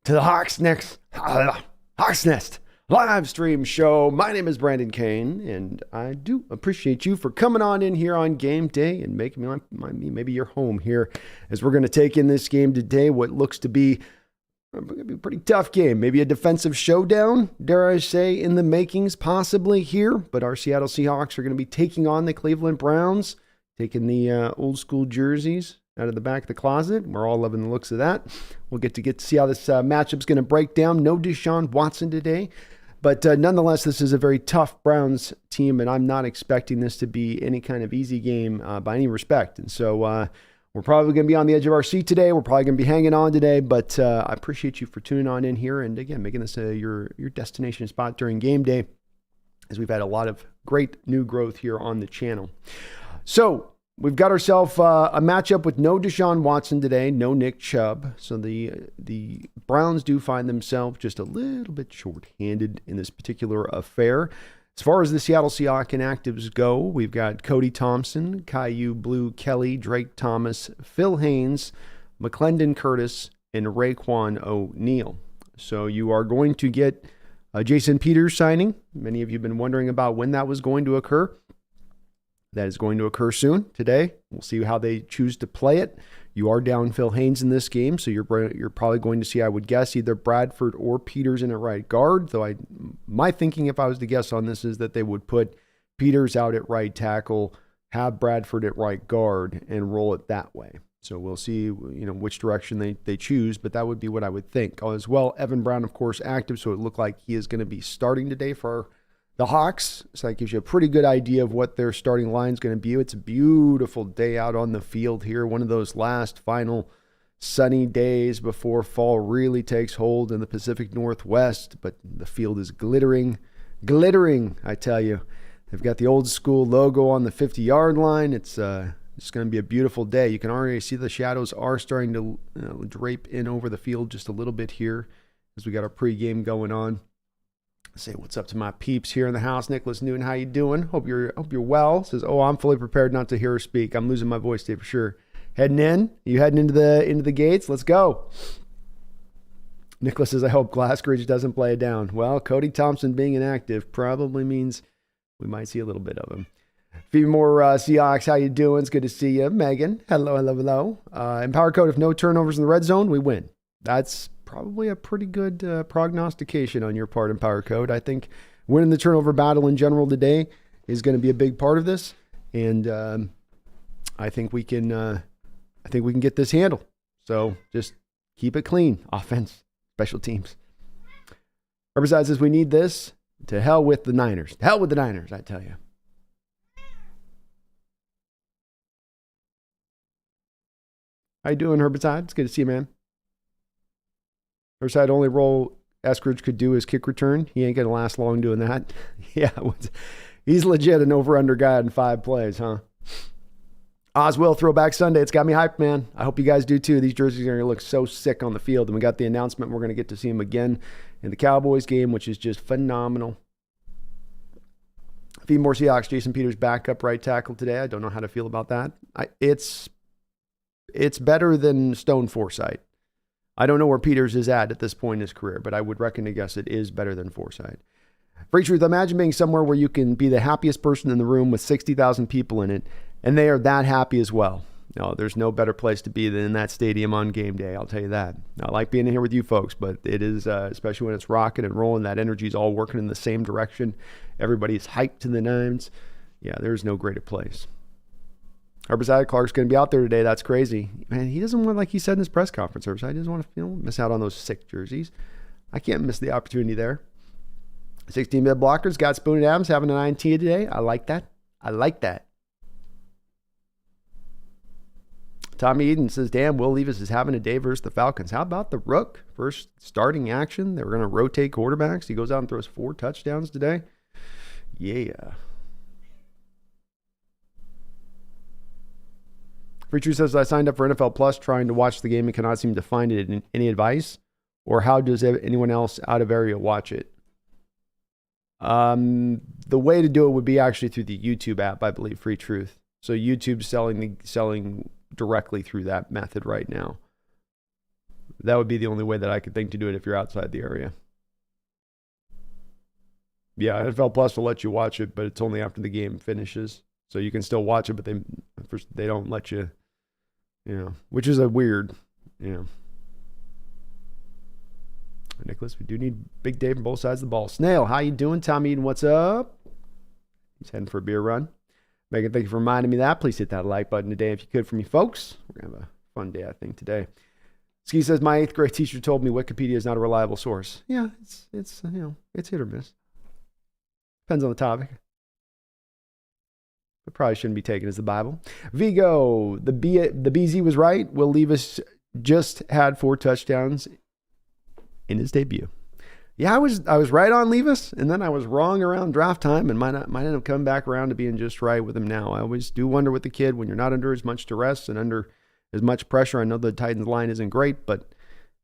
to the Hawks Nest live stream show. My name is Brandon Kane, and I do appreciate you for coming on in here on game day and making me maybe your home here as we're going to take in this game today. What looks to be a pretty tough game, maybe a defensive showdown, dare I say, in the makings possibly here. But our Seattle Seahawks are going to be taking on the Cleveland Browns, taking the old school jerseys out of the back of the closet. We're all loving the looks of that. We'll get to see how this matchup's going to break down. No Deshaun Watson today, but nonetheless, this is a very tough Browns team, and I'm not expecting this to be any kind of easy game by any respect. And so we're probably going to be on the edge of our seat today. We're probably going to be hanging on today, but I appreciate you for tuning on in here and, again, making this your destination spot during game day, as we've had a lot of great new growth here on the channel. So we've got ourselves a matchup with no Deshaun Watson today, no Nick Chubb. So the Browns do find themselves just a little bit short-handed in this particular affair. As far as the Seattle Seahawks inactives go, we've got Cody Thompson, Caillou Blue Kelly, Drake Thomas, Phil Haynes, McClendon Curtis, and Raekwon O'Neal. So you are going to get Jason Peters signing. Many of you have been wondering about when that was going to occur. That is going to occur soon today. We'll see how they choose to play it. You are down Phil Haynes in this game, so you're probably going to see, I would guess, either Bradford or Peters in at right guard. Though my thinking, if I was to guess on this, is that they would put Peters out at right tackle, have Bradford at right guard, and roll it that way. So we'll see, which direction they choose, but that would be what I would think. As well, Evan Brown, of course, active, so it looked like he is going to be starting today for the Hawks. So that gives you a pretty good idea of what their starting line is going to be. It's a beautiful day out on the field here. One of those last final sunny days before fall really takes hold in the Pacific Northwest. But the field is glittering, I tell you. They've got the old school logo on the 50-yard line. It's going to be a beautiful day. You can already see the shadows are starting to drape in over the field just a little bit here as we got our pregame going on. Say what's up to my peeps here in the house. Nicholas Newton, how you doing? Hope you're well. Says, I'm fully prepared not to hear her speak. I'm losing my voice today for sure. Heading in? You heading into the gates? Let's go. Nicholas says, I hope Glassridge doesn't play it down. Well, Cody Thompson being inactive probably means we might see a little bit of him. A few more Seahawks. How you doing? It's good to see you. Megan, hello. Empower code, if no turnovers in the red zone, we win. That's probably a pretty good prognostication on your part in Power Code. I think winning the turnover battle in general today is going to be a big part of this, and I think we can get this handled. So just keep it clean, offense, special teams. Herbicide says we need this. To hell with the Niners. To hell with the Niners, I tell you. How you doing, Herbicide? It's good to see you, man. Herbicide, only role Eskridge could do is kick return. He ain't going to last long doing that. Yeah, he's legit an over-under guy in 5 plays, huh? Oswell, Throwback Sunday. It's got me hyped, man. I hope you guys do too. These jerseys are going to look so sick on the field. And we got the announcement. We're going to get to see them again in the Cowboys game, which is just phenomenal. A few more Seahawks. Jason Peters back up right tackle today. I don't know how to feel about that. It's better than Stone Forsythe. I don't know where Peters is at this point in his career, but I would reckon to guess it is better than Forsythe. Free Truth, imagine being somewhere where you can be the happiest person in the room with 60,000 people in it, and they are that happy as well. No, there's no better place to be than in that stadium on game day, I'll tell you that. I like being in here with you folks, but it is, especially when it's rocking and rolling, that energy is all working in the same direction. Everybody's hyped to the nines. Yeah, there's no greater place. Herbicide, Clark's going to be out there today. That's crazy. Man, he doesn't want, like he said in his press conference, Herbicide, he doesn't want to miss out on those sick jerseys. I can't miss the opportunity there. 16-bit blockers, got Spoon and Adams having an INT today. I like that. Tommy Eden says, damn, Will Levis is having a day versus the Falcons. How about the Rook? First starting action. They were going to rotate quarterbacks. He goes out and throws 4 touchdowns today. Yeah. Preacher says, I signed up for NFL Plus trying to watch the game and cannot seem to find it. Any advice? Or how does anyone else out of area watch it? The way to do it would be actually through the YouTube app, I believe, Free Truth. So YouTube's selling directly through that method right now. That would be the only way that I could think to do it if you're outside the area. Yeah, NFL Plus will let you watch it, but it's only after the game finishes. So you can still watch it, but they don't let you, which is a weird, Nicholas, we do need big day from both sides of the ball. Snail, how you doing? Tom Eden, what's up? He's heading for a beer run. Megan, thank you for reminding me of that. Please hit that like button today if you could for me, folks. We're going to have a fun day, I think, today. Ski says, my 8th grade teacher told me Wikipedia is not a reliable source. Yeah, it's hit or miss. Depends on the topic. It probably shouldn't be taken as the Bible. Vigo, the BZ was right. Will Levis just had 4 touchdowns in his debut. Yeah, I was right on Levis, and then I was wrong around draft time, and might end up coming back around to being just right with him now. I always do wonder with the kid when you're not under as much duress and under as much pressure. I know the Titans line isn't great, but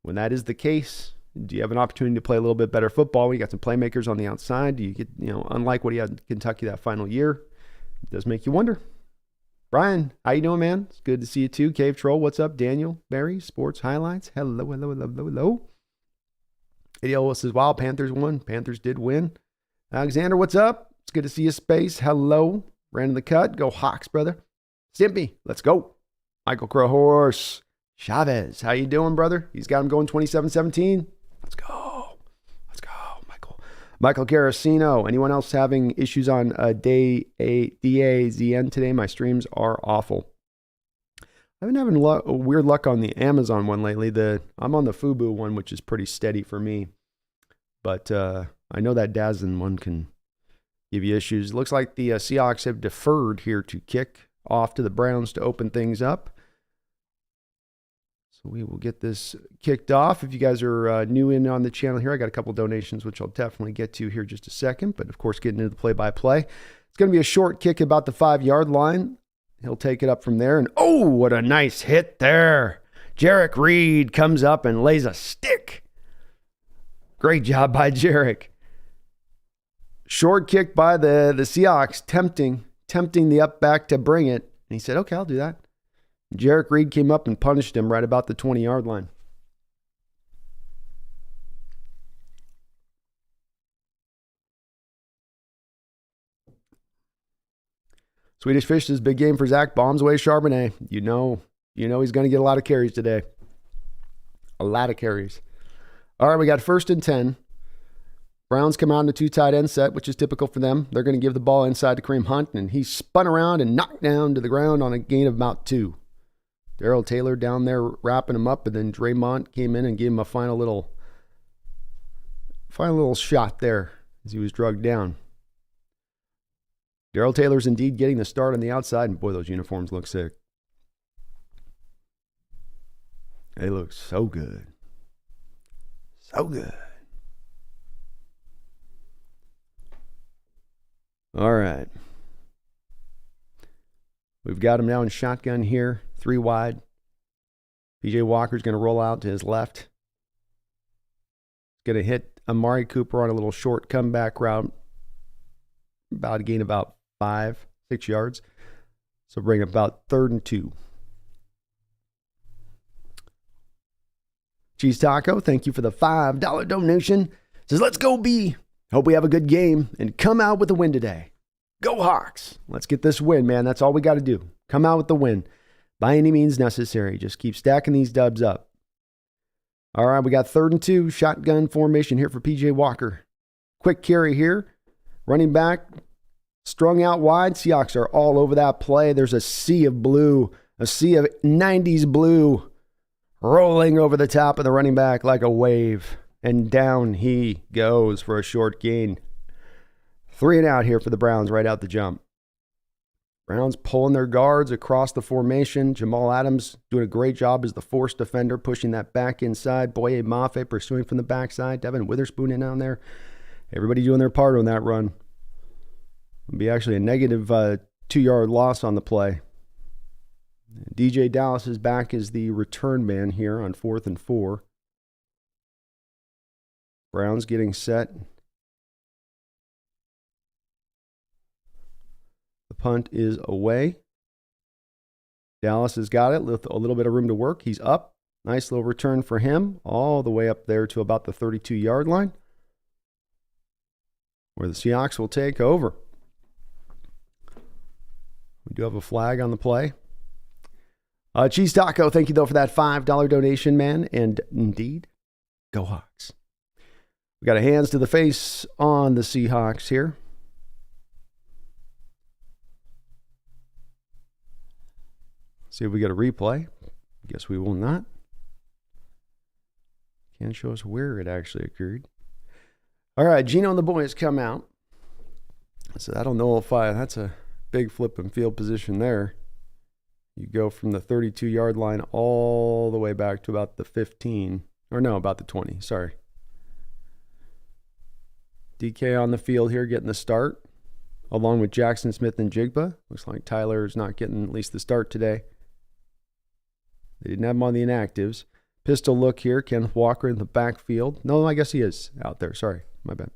when that is the case, do you have an opportunity to play a little bit better football? You got some playmakers on the outside. Do you get, unlike what he had in Kentucky that final year, it does make you wonder. Brian, how you doing, man? It's good to see you too. Cave Troll, what's up? Daniel, Barry, Sports Highlights. Hello. ADL says, wow, Panthers won. Panthers did win. Alexander, what's up? It's good to see you, Space. Hello. Ran in the cut. Go Hawks, brother. Stimpy, let's go. Michael Crowhorse. Chavez, how you doing, brother? He's got him going 27-17. Let's go, Michael. Michael Garasino. Anyone else having issues on DAZN today? My streams are awful. I've been having weird luck on the Amazon one lately. I'm on the Fubu one, which is pretty steady for me. But I know that DAZN one can give you issues. It looks like the Seahawks have deferred here to kick off to the Browns to open things up. So we will get this kicked off. If you guys are new in on the channel here, I got a couple donations, which I'll definitely get to here in just a second. But, of course, getting into the play-by-play. It's going to be a short kick about the 5-yard line. He'll take it up from there. And, oh, what a nice hit there. Jarek Reed comes up and lays a stick. Great job by Jarek. Short kick by the Seahawks, tempting the up back to bring it. And he said, okay, I'll do that. Jarek Reed came up and punished him right about the 20-yard line. Swedish Fish is big game for Zach. Bombs away Charbonnet. You know he's going to get a lot of carries today. A lot of carries. All right, we got 1st and 10. Browns come out in a 2 tight end set, which is typical for them. They're going to give the ball inside to Kareem Hunt, and he spun around and knocked down to the ground on a gain of about 2. Darrell Taylor down there wrapping him up, and then Draymond came in and gave him a final little shot there as he was drugged down. Darrell Taylor's indeed getting the start on the outside, and boy, those uniforms look sick. They look so good. So good. All right. We've got him now in shotgun here, 3 wide. PJ Walker's going to roll out to his left. Going to hit Amari Cooper on a little short comeback route. About to gain about 5-6 yards. So bring up about 3rd and 2. Cheese Taco, thank you for the $5 donation. Says, let's go B. Hope we have a good game and come out with a win today. Go Hawks. Let's get this win, man. That's all we got to do. Come out with the win. By any means necessary. Just keep stacking these dubs up. All right, we got 3rd and 2. Shotgun formation here for PJ Walker. Quick carry here. Running back. Strung out wide. Seahawks are all over that play. There's a sea of blue. A sea of 90s blue. Rolling over the top of the running back like a wave. And down he goes for a short gain. 3 and out here for the Browns right out the jump. Browns pulling their guards across the formation. Jamal Adams doing a great job as the force defender, pushing that back inside. Boye Mafe pursuing from the backside. Devin Witherspoon in down there. Everybody doing their part on that run. It'll be actually a negative 2-yard loss on the play. DJ Dallas is back as the return man here on 4th and 4. Browns getting set. The punt is away. Dallas has got it with a little bit of room to work. He's up. Nice little return for him, all the way up there to about the 32-yard line, where the Seahawks will take over. We do have a flag on the play. Cheese Taco, thank you, though, for that $5 donation, man. And indeed, go Hawks. We got a hands to the face on the Seahawks here. See if we get a replay. Guess we will not. Can't show us where it actually occurred. All right, Gino and the boys come out. So I don't know if that's a big flipping field position there. You go from the 32-yard line all the way back to about the 15. Or no, about the 20. Sorry. DK on the field here getting the start, along with Jackson Smith and Jigba. Looks like Tyler's not getting at least the start today. They didn't have him on the inactives. Pistol look here. Kenneth Walker in the backfield. No, I guess he is out there. Sorry, my bad.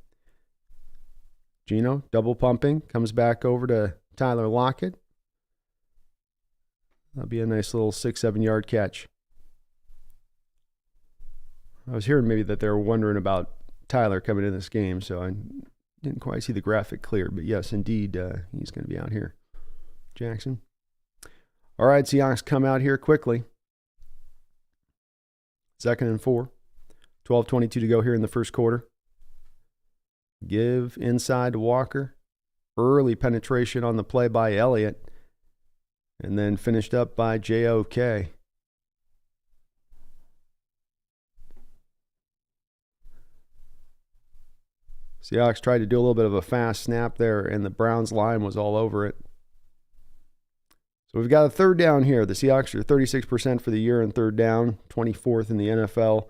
Gino, double pumping. Comes back over to Tyler Lockett. That'll be a nice little 6-7 yard catch. I was hearing maybe that they were wondering about Tyler coming in this game, so I didn't quite see the graphic clear. But yes, indeed, he's going to be out here. Jackson. All right, Seahawks come out here quickly. 2nd and 4. 12:22 to go here in the first quarter. Give inside to Walker. Early penetration on the play by Elliott. And then finished up by JOK. Seahawks tried to do a little bit of a fast snap there, and the Browns line was all over it. So we've got a third down here. The Seahawks are 36% for the year in third down, 24th in the NFL.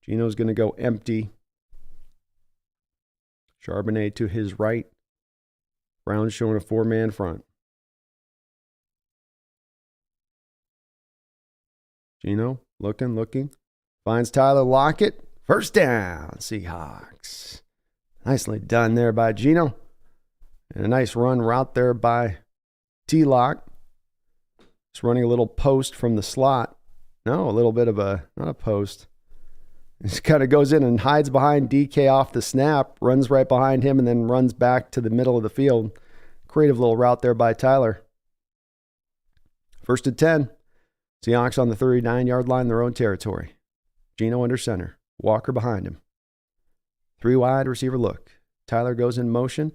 Gino's going to go empty. Charbonnet to his right. Browns showing a 4-man front. Gino looking. Finds Tyler Lockett. First down, Seahawks. Nicely done there by Gino. And a nice run route there by T-Lock. Just running a little post from the slot. No, a little bit of not a post. Just kind of goes in and hides behind DK off the snap, runs right behind him, and then runs back to the middle of the field. Creative little route there by Tyler. 1st and 10. Seahawks on the 39-yard line, their own territory. Gino under center. Walker behind him. 3 wide receiver look. Tyler goes in motion.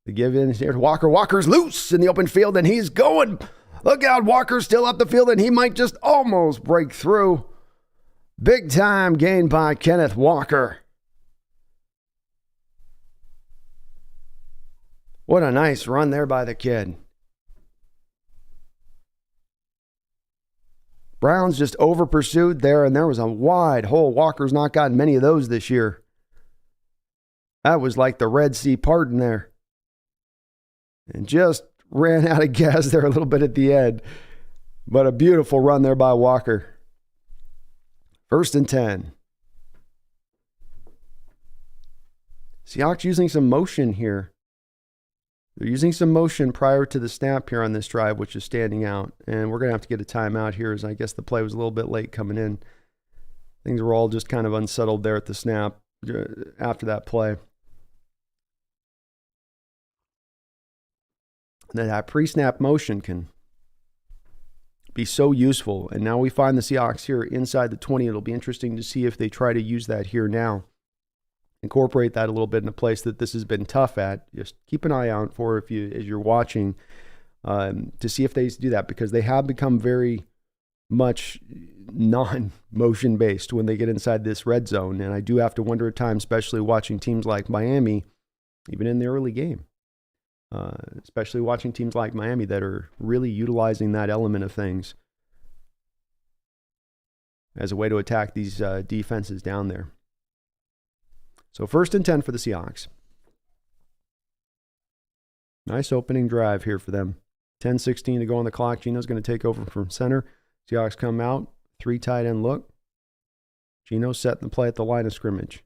The give in here to Walker. Walker's loose in the open field, and he's going. Look out, Walker's still up the field, and he might just almost break through. Big time gain by Kenneth Walker. What a nice run there by the kid. Browns just over pursued there, and there was a wide hole. Walker's not gotten many of those this year. That was like the Red Sea parting there. And just ran out of gas there a little bit at the end. But a beautiful run there by Walker. 1st and 10. Seahawks using some motion here. They're using some motion prior to the snap here on this drive, which is standing out. And we're going to have to get a timeout here, as I guess the play was a little bit late coming in. Things were all just kind of unsettled there at the snap after that play. That pre-snap motion can be so useful. And now we find the Seahawks here inside the 20. It'll be interesting to see if they try to use that here now. Incorporate that a little bit in a place that this has been tough at. Just keep an eye out for as you're watching to see if they do that, because they have become very much non-motion based when they get inside this red zone. And I do have to wonder at times, especially watching teams like Miami, even in the early game, especially watching teams like Miami that are really utilizing that element of things as a way to attack these defenses down there. So 1st and 10 for the Seahawks. Nice opening drive here for them. 10:16 to go on the clock. Gino's going to take over from center. Seahawks come out. 3 tight end look. Gino setting the play at the line of scrimmage.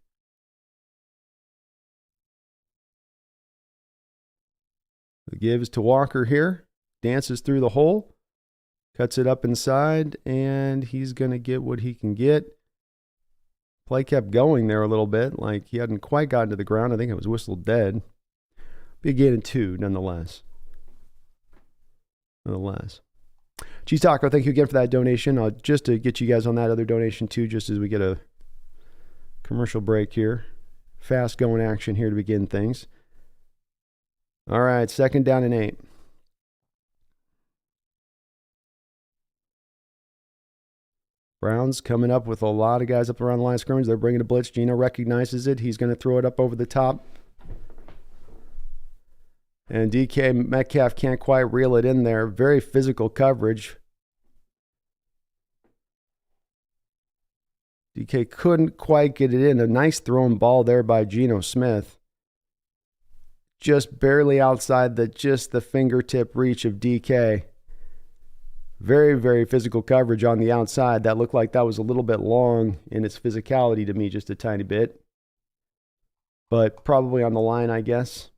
The give is to Walker here. Dances through the hole. Cuts it up inside, and he's going to get what he can get. Play kept going there a little bit, like he hadn't quite gotten to the ground. I think it was whistled dead. Be a gain of 2, nonetheless. Cheese Taco, thank you again for that donation. Just to get you guys on that other donation too, just as we get a commercial break here. Fast going action here to begin things. All right, 2nd down and 8. Browns coming up with a lot of guys up around the line of scrimmage. They're bringing a blitz. Gino recognizes it. He's going to throw it up over the top. And DK Metcalf can't quite reel it in there. Very physical coverage. DK couldn't quite get it in. A nice thrown ball there by Gino Smith. Just barely outside the fingertip reach of DK. Very, very physical coverage on the outside. That looked like that was a little bit long in its physicality to me, just a tiny bit. But probably on the line, I guess.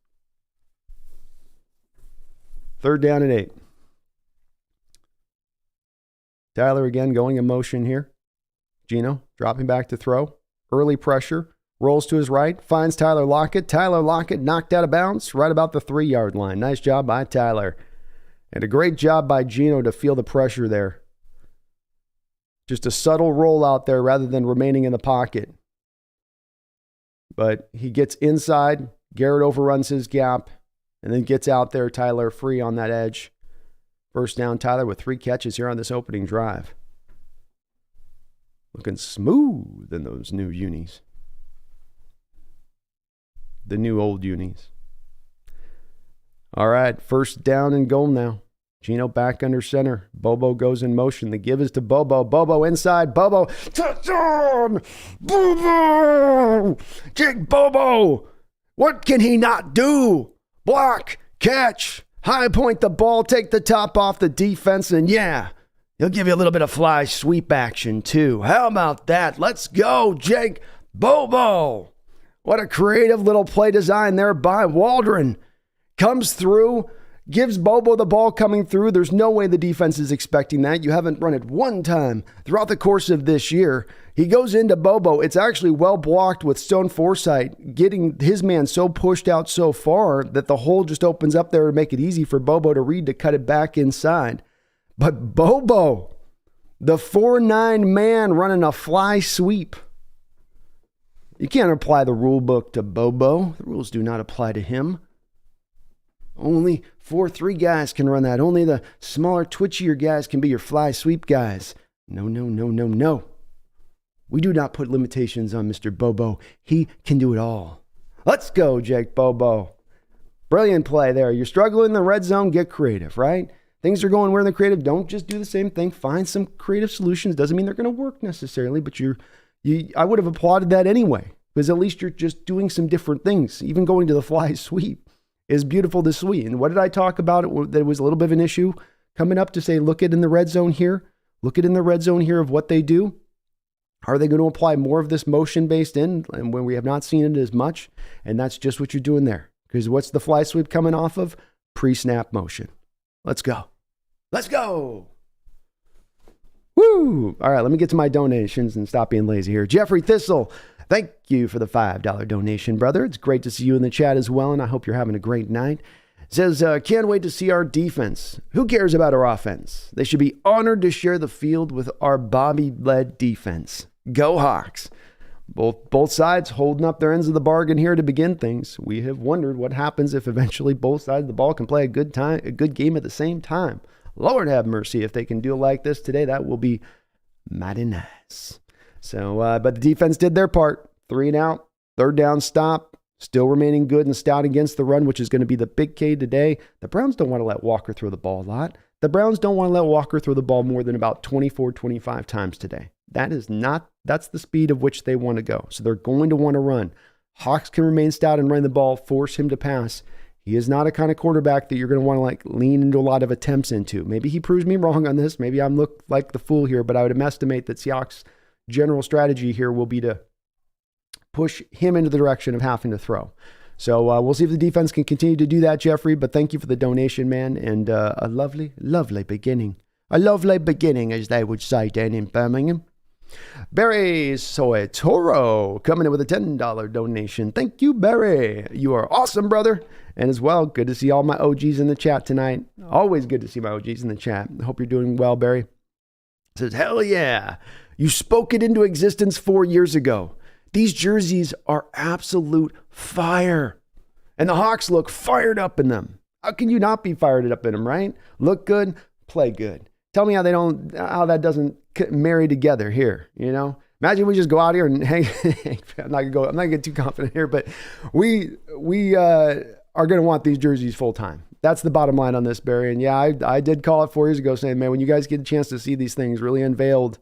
3rd down and 8. Tyler again going in motion here. Gino dropping back to throw. Early pressure. Rolls to his right. Finds Tyler Lockett. Tyler Lockett knocked out of bounds right about the 3-yard line. Nice job by Tyler. And a great job by Gino to feel the pressure there. Just a subtle roll out there rather than remaining in the pocket. But he gets inside. Garrett overruns his gap. And then gets out there, Tyler free on that edge. 1st down, Tyler with 3 catches here on this opening drive. Looking smooth in those new unis. The new old unis. All right, 1st down and goal now. Gino back under center. Bobo goes in motion. The give is to Bobo. Bobo inside. Bobo. Touchdown! Bobo! Jake Bobo! What can he not do? Block, catch, high point the ball, take the top off the defense, and yeah, he'll give you a little bit of fly sweep action too. How about that? Let's go, Jake Bobo. What a creative little play design there by Waldron. Comes through, gives Bobo the ball coming through. There's no way the defense is expecting that. You haven't run it one time throughout the course of this year. He goes into Bobo. It's actually well blocked with Stone Forsythe, getting his man so pushed out so far that the hole just opens up there to make it easy for Bobo to read to cut it back inside. But Bobo, the 4'9" man running a fly sweep. You can't apply the rule book to Bobo. The rules do not apply to him. Only 4'3" guys can run that. Only the smaller, twitchier guys can be your fly sweep guys. No, no, no, no, no. We do not put limitations on Mr. Bobo. He can do it all. Let's go, Jake Bobo. Brilliant play there. You're struggling in the red zone, get creative, right? Things are going where in the creative. Don't just do the same thing. Find some creative solutions. Doesn't mean they're going to work necessarily, but I would have applauded that anyway, because at least you're just doing some different things. Even going to the fly sweep is beautiful to see. And what did I talk about? That was a little bit of an issue coming up to say, look at in the red zone here. Look at in the red zone here of what they do. Are they going to apply more of this motion-based in, and when we have not seen it as much? And that's just what you're doing there. Because what's the fly sweep coming off of? Pre-snap motion. Let's go. Let's go. Woo! All right, let me get to my donations and stop being lazy here. Jeffrey Thistle, thank you for the $5 donation, brother. It's great to see you in the chat as well, and I hope you're having a great night. Says, can't wait to see our defense. Who cares about our offense? They should be honored to share the field with our Bobby-led defense. Go Hawks. Both sides holding up their ends of the bargain here to begin things. We have wondered what happens if eventually both sides of the ball can play a good game at the same time. Lord have mercy if they can do it like this today. That will be mighty nice. So, but the defense did their part. 3 and out, 3rd down stop. Still remaining good and stout against the run, which is going to be the big K today. The Browns don't want to let Walker throw the ball a lot. The Browns don't want to let Walker throw the ball more than about 24, 25 times today. That's the speed of which they want to go. So they're going to want to run. Hawks can remain stout and run the ball, force him to pass. He is not a kind of quarterback that you're going to want to lean into a lot of attempts into. Maybe he proves me wrong on this. Maybe I'm look like the fool here, but I would estimate that Seahawks' general strategy here will be to push him into the direction of having to throw. So we'll see if the defense can continue to do that, Jeffrey, but thank you for the donation, man, and a lovely, lovely beginning A lovely beginning, as they would say down in Birmingham. Barry Soetoro coming in with a $10 donation. Thank you, Barry. You are awesome, brother. And as well, good to see all my OGs in the chat tonight. Always good to see my OGs in the chat. I hope you're doing well, Barry. Says, hell yeah. You spoke it into existence 4 years ago. These jerseys are absolute fire. And the Hawks look fired up in them. How can you not be fired up in them, right? Look good, play good. Tell me how that doesn't marry together here, you know? Imagine we just go out here and hang. I'm not gonna get too confident here, but we are gonna want these jerseys full time. That's the bottom line on this, Barry. And yeah, I did call it 4 years ago saying, man, when you guys get a chance to see these things really unveiled,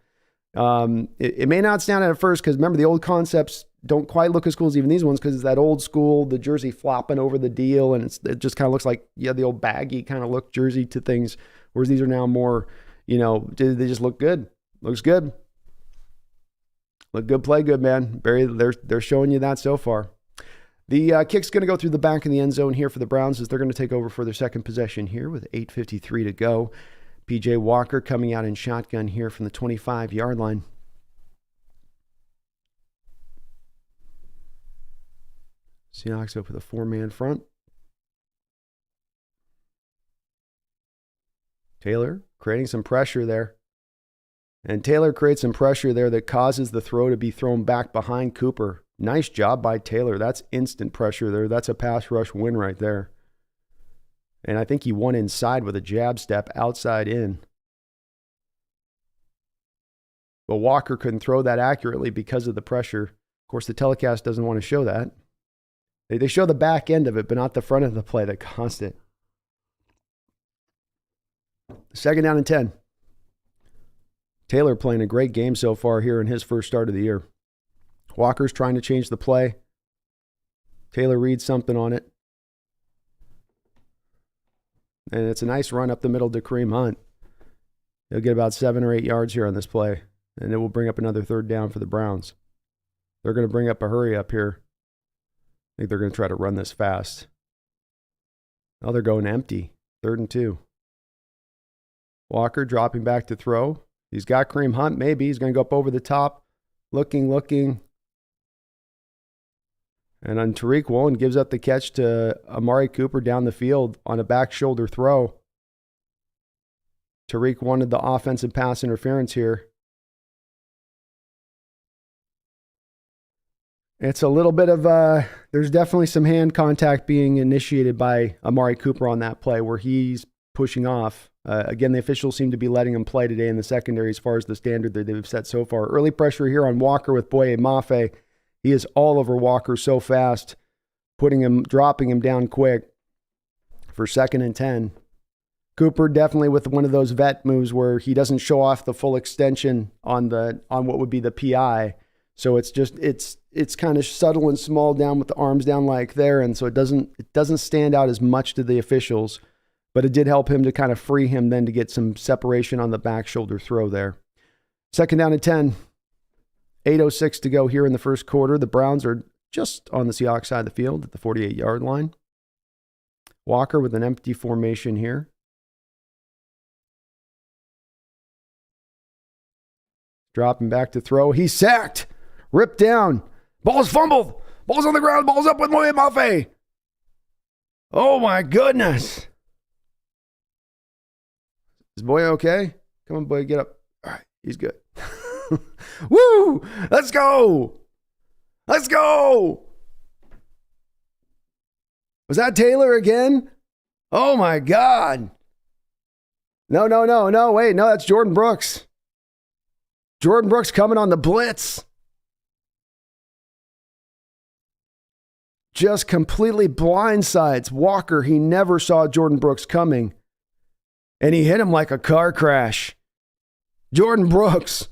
it may not stand out at first because remember the old concepts don't quite look as cool as even these ones because it's that old school, the jersey flopping over the deal, and it just kind of looks like the old baggy kind of look jersey to things, whereas these are now more, they just look good. Looks good. Look good, play good, man. Barry, they're showing you that so far. The kick's going to go through the back of the end zone here for the Browns as they're going to take over for their second possession here with 8:53 to go. P.J. Walker coming out in shotgun here from the 25-yard line. Seahawks up with a 4-man front. Taylor creating some pressure there. And Taylor creates some pressure there that causes the throw to be thrown back behind Cooper. Nice job by Taylor. That's instant pressure there. That's a pass rush win right there. And I think he won inside with a jab step outside in. But Walker couldn't throw that accurately because of the pressure. Of course, the telecast doesn't want to show that. They show the back end of it, but not the front of the play that caused it. Second down and 10. Taylor playing a great game so far here in his first start of the year. Walker's trying to change the play. Taylor reads something on it. And it's a nice run up the middle to Kareem Hunt. He'll get about 7 or 8 yards here on this play. And it will bring up another third down for the Browns. They're going to bring up a hurry up here. I think they're going to try to run this fast. Oh, they're going empty. 3rd and 2. Walker dropping back to throw. He's got Kareem Hunt, maybe. He's going to go up over the top. Looking. And on Tariq Woolen gives up the catch to Amari Cooper down the field on a back shoulder throw. Tariq wanted the offensive pass interference here. It's a little bit of there's definitely some hand contact being initiated by Amari Cooper on that play where he's pushing off. Again, the officials seem to be letting him play today in the secondary as far as the standard that they've set so far. Early pressure here on Walker with Boye Mafe. He is all over Walker so fast, dropping him down quick for 2nd and 10. Cooper definitely with one of those vet moves where he doesn't show off the full extension on what would be the PI. So it's kind of subtle and small down with the arms down like there, and so it doesn't stand out as much to the officials. But it did help him to kind of free him then to get some separation on the back shoulder throw there. 2nd down and 10. 8:06 to go here in the first quarter. The Browns are just on the Seahawks side of the field at the 48-yard line. Walker with an empty formation here. Dropping back to throw. He's sacked. Ripped down. Ball's fumbled. Ball's on the ground. Ball's up with Boye Mafe. Oh, my goodness. Is Boye okay? Come on, Boye, get up. All right, he's good. Woo! Let's go! Let's go! Was that Taylor again? Oh, my God. No. Wait, no, that's Jordan Brooks. Jordan Brooks coming on the blitz. Just completely blindsides Walker. He never saw Jordan Brooks coming. And he hit him like a car crash. Jordan Brooks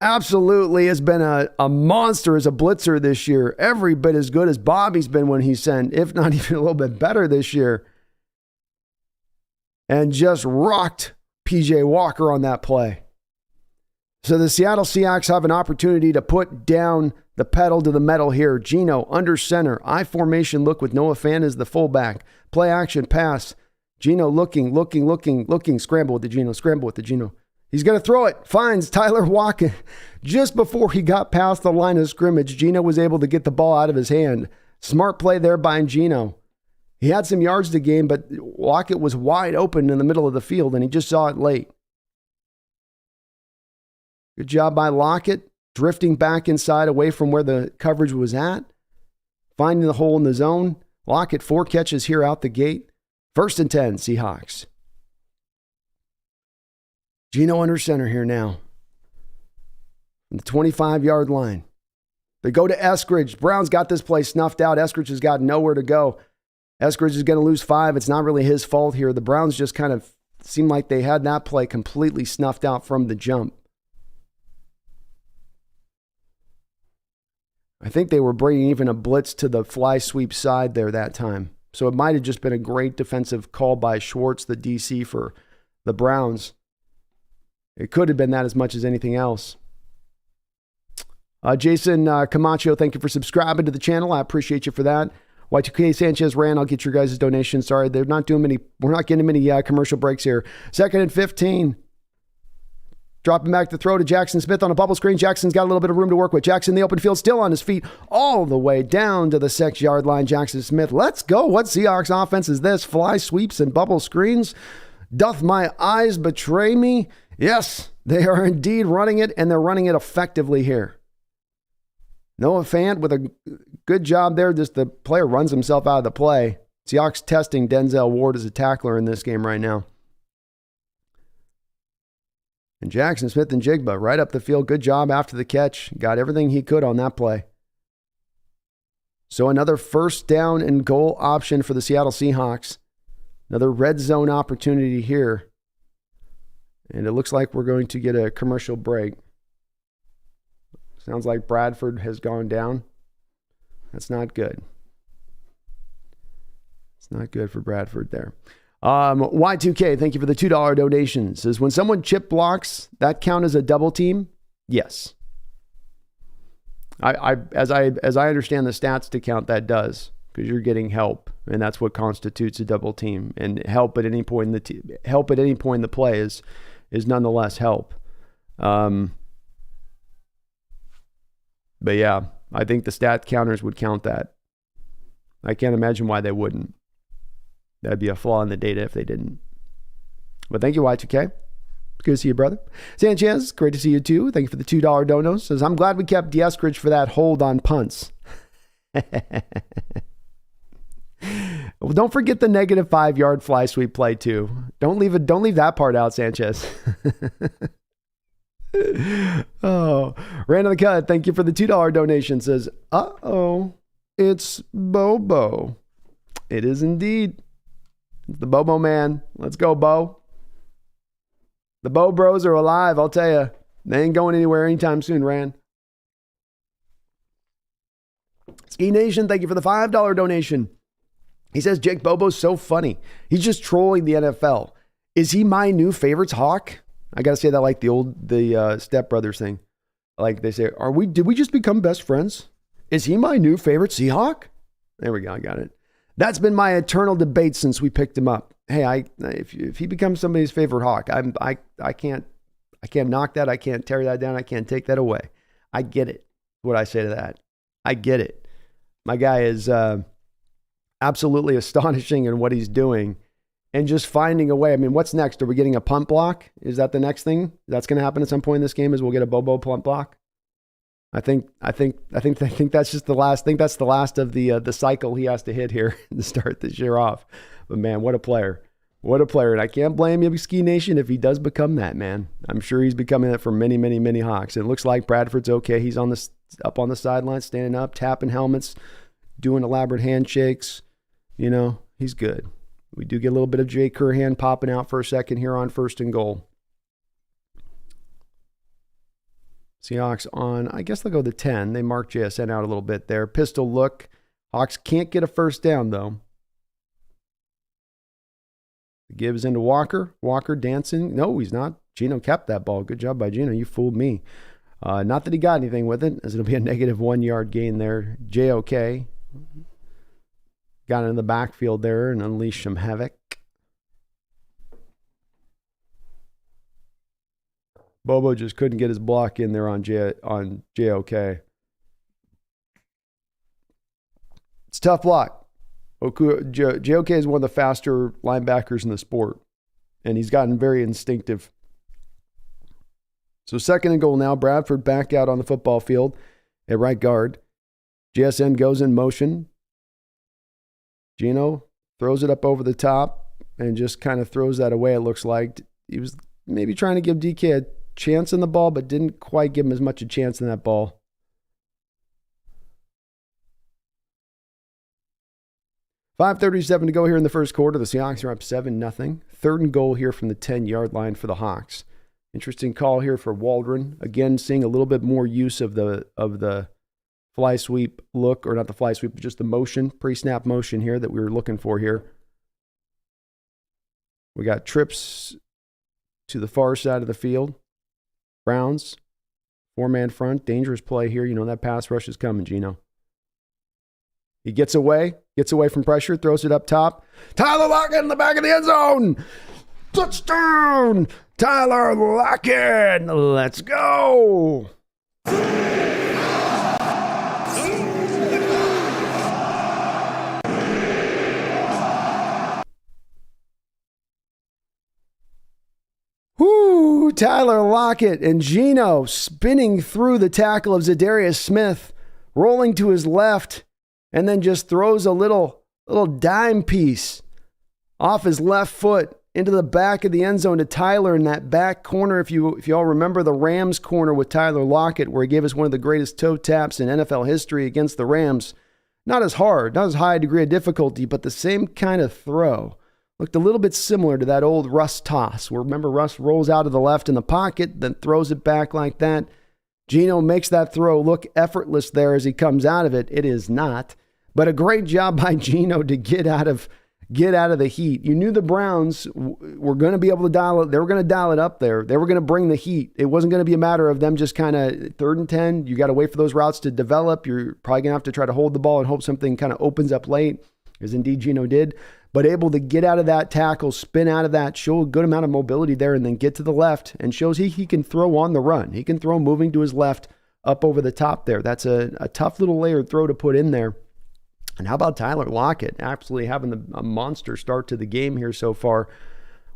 absolutely has been a monster as a blitzer this year. Every bit as good as Bobby's been when he's sent, if not even a little bit better this year. And just rocked P.J. Walker on that play. So the Seattle Seahawks have an opportunity to put down the pedal to the metal here. Gino under center. I formation look with Noah Fant as the fullback. Play action pass. Gino looking. Scramble with the Gino. He's going to throw it. Finds Tyler Lockett. Just before he got past the line of scrimmage, Gino was able to get the ball out of his hand. Smart play there by Gino. He had some yards to gain, but Lockett was wide open in the middle of the field, and he just saw it late. Good job by Lockett, drifting back inside away from where the coverage was at, finding the hole in the zone. Lockett, 4 catches here out the gate. 1st and 10, Seahawks. Gino under center here now. On the 25-yard line. They go to Eskridge. Brown's got this play snuffed out. Eskridge has got nowhere to go. Eskridge is going to lose 5. It's not really his fault here. The Browns just kind of seemed like they had that play completely snuffed out from the jump. I think they were bringing even a blitz to the fly sweep side there that time. So it might have just been a great defensive call by Schwartz, the DC for the Browns. It could have been that as much as anything else. Jason Camacho, thank you for subscribing to the channel. I appreciate you for that. Y2K Sanchez ran. I'll get your guys' donation. Sorry, we're not getting many commercial breaks here. 2nd and 15. Dropping back to throw to Jackson Smith on a bubble screen. Jackson's got a little bit of room to work with. Jackson in the open field, still on his feet, all the way down to the 6-yard line. Jackson Smith, let's go. What Seahawks offense is this? Fly sweeps and bubble screens. Doth my eyes betray me? Yes, they are indeed running it, and they're running it effectively here. Noah Fant with a good job there. Just the player runs himself out of the play. Seahawks testing Denzel Ward as a tackler in this game right now. And Jackson Smith and Jigba right up the field. Good job after the catch. Got everything he could on that play. So another 1st down and goal option for the Seattle Seahawks. Another red zone opportunity here. And it looks like we're going to get a commercial break. Sounds like Bradford has gone down. That's not good. It's not good for Bradford there. Y2K, thank you for the $2 donation. Says, when someone chip blocks, that count as a double team? Yes. As I understand the stats to count, that does, because you're getting help, and that's what constitutes a double team. And help at any point in the play is nonetheless help. But yeah, I think the stat counters would count that. I can't imagine why they wouldn't. That'd be a flaw in the data if they didn't. But thank you, Y2K. Good to see you, brother. Sanchez, great to see you too. Thank you for the $2 donos. Says, I'm glad we kept Eskridge for that hold on punts. Well, don't forget the negative 5-yard fly sweep play too. Don't leave that part out, Sanchez. Oh, Random the Cut, thank you for the $2 donation. Says, it's Bobo. It is indeed. It's the Bobo man. Let's go, Bo. The Bo Bros are alive, I'll tell you. They ain't going anywhere anytime soon, Rand. Ski Nation, thank you for the $5 donation. He says, Jake Bobo's so funny. He's just trolling the NFL. Is he my new favorites Hawk? I got to say that like the Step Brothers thing. Like they say, did we just become best friends? Is he my new favorite Seahawk? There we go. I got it. That's been my eternal debate since we picked him up. Hey, if he becomes somebody's favorite Hawk, I can't knock that. I can't tear that down. I can't take that away. I get it. What I say to that. I get it. My guy is absolutely astonishing in what he's doing and just finding a way. I mean, what's next? Are we getting a punt block? Is that the next thing that's going to happen at some point in this game? Is we'll get a Bobo punt block? I think that's just the last. I think that's the last of the cycle he has to hit here to start this year off. But man, what a player! What a player! And I can't blame you, Ski Nation, if he does become that, man. I'm sure he's becoming that for many, many, many Hawks. And it looks like Bradford's okay. He's up on the sideline, standing up, tapping helmets, doing elaborate handshakes. You know, he's good. We do get a little bit of Jay Curhan popping out for a second here on 1st and goal. Seahawks on, I guess they'll go to 10. They mark JSN out a little bit there. Pistol look. Hawks can't get a 1st down, though. Gives into Walker. Walker dancing. No, he's not. Gino kept that ball. Good job by Gino. You fooled me. Not that he got anything with it, as it'll be a negative 1-yard gain there. JOK got into the backfield there and unleashed some havoc. Bobo just couldn't get his block in there on JOK. It's a tough block. JOK is one of the faster linebackers in the sport, and he's gotten very instinctive. So 2nd and goal now. Bradford back out on the football field at right guard. JSN goes in motion. Gino throws it up over the top and just kind of throws that away, it looks like. He was maybe trying to give DK a chance in the ball, but didn't quite give him as much a chance in that ball. .537 to go here in the first quarter. The Seahawks are up 7-0. 3rd and goal here from the 10-yard line for the Hawks. Interesting call here for Waldron. Again, seeing a little bit more use of the fly sweep look, or not the fly sweep, but just the motion, pre-snap motion here that we were looking for here. We got trips to the far side of the field. Browns, 4-man front, dangerous play here. You know that pass rush is coming, Gino. He gets away from pressure, throws it up top. Tyler Lockett in the back of the end zone. Touchdown! Tyler Lockett! Let's go! Whoo! Tyler Lockett and Gino spinning through the tackle of Zadarius Smith, rolling to his left, and then just throws a little dime piece off his left foot into the back of the end zone to Tyler in that back corner. If you all remember the Rams corner with Tyler Lockett, where he gave us one of the greatest toe taps in NFL history against the Rams. Not as hard, not as high a degree of difficulty, but the same kind of throw. Looked a little bit similar to that old Russ toss, where remember Russ rolls out of the left in the pocket, then throws it back like that. Gino makes that throw look effortless there as he comes out of it. It is not. But a great job by Gino to get out of the heat. You knew the Browns were going to be able to dial it. They were going to dial it up there. They were going to bring the heat. It wasn't going to be a matter of them just kind of 3rd and 10. You got to wait for those routes to develop. You're probably going to have to try to hold the ball and hope something kind of opens up late, as indeed Gino did. But able to get out of that tackle, spin out of that, show a good amount of mobility there, and then get to the left, and shows he can throw on the run. He can throw moving to his left up over the top there. That's a tough little layered throw to put in there. And how about Tyler Lockett absolutely having a monster start to the game here so far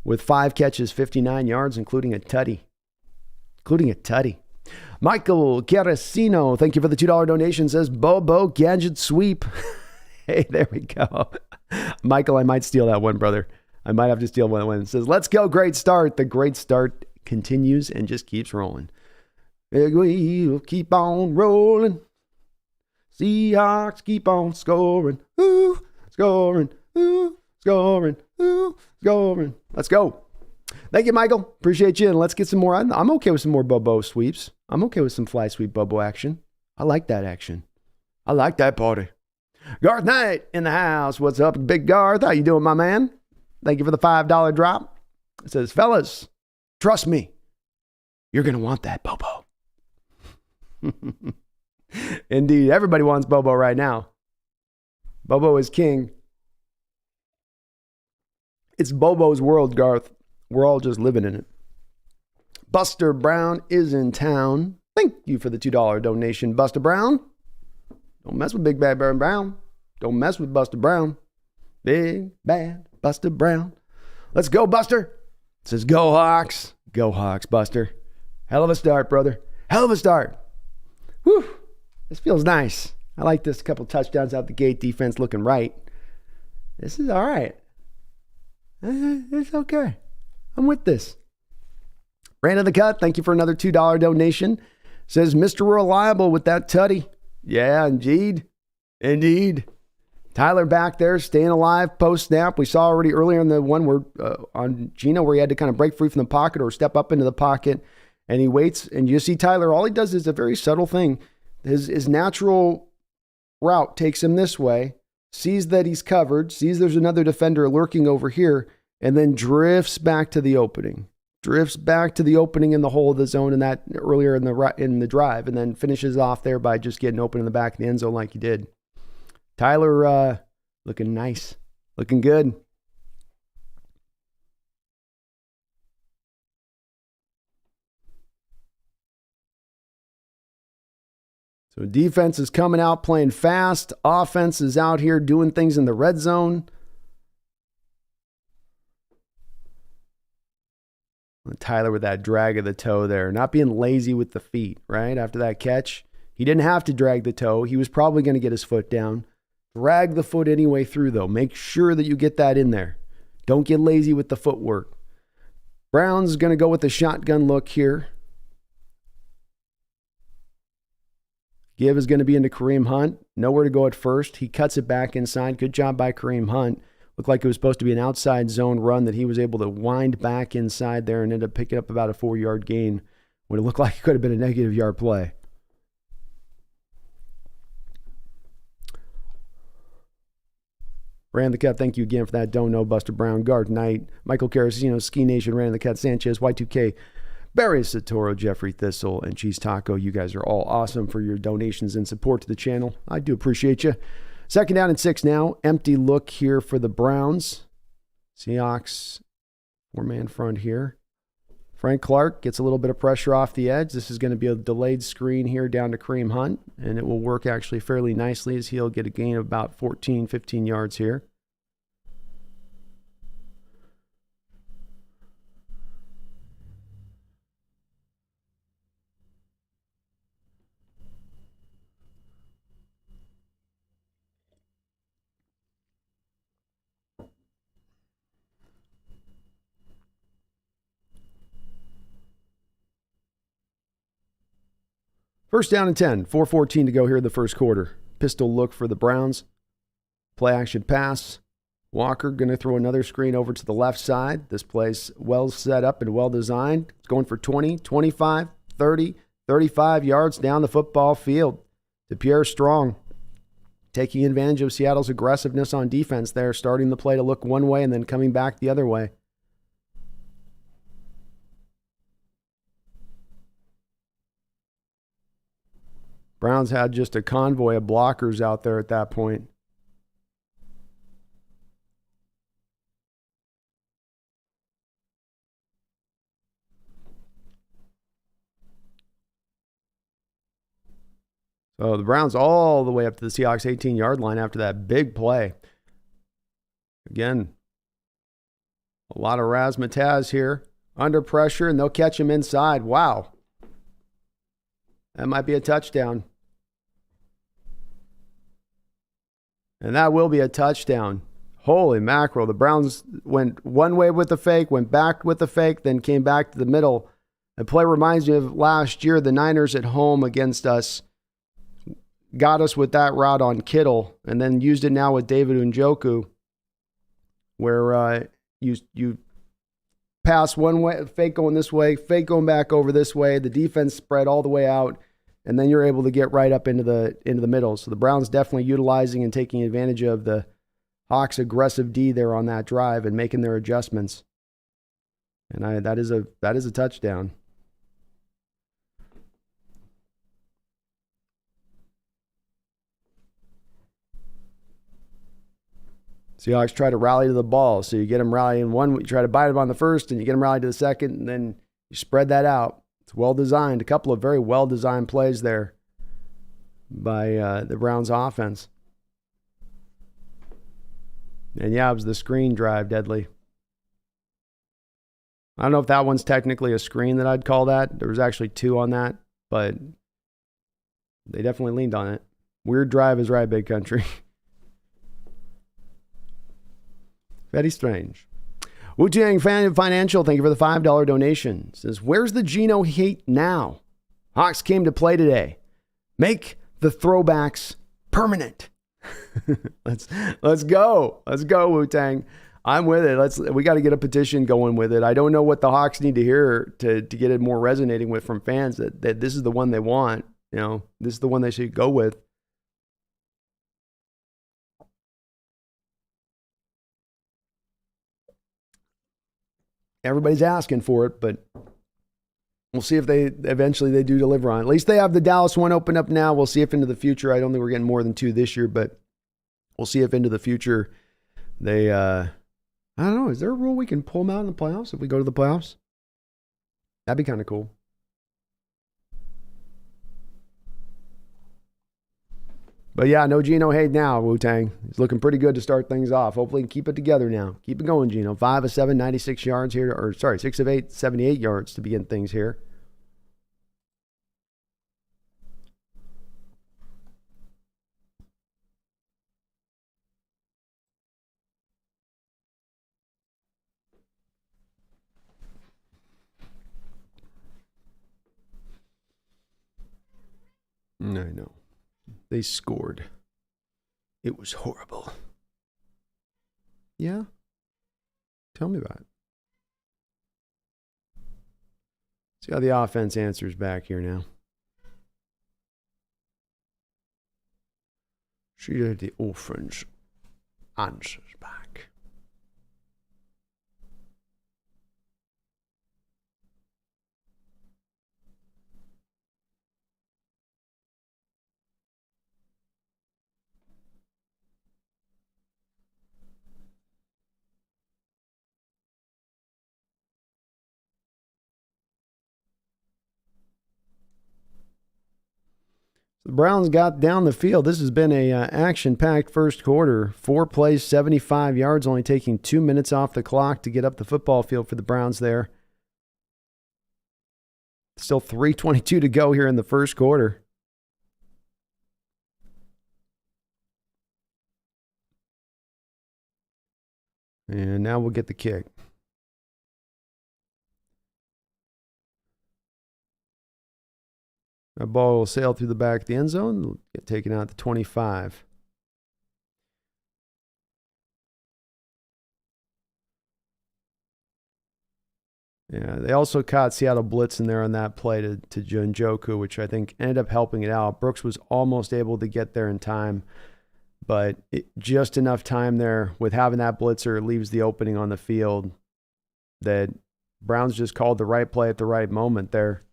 with 5 catches, 59 yards, including a tutty. Michael Carasino, thank you for the $2 donation, says Bobo Gadget Sweep. Hey, there we go. Michael, I might steal that one, brother. I might have to steal one. It says, let's go, great start. The great start continues and just keeps rolling. We'll keep on rolling. Seahawks keep on scoring. Ooh, scoring. Ooh, scoring. Ooh, scoring. Let's go. Thank you, Michael. Appreciate you. And let's get some more. I'm okay with some more Bobo sweeps. I'm okay with some fly sweep Bobo action. I like that action. I like that party. Garth Knight in the house. What's up, Big Garth? How you doing, my man? Thank you for the $5 drop. It says, fellas, trust me. You're going to want that, Bobo. Indeed. Everybody wants Bobo right now. Bobo is king. It's Bobo's world, Garth. We're all just living in it. Buster Brown is in town. Thank you for the $2 donation, Buster Brown. Don't mess with Big Bad Baron Brown. Don't mess with Buster Brown. Big Bad Buster Brown. Let's go, Buster. It says, go Hawks. Go Hawks, Buster. Hell of a start, brother. Hell of a start. Whew. This feels nice. I like this. Couple touchdowns out the gate. Defense looking right. This is all right. It's okay. I'm with this. Brandon the Cut, thank you for another $2 donation. Says, Mr. Reliable with that tutty. Yeah, indeed. Indeed. Tyler back there, staying alive post-snap. We saw already earlier in the one where on Gino where he had to kind of break free from the pocket or step up into the pocket, and he waits. And you see Tyler, all he does is a very subtle thing. His natural route takes him this way, sees that he's covered, sees there's another defender lurking over here, and then drifts back to the opening. Drifts back to the opening in the hole of the zone in that earlier in the drive, and then finishes off there by just getting open in the back of the end zone like he did. Tyler looking nice, looking good. So defense is coming out playing fast. Offense is out here doing things in the red zone. Tyler with that drag of the toe there. Not being lazy with the feet, right? After that catch, he didn't have to drag the toe. He was probably going to get his foot down. Drag the foot anyway through, though. Make sure that you get that in there. Don't get lazy with the footwork. Brown's going to go with the shotgun look here. Give is going to be into Kareem Hunt. Nowhere to go at first. He cuts it back inside. Good job by Kareem Hunt. Looked like it was supposed to be an outside zone run that he was able to wind back inside there and ended up picking up about a 4-yard gain when it looked like it could have been a negative yard play. Ran the Cut, thank you again for that. Don't know, Buster Brown, Guard Knight, Michael Carasino, Ski Nation, Ran the Cut, Sanchez, Y2K, Barry Satoro, Jeffrey Thistle, and Cheese Taco. You guys are all awesome for your donations and support to the channel. I do appreciate you. 2nd down and 6 now. Empty look here for the Browns. Seahawks, 4-man front here. Frank Clark gets a little bit of pressure off the edge. This is going to be a delayed screen here down to Kareem Hunt, and it will work actually fairly nicely as he'll get a gain of about 14, 15 yards here. First down and 10, 4:14 to go here in the first quarter. Pistol look for the Browns. Play action pass. Walker going to throw another screen over to the left side. This play's well set up and well designed. It's going for 20, 25, 30, 35 yards down the football field to Pierre Strong. Taking advantage of Seattle's aggressiveness on defense there, starting the play to look one way and then coming back the other way. Browns had just a convoy of blockers out there at that point. So the Browns all the way up to the Seahawks 18-yard line after that big play. Again, a lot of razzmatazz here. Under pressure, and they'll catch him inside. Wow. That might be a touchdown. And that will be a touchdown. Holy mackerel. The Browns went one way with the fake, went back with the fake, then came back to the middle. The play reminds me of last year, the Niners at home against us got us with that route on Kittle, and then used it now with David Njoku, where you pass one way, fake going this way, fake going back over this way, the defense spread all the way out, and then you're able to get right up into the middle. So the Browns definitely utilizing and taking advantage of the Hawks' aggressive D there on that drive and making their adjustments. And that is a touchdown. Seahawks try to rally to the ball. So you get them rallying one, you try to bite them on the first, and you get them rallied to the second, and then you spread that out. It's well designed. A couple of very well designed plays there by the Browns offense. And yeah, it was the screen drive, deadly. I don't know if that one's technically a screen that I'd call that. There was actually two on that, but they definitely leaned on it. Weird drive is right, big country. Very strange. Wu-Tang Financial, thank you for the $5 donation. Says, where's the Gino hate now? Hawks came to play today. Make the throwbacks permanent. Let's go. Let's go, Wu-Tang. I'm with it. We got to get a petition going with it. I don't know what the Hawks need to hear to get it more resonating with from fans that this is the one they want. You know, this is the one they should go with. Everybody's asking for it, but we'll see if they eventually do deliver on it. At least they have the Dallas one open up now. We'll see if into the future, I don't think we're getting more than 2 this year, but we'll see if into the future they, I don't know, is there a rule we can pull them out in the playoffs if we go to the playoffs? That'd be kind of cool. But yeah, no Gino Hayden now, Wu-Tang. He's looking pretty good to start things off. Hopefully, keep it together now. Keep it going, Gino. 5 of 7, 96 yards here. Or, sorry, 6 of 8, 78 yards to begin things here. I know. They scored. It was horrible. Yeah? Tell me about it. See how the offense answers back here now. See how the offense answers back. The Browns got down the field. This has been a action-packed first quarter. 4 plays, 75 yards, only taking 2 minutes off the clock to get up the football field for the Browns there. Still 3:22 to go here in the first quarter. And now we'll get the kick. That ball will sail through the back of the end zone, get taken out to 25. Yeah, they also caught Seattle blitz in there on that play to Njoku, which I think ended up helping it out. Brooks was almost able to get there in time, but just enough time there with having that blitzer leaves the opening on the field that Browns just called the right play at the right moment there.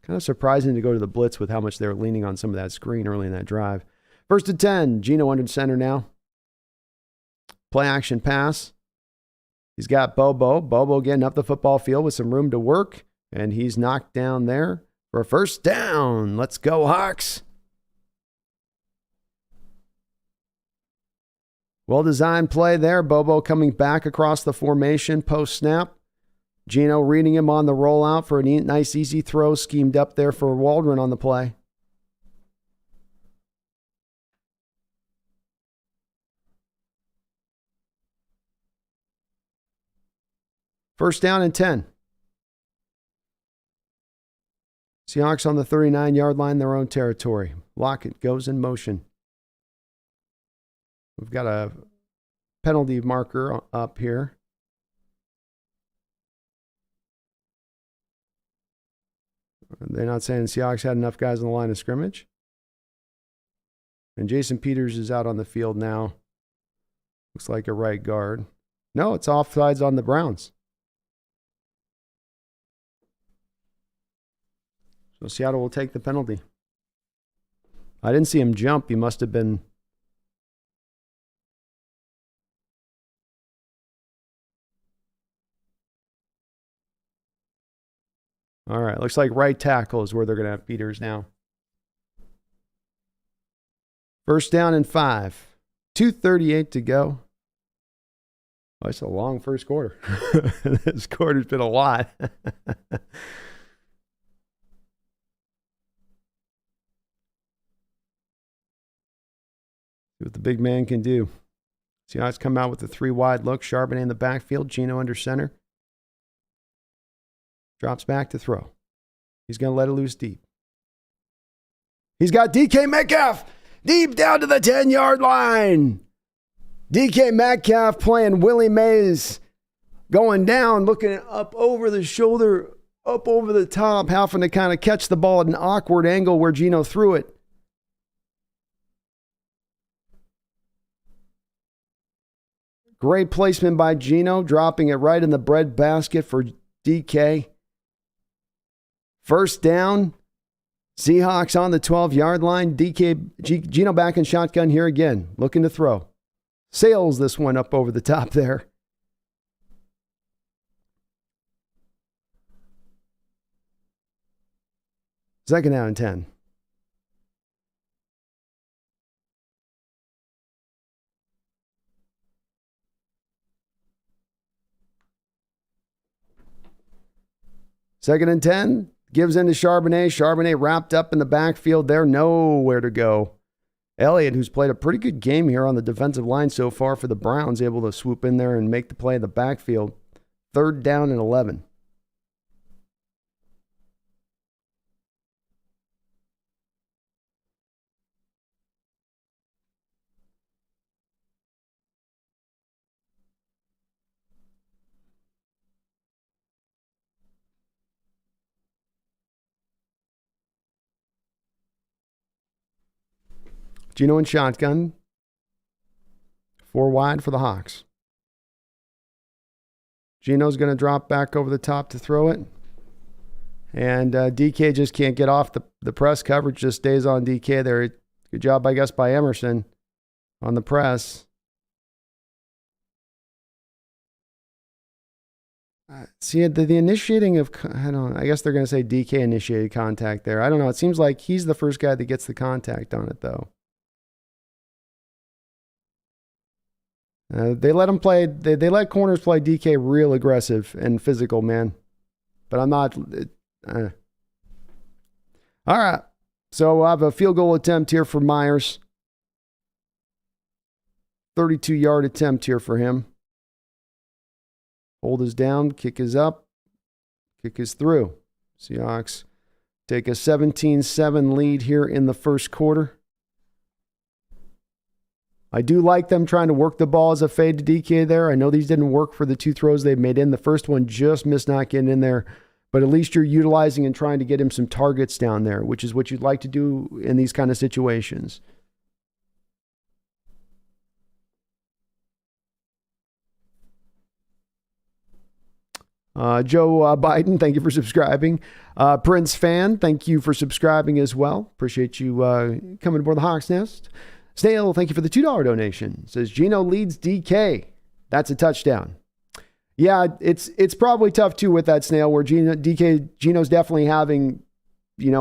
Kind of surprising to go to the blitz with how much they were leaning on some of that screen early in that drive. 1st and 10, Gino under center now. Play action pass. He's got Bobo. Bobo getting up the football field with some room to work, and he's knocked down there for a first down. Let's go, Hawks. Well-designed play there. Bobo coming back across the formation post-snap. Gino reading him on the rollout for a nice, easy throw schemed up there for Waldron on the play. First down and 10. Seahawks on the 39-yard line, their own territory. Lockett goes in motion. We've got a penalty marker up here. They're not saying Seahawks had enough guys on the line of scrimmage. And Jason Peters is out on the field now. Looks like a right guard. No, it's offsides on the Browns. So Seattle will take the penalty. I didn't see him jump. He must have been... All right, looks like right tackle is where they're going to have Peters now. First down and 5. 2:38 to go. Oh, it's a long first quarter. This quarter's been a lot. See what the big man can do. Seahawks come out with a 3-wide look. Charbonnet in the backfield. Gino under center. Drops back to throw. He's going to let it loose deep. He's got DK Metcalf deep down to the 10-yard line. DK Metcalf playing Willie Mays. Going down, looking up over the shoulder, up over the top, having to kind of catch the ball at an awkward angle where Gino threw it. Great placement by Gino, dropping it right in the bread basket for DK. First down, Seahawks on the 12-yard line. Gino back in shotgun here again, looking to throw. Sails this one up over the top there. Second down and 10. 2nd and 10. Gives into Charbonnet. Charbonnet wrapped up in the backfield there. Nowhere to go. Elliott, who's played a pretty good game here on the defensive line so far for the Browns, able to swoop in there and make the play in the backfield. 3rd down and 11. Gino in shotgun. 4 wide for the Hawks. Gino's going to drop back over the top to throw it. And DK just can't get off the press coverage, just stays on DK there. Good job, I guess, by Emerson on the press. See, the initiating of, I guess they're going to say DK initiated contact there. I don't know. It seems like he's the first guy that gets the contact on it, though. They let him play. They let corners play DK real aggressive and physical, man. But I'm not. All right. So we'll have a field goal attempt here for Myers. 32-yard attempt here for him. Hold is down. Kick is up. Kick is through. Seahawks take a 17-7 lead here in the first quarter. I do like them trying to work the ball as a fade to DK there. I know these didn't work for the 2 throws they've made in. The first one just missed not getting in there. But at least you're utilizing and trying to get him some targets down there, which is what you'd like to do in these kind of situations. Joe Biden, thank you for subscribing. Prince Fan, thank you for subscribing as well. Appreciate you coming aboard the Hawks Nest. Snail, thank you for the $2 donation. Says Gino leads DK. That's a touchdown. Yeah, it's probably tough too with that, Snail, where Gino's definitely having,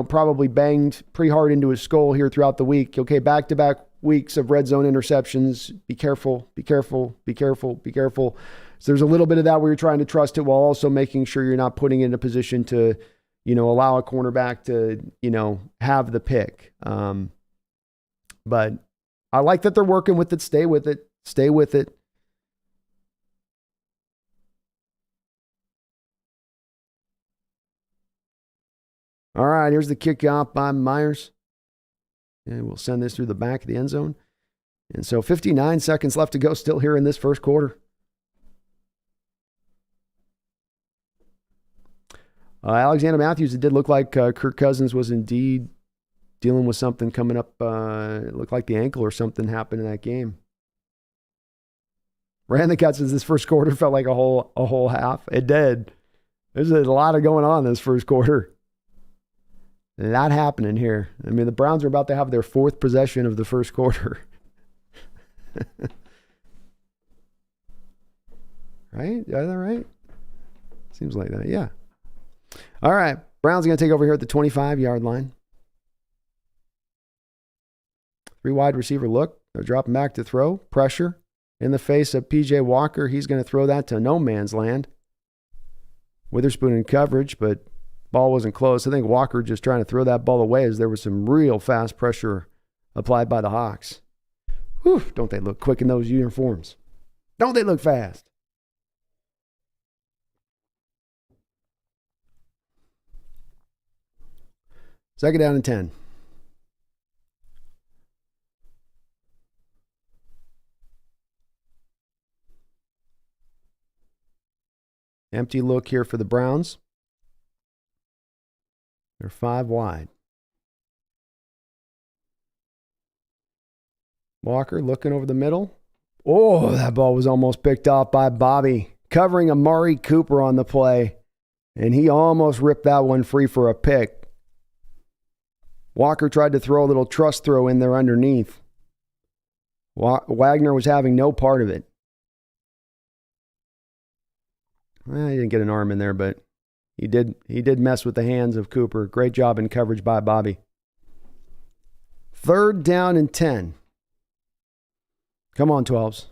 probably banged pretty hard into his skull here throughout the week. Okay, back-to-back weeks of red zone interceptions. Be careful, be careful, be careful, be careful. So there's a little bit of that where you're trying to trust it while also making sure you're not putting it in a position to, allow a cornerback to, have the pick. But I like that they're working with it. Stay with it. Stay with it. All right, here's the kickoff by Myers. And we'll send this through the back of the end zone. And so 59 seconds left to go still here in this first quarter. Alexander Matthews, it did look like Kirk Cousins was indeed dealing with something coming up. It looked like the ankle or something happened in that game. Ran the cuts as this first quarter felt like a whole half. It did. There's a lot of going on this first quarter. A lot happening here. I mean, the Browns are about to have their 4th possession of the first quarter. Right? Is that right? Seems like that, yeah. All right. Browns are going to take over here at the 25-yard line. 3 wide receiver look. They're dropping back to throw. Pressure in the face of P.J. Walker. He's going to throw that to no man's land. Witherspoon in coverage, but ball wasn't close. I think Walker just trying to throw that ball away as there was some real fast pressure applied by the Hawks. Whew, don't they look quick in those uniforms? Don't they look fast? Second down and 10. Empty look here for the Browns. They're 5 wide. Walker looking over the middle. Oh, that ball was almost picked off by Bobby, covering Amari Cooper on the play, and he almost ripped that one free for a pick. Walker tried to throw a little trust throw in there underneath. Wagner was having no part of it. Well, he didn't get an arm in there, but he did mess with the hands of Cooper. Great job in coverage by Bobby. 3rd down and 10. Come on, 12s.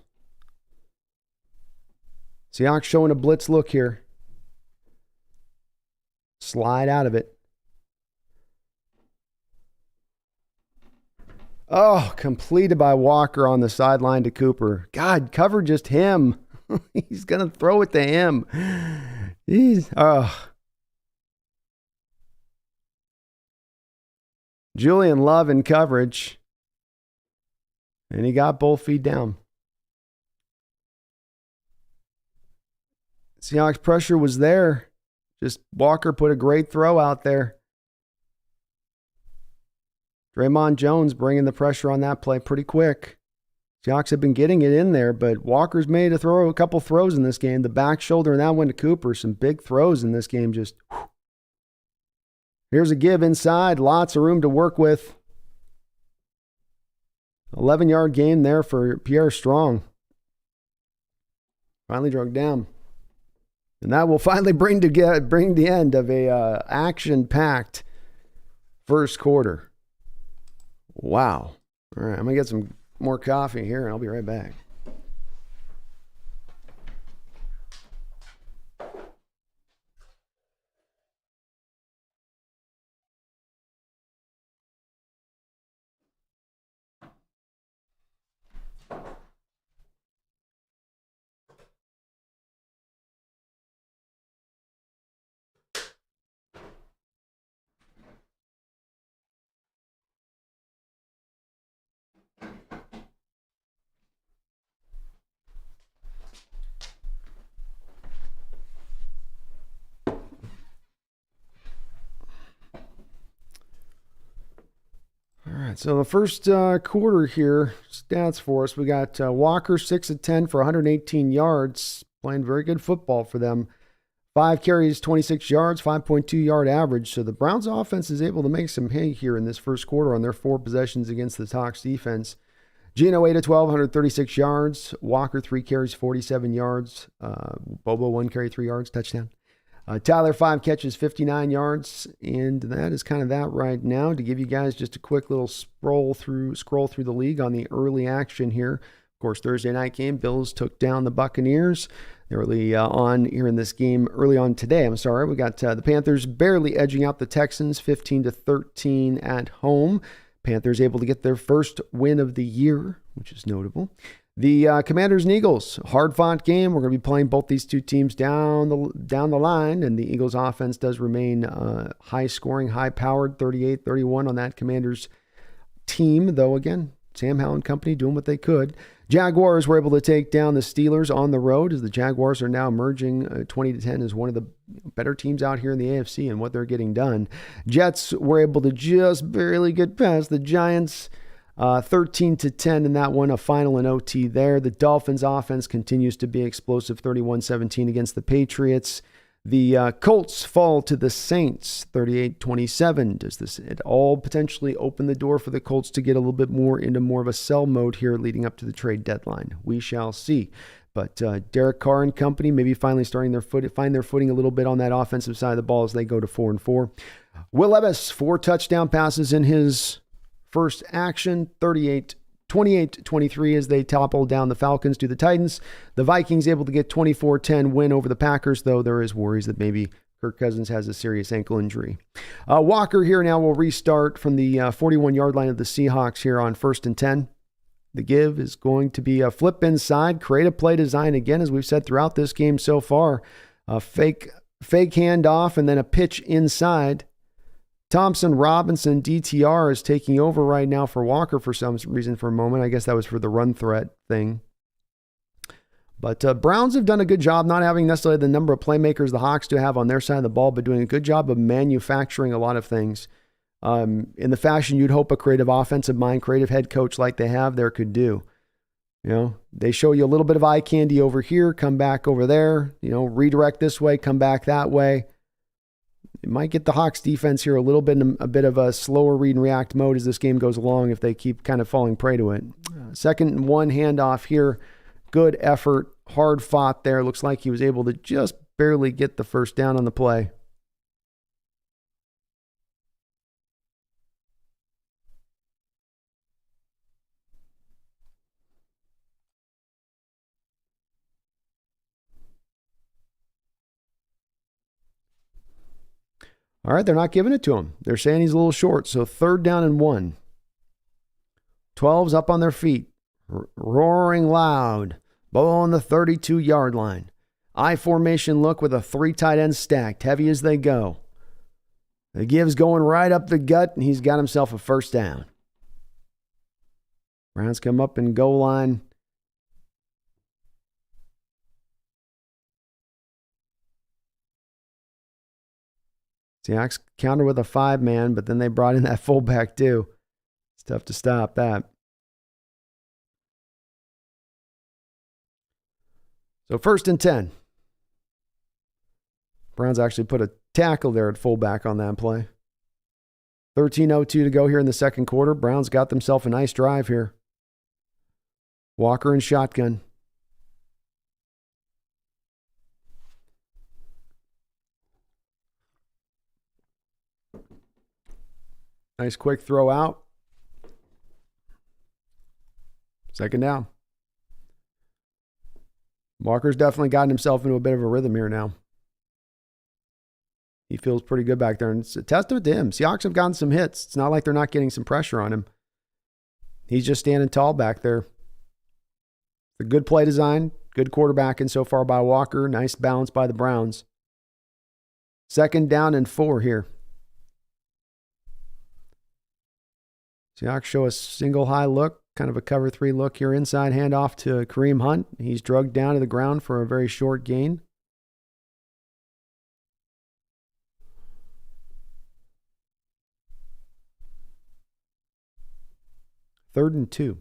Seahawks showing a blitz look here. slide out of it. Oh, completed by Walker on the sideline to Cooper. God, cover just him. He's going to throw it to him. Julian Love in coverage. And he got both feet down. Seahawks pressure was there. Just Walker put a great throw out there. Draymond Jones bringing the pressure on that play pretty quick. Seahawks have been getting it in there, but Walker's made a couple throws in this game. The back shoulder and that one to Cooper. Some big throws in this game. Just whew. Here's a give inside. Lots of room to work with. 11-yard gain there for Pierre Strong. Finally drug down. And that will finally bring the end of a action-packed first quarter. Wow. All right, I'm going to get some more coffee here, and I'll be right back. So the first quarter here, stats for us. We got Walker 6 of 10 for 118 yards, playing very good football for them. 5 carries, 26 yards, 5.2 yard average. So the Browns offense is able to make some hay here in this first quarter on their 4 possessions against the Seahawks defense. Gino 8 of 12, 136 yards. Walker 3 carries, 47 yards. Bobo 1 carry, 3 yards, touchdown. Tyler 5 catches, 59 yards, and that is kind of that right now. To give you guys just a quick little scroll through the league on the early action here. Of course, Thursday night game, Bills took down the Buccaneers early on here in this game. Early on today, we got the Panthers barely edging out the Texans, 15-13 at home. Panthers able to get their first win of the year, which is notable. The Commanders and Eagles, hard-fought game. We're going to be playing both these two teams down the line, and the Eagles offense does remain high-scoring, high-powered, 38-31 on that Commanders team, though, again, Sam Howell and company doing what they could. Jaguars were able to take down the Steelers on the road, as the Jaguars are now emerging 20-10 as one of the better teams out here in the AFC and what they're getting done. Jets were able to just barely get past the Giants, 13-10 in that one, a final in OT there. The Dolphins offense continues to be explosive, 31-17 against the Patriots. The Colts fall to the Saints, 38-27. Does this at all potentially open the door for the Colts to get a little bit more into more of a sell mode here leading up to the trade deadline? We shall see. But Derek Carr and company maybe finally starting find their footing a little bit on that offensive side of the ball as they go to 4-4. Will Levis, 4 touchdown passes in his first action, 28-23 as they topple down the Falcons to the Titans. The Vikings able to get 24-10 win over the Packers, though there is worries that maybe Kirk Cousins has a serious ankle injury. Walker here now will restart from the 41-yard line of the Seahawks here on 1st and 10. The give is going to be a flip inside, creative play design again, as we've said throughout this game so far. A fake handoff and then a pitch inside. Thompson, Robinson, DTR is taking over right now for Walker for some reason for a moment. I guess that was for the run threat thing. But Browns have done a good job not having necessarily the number of playmakers the Hawks do have on their side of the ball, but doing a good job of manufacturing a lot of things in the fashion you'd hope a creative offensive mind, creative head coach like they have there could do. You know, they show you a little bit of eye candy over here, come back over there, redirect this way, come back that way. It might get the Hawks defense here a bit of a slower read and react mode as this game goes along if they keep kind of falling prey to it. 2nd and 1 handoff here. Good effort. Hard fought there. Looks like he was able to just barely get the first down on the play. All right, they're not giving it to him. They're saying he's a little short. So 3rd down and 1. 12's up on their feet. Roaring loud. Ball on the 32-yard line. I formation look with a 3 tight ends stacked. Heavy as they go. The give's going right up the gut, and he's got himself a 1st down. Browns come up and goal line. Seahawks counter with a 5-man, but then they brought in that fullback too. It's tough to stop that. So 1st and 10. Browns actually put a tackle there at fullback on that play. 13:02 to go here in the 2nd quarter. Browns got themselves a nice drive here. Walker and shotgun. Nice quick throw out. 2nd down. Walker's definitely gotten himself into a bit of a rhythm here now. He feels pretty good back there, and it's a testament to him. Seahawks have gotten some hits. It's not like they're not getting some pressure on him. He's just standing tall back there. A good play design, good quarterbacking so far by Walker. Nice balance by the Browns. 2nd down and 4 here. Seahawks show a single high look, kind of a cover 3 look here inside, handoff to Kareem Hunt. He's drugged down to the ground for a very short gain. Third and 2.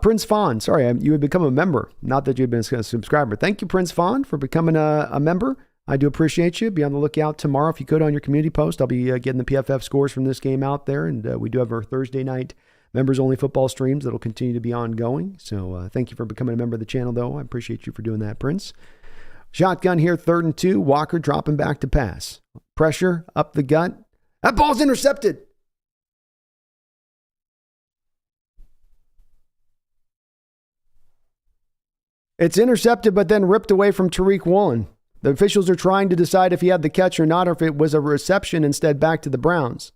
Prince Fawn, sorry, you had become a member. Not that you had been a subscriber. Thank you, Prince Fawn, for becoming a member. I do appreciate you. Be on the lookout tomorrow if you could on your community post. I'll be getting the PFF scores from this game out there, and we do have our Thursday night members-only football streams that will continue to be ongoing. So thank you for becoming a member of the channel, though. I appreciate you for doing that, Prince. Shotgun here, 3rd and 2. Walker dropping back to pass. Pressure up the gut. That ball's intercepted. It's intercepted, but then ripped away from Tariq Woolen. The officials are trying to decide if he had the catch or not, or if it was a reception instead back to the Browns.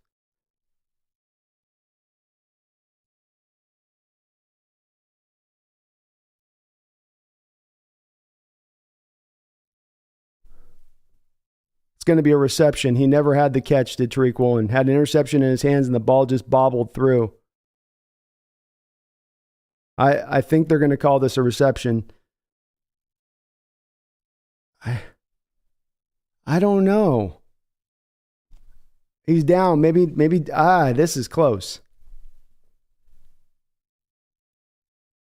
It's going to be a reception. He never had the catch, did Tariq Woolen. Had an interception in his hands, and the ball just bobbled through. I think they're going to call this a reception. I don't know. He's down. Maybe, this is close.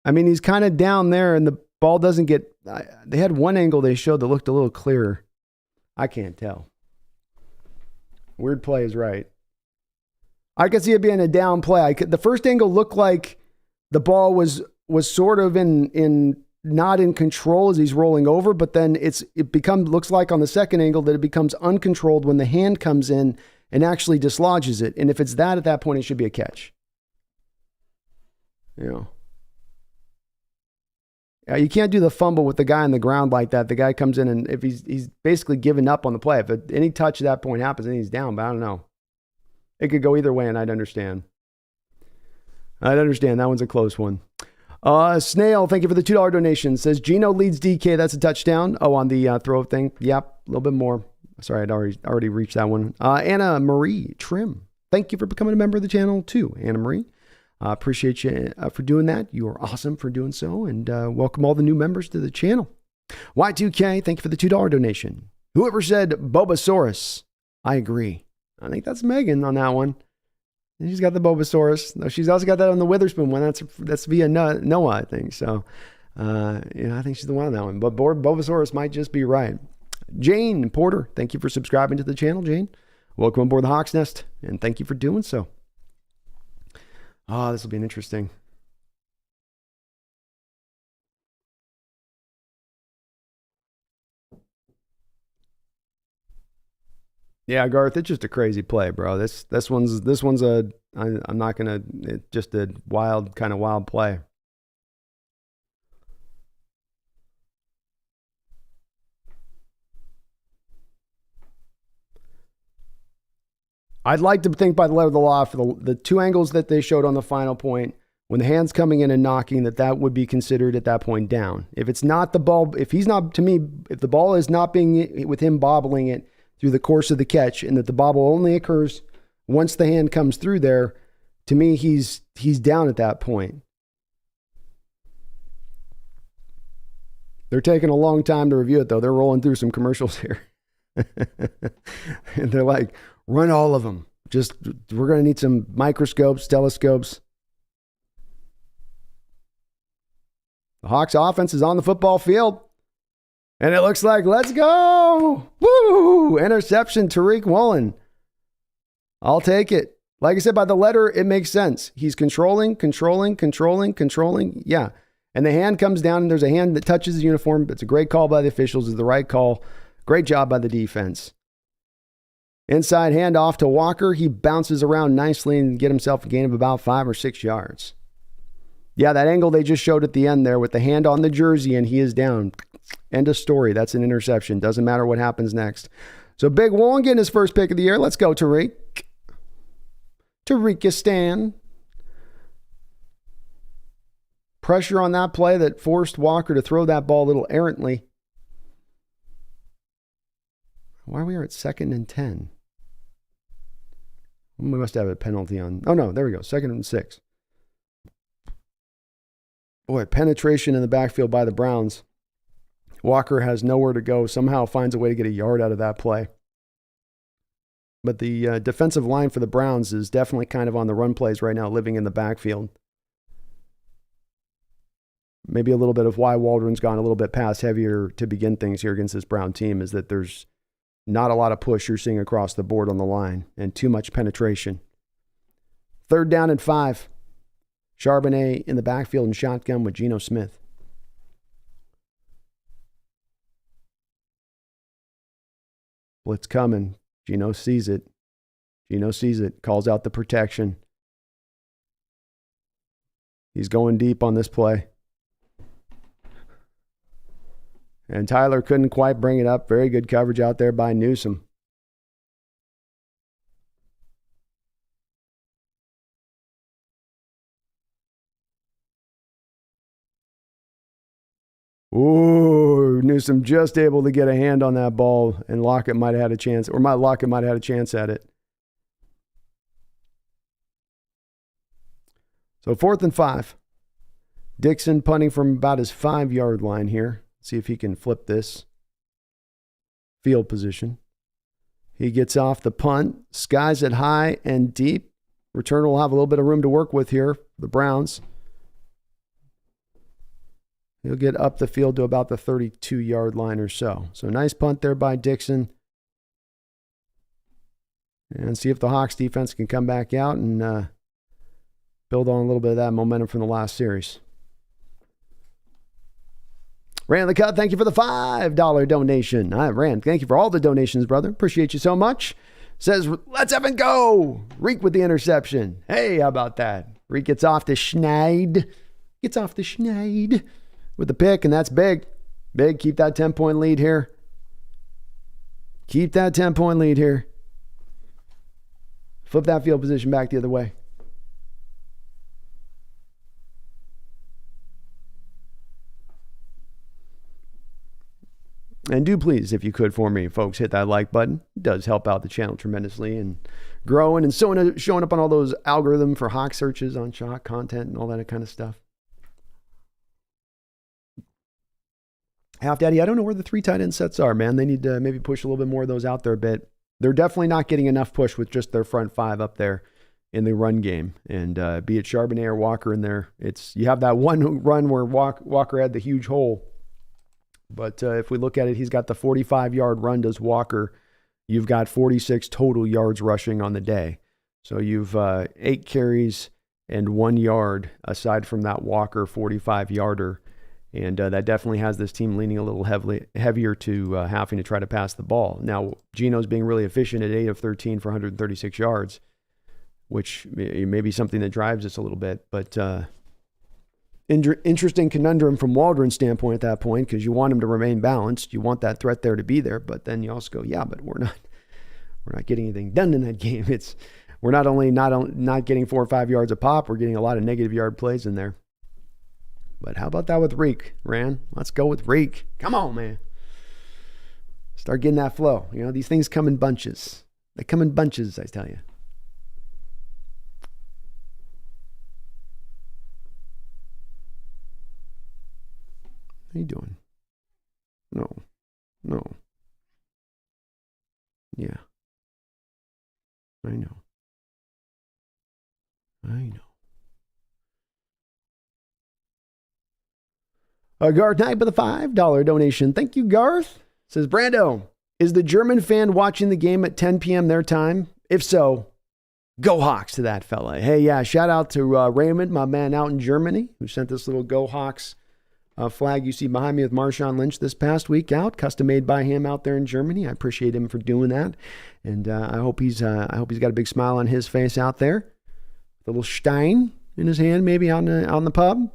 I mean, he's kind of down there, and the ball doesn't get... They had one angle they showed that looked a little clearer. I can't tell. Weird play is right. I could see it being a down play. The first angle looked like the ball was sort of in not in control as he's rolling over, but then looks like on the second angle that it becomes uncontrolled when the hand comes in and actually dislodges it. And if it's that at that point, it should be a catch. You can't do the fumble with the guy on the ground like that. The guy comes in, and if he's basically given up on the play. If any touch at that point happens, then he's down. But I don't know. It could go either way, and I'd understand. That one's a close one. Snail, thank you for the $2 donation. Says Gino leads DK. That's a touchdown. Oh, on the throw thing. Yep, a little bit more. Sorry, I'd already reached that one. Anna Marie Trim, thank you for becoming a member of the channel too, Anna Marie. Appreciate you for doing that. You are awesome for doing so, and welcome all the new members to the channel. Y2K, thank you for the $2 donation. Whoever said Bobasaurus, I agree. I think that's Megan on that one. She's got the Bobasaurus. No, she's also got that on the Witherspoon one. That's via Noah, I think. So, I think she's the one on that one. But Bobasaurus might just be right. Jane Porter, thank you for subscribing to the channel, Jane. Welcome aboard the Hawks Nest, and thank you for doing so. Oh, this will be interesting. Yeah, Garth, it's just a crazy play, bro. This one's I'm not gonna. It's just a wild play. I'd like to think by the letter of the law for the two angles that they showed on the final point, when the hand's coming in and knocking, that would be considered at that point down. If it's not the ball, if the ball is not being with him bobbling it through the course of the catch, and that the bobble only occurs once the hand comes through there, to me, he's down at that point. They're taking a long time to review it, though. They're rolling through some commercials here. And they're like, run all of them. We're going to need some microscopes, telescopes. The Hawks offense is on the football field. And it looks like, let's go. Woo! Interception, Tariq Woolen. I'll take it. Like I said, by the letter, it makes sense. He's controlling. Yeah. And the hand comes down, and there's a hand that touches the uniform. It's a great call by the officials. It's the right call. Great job by the defense. Inside handoff to Walker. He bounces around nicely and get himself a gain of about 5 or 6 yards. Yeah, that angle they just showed at the end there with the hand on the jersey, and he is down. End of story. That's an interception. Doesn't matter what happens next. So Big Woolen getting his first pick of the year. Let's go, Tariq. Tariqistan. Pressure on that play that forced Walker to throw that ball a little errantly. Why are we at 2nd and 10? We must have a penalty on. Oh, no, there we go. 2nd and 6. Boy, penetration in the backfield by the Browns. Walker has nowhere to go. Somehow finds a way to get a yard out of that play. But the defensive line for the Browns is definitely kind of on the run plays right now, living in the backfield. Maybe a little bit of why Waldron's gone a little bit pass heavier to begin things here against this Brown team is that there's not a lot of push you're seeing across the board on the line and too much penetration. 3rd down and 5. Charbonnet in the backfield and shotgun with Gino Smith. Blitz coming. Gino sees it. Calls out the protection. He's going deep on this play. And Tyler couldn't quite bring it up. Very good coverage out there by Newsome. Ooh, Newsome just able to get a hand on that ball, and Lockett might have had a chance, or Lockett might have had a chance at it. So 4th and 5. Dixon punting from about his 5-yard line here. See if he can flip this field position. He gets off the punt, skies it high and deep. Returner will have a little bit of room to work with here, the Browns. He'll get up the field to about the 32-yard line or so. So nice punt there by Dixon. And see if the Hawks defense can come back out and build on a little bit of that momentum from the last series. Rand the Cut, thank you for the $5 donation. Rand, thank you for all the donations, brother. Appreciate you so much. Says, let's have it go. Reek with the interception. Hey, how about that? Reek gets off the schneid. With the pick, and that's big. Big, keep that 10-point lead here. Flip that field position back the other way. And do please, if you could for me, folks, hit that like button. It does help out the channel tremendously and growing and showing up on all those algorithms for Hawk searches on Hawk content and all that kind of stuff. Half Daddy, I don't know where the 3 tight end sets are, man. They need to maybe push a little bit more of those out there a bit. They're definitely not getting enough push with just their front 5 up there in the run game. And be it Charbonnet or Walker in there, you have that one run where Walker had the huge hole. But if we look at it, he's got the 45-yard run, does Walker. You've got 46 total yards rushing on the day. So you've 8 carries and 1 yard aside from that Walker 45-yarder. And that definitely has this team leaning a little heavier to having to try to pass the ball. Now, Gino's being really efficient at 8 of 13 for 136 yards, which may be something that drives us a little bit. But interesting conundrum from Waldron's standpoint at that point, because you want him to remain balanced. You want that threat there to be there, but then you also go, yeah, but we're we're not getting anything done in that game. We're not only not getting 4 or 5 yards a pop, we're getting a lot of negative yard plays in there. But how about that with Reek, Ran? Let's go with Reek. Come on, man. Start getting that flow. These things come in bunches. They come in bunches, I tell you. How you doing? No. Yeah. I know. Garth Knight with a $5 donation. Thank you, Garth. Says, Brando, is the German fan watching the game at 10 p.m. their time? If so, go Hawks to that fella. Hey, yeah, shout out to Raymond, my man out in Germany, who sent this little Go Hawks flag you see behind me with Marshawn Lynch this past week out, custom made by him out there in Germany. I appreciate him for doing that, and I hope he's got a big smile on his face out there. A little Stein in his hand, maybe out in the pub.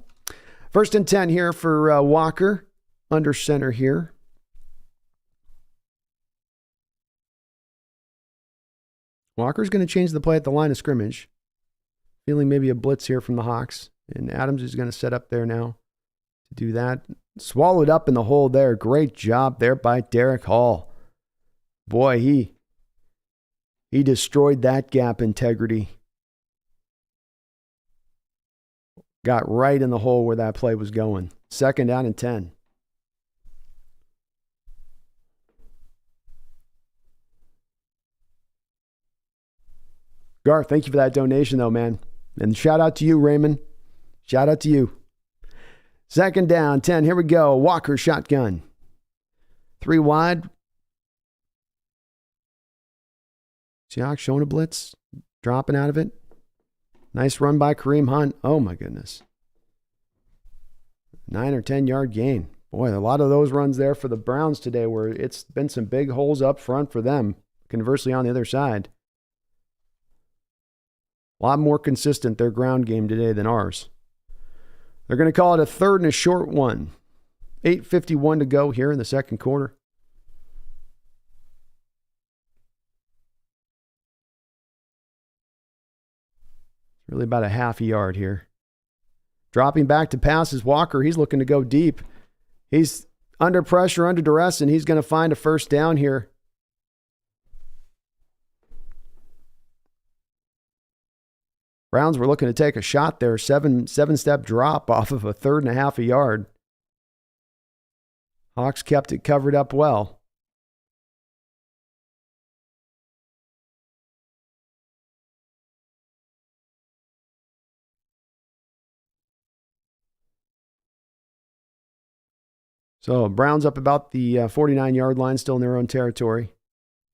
1st and 10 here for Walker, under center here. Walker's going to change the play at the line of scrimmage. Feeling maybe a blitz here from the Hawks, and Adams is going to set up there now to do that. Swallowed up in the hole there. Great job there by Derek Hall. Boy, he destroyed that gap integrity. Got right in the hole where that play was going. 2nd down and 10. Garth, thank you for that donation, though, man. And shout out to you, Raymond. Shout out to you. 2nd down, 10. Here we go. Walker shotgun. 3 wide. Seahawks showing a blitz. Dropping out of it. Nice run by Kareem Hunt. Oh, my goodness. 9 or 10 yard gain. Boy, a lot of those runs there for the Browns today where it's been some big holes up front for them. Conversely, on the other side. A lot more consistent, their ground game today, than ours. They're going to call it a 3rd and a short one. 8:51 to go here in the 2nd quarter. It's really about a half a yard here. Dropping back to pass is Walker. He's looking to go deep. He's under pressure, under duress, and he's going to find a 1st down here. Browns were looking to take a shot there. 7-step drop off of a 3rd and a half a yard. Hawks kept it covered up well. So Browns up about the 49-yard line, still in their own territory.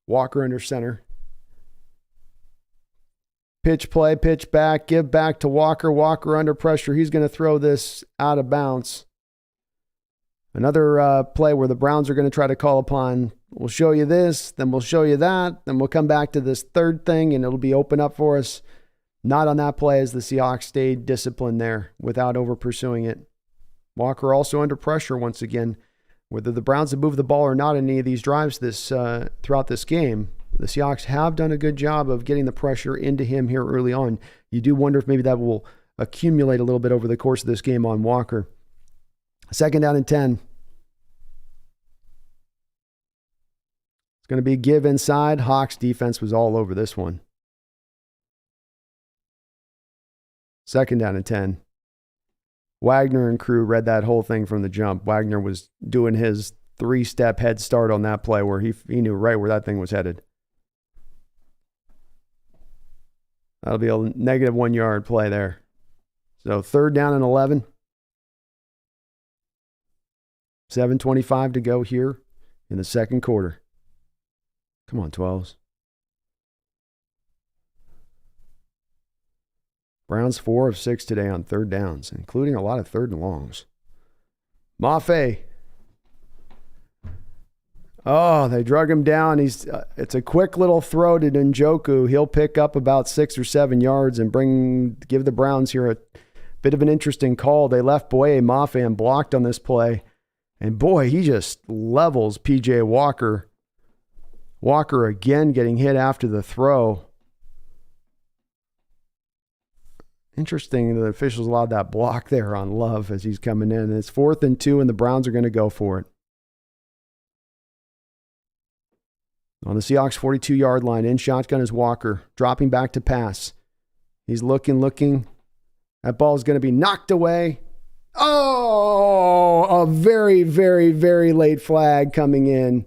Walker under center. Pitch play, pitch back, give back to Walker. Walker under pressure. He's going to throw this out of bounds. Another play where the Browns are going to try to call upon, we'll show you this, then we'll show you that, then we'll come back to this 3rd thing, and it'll be open up for us. Not on that play as the Seahawks stayed disciplined there without over-pursuing it. Walker also under pressure once again. Whether the Browns have moved the ball or not in any of these drives throughout this game, the Seahawks have done a good job of getting the pressure into him here early on. You do wonder if maybe that will accumulate a little bit over the course of this game on Walker. 2nd down and 10. It's going to be a give inside. Hawks defense was all over this one. 2nd down and 10. Wagner and crew read that whole thing from the jump. Wagner was doing his 3-step head start on that play where he knew right where that thing was headed. That'll be a negative 1 yard play there. So 3rd down and 11. 7:25 to go here in the 2nd quarter. Come on, 12s. Browns 4 of 6 today on 3rd downs, including a lot of 3rd and longs. Mafe. Oh, they drug him down. It's a quick little throw to Njoku. He'll pick up about 6 or 7 yards and give the Browns here a bit of an interesting call. They left Boye Mafe unblocked on this play. And boy, he just levels P.J. Walker. Walker again getting hit after the throw. Interesting, the officials allowed that block there on Love as he's coming in. And it's 4th and 2, and the Browns are going to go for it. On the Seahawks 42-yard line, in shotgun is Walker, dropping back to pass. He's looking. That ball is going to be knocked away. Oh, a very, very, very late flag coming in.